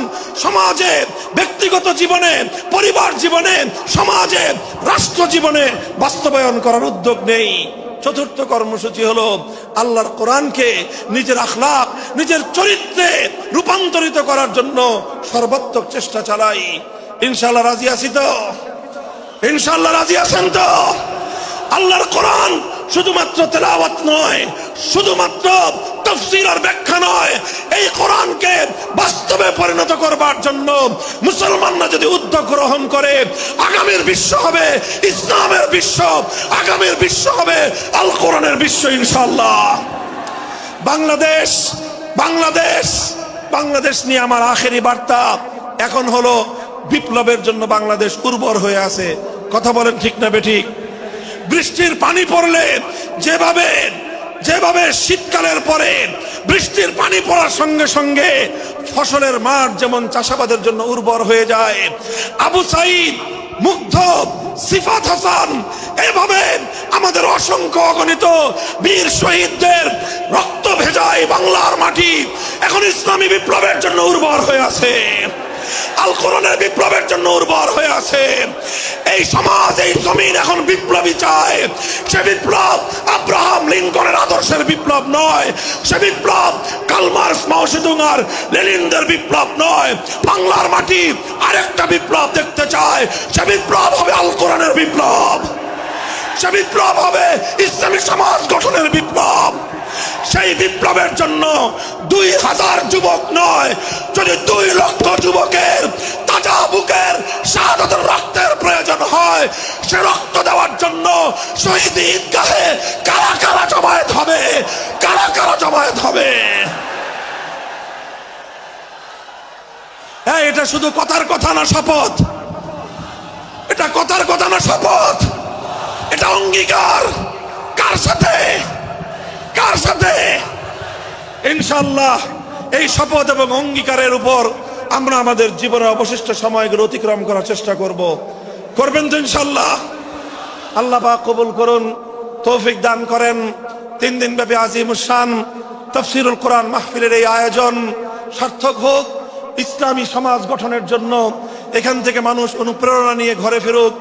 সমাজে, ব্যক্তিগত জীবনে, পরিবার জীবনে, সমাজে, রাষ্ট্র জীবনে বাস্তবায়ন করার উদ্যোগ নেই। চতুর্থ কর্মসূচি হলো আল্লাহর কোরআনকে নিজের আখলাক, নিজের চরিত্রে রূপান্তরিত করার জন্য সর্বাত্মক চেষ্টা চালাই। ইনশাআল্লাহ রাজি আছি তো? ইনশাআল্লাহ রাজি আছেন তো? আল্লাহর কোরআন শুধুমাত্র তেলাওয়াত নয়, শুধুমাত্র তাফসীর আর ব্যাখ্যা নয়, এই কোরআনকে বাস্তবে পরিণত করবার জন্য মুসলমানরা যদি উদ্যোগ গ্রহণ করে, আগামীর বিশ্ব হবে ইসলামের বিশ্ব, আগামীর বিশ্ব হবে আল কোরআনের বিশ্ব ইনশাআল্লাহ। বাংলাদেশ বাংলাদেশ বাংলাদেশ নিয়ে আমার আখেরি বার্তা এখন হলো বিপ্লবের জন্য বাংলাদেশ উর্বর হয়ে আছে। কথা বলেন ঠিক না বেঠিক? বৃষ্টির পানি পড়লে যেভাবে যেভাবে শীতকালের পরে বৃষ্টির পানি পড়ার সঙ্গে সঙ্গে ফসলের মাঠ যেমন চাষাবাদের জন্য উর্বর হয়ে যায়, আবু সাইদ, মুগ্ধ, সিফাত হাসান, এভাবে আমাদের অসংখ্য অগণিত বীর শহীদদের রক্ত ভেজায় বাংলার মাটি এখন ইসলামী বিপ্লবের জন্য উর্বর হয়ে আছে, আল কোরআনের বিপ্লবের জন্য উর্বর হয়ে আছে। এই সমাজ, এই জমিন এখন বিপ্লবী চায়। সে বিপ্লব আব্রাহাম লিঙ্কনের আদর্শের বিপ্লব নয়, সে বিপ্লব কার্ল মার্কস, মাও সেতুং আর লেনিনদের বিপ্লব নয়। বাংলার মাটি আরেকটা বিপ্লব দেখতে চায়, সে বিপ্লব হবে আল কোরআনের বিপ্লব, সে বিপ্লব হবে ইসলামী সমাজ গঠনের বিপ্লব। সেই বিপ্লবের জন্য 2000 যুবক নয়, যদি 2 লক্ষ যুবকের তাজা বুকের শাহাদাতের রক্তের প্রয়োজন হয়, সে রক্ত দেওয়ার জন্য শহীদ ঈদগাহে কারা কারা জমায়েত হবে, কারা কারা জমায়েত হবে। এটা শুধু কথার কথা না, শপথ। এটা কথার কথা না, শপথ। এটা অঙ্গীকার। কার সাথে? কার সাথে? ইনশাআল্লাহ এই শপথ এবং অঙ্গীকারের উপর আমরা আমাদের জীবনের অবশিষ্ট সময়গুলো অতিক্রম করার চেষ্টা করব। করবেন তো ইনশাআল্লাহ? আল্লাহ পাক কবুল করুন, তৌফিক দান করেন। 3 দিন ব্যাপী আজিমুস শান তাফসীরুল কোরআন মাহফিলের এই আয়োজন সার্থক হোক, ইসলামী সমাজ গঠনের জন্য এখান থেকে মানুষ অনুপ্রেরণা নিয়ে ঘরে ফিরুক,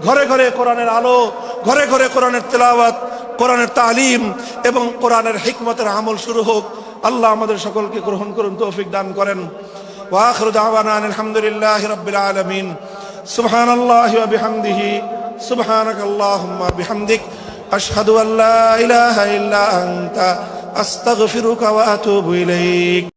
ঘরে ঘরে কোরআনের আলো, ঘরে ঘরে কোরআনের তেলাওয়াত, কোরআনের তালিম এবং কোরআনের হিকমতের আমল শুরু হোক। আল্লাহ আমাদের সকলকে গ্রহণ করুন, তৌফিক দান করেন। ওয়া আখিরু দাওয়ানা আলহামদুলিল্লাহি রাব্বিল আলামিন। সুবহানাল্লাহি ওয়া বিহামদিহি, সুবহানাকাল্লাহুম্মা বিহামদিক, আশহাদু আল্লা ইলাহা ইল্লা আনতা, আস্তাগফিরুকা ওয়া আতুবু ইলাইক।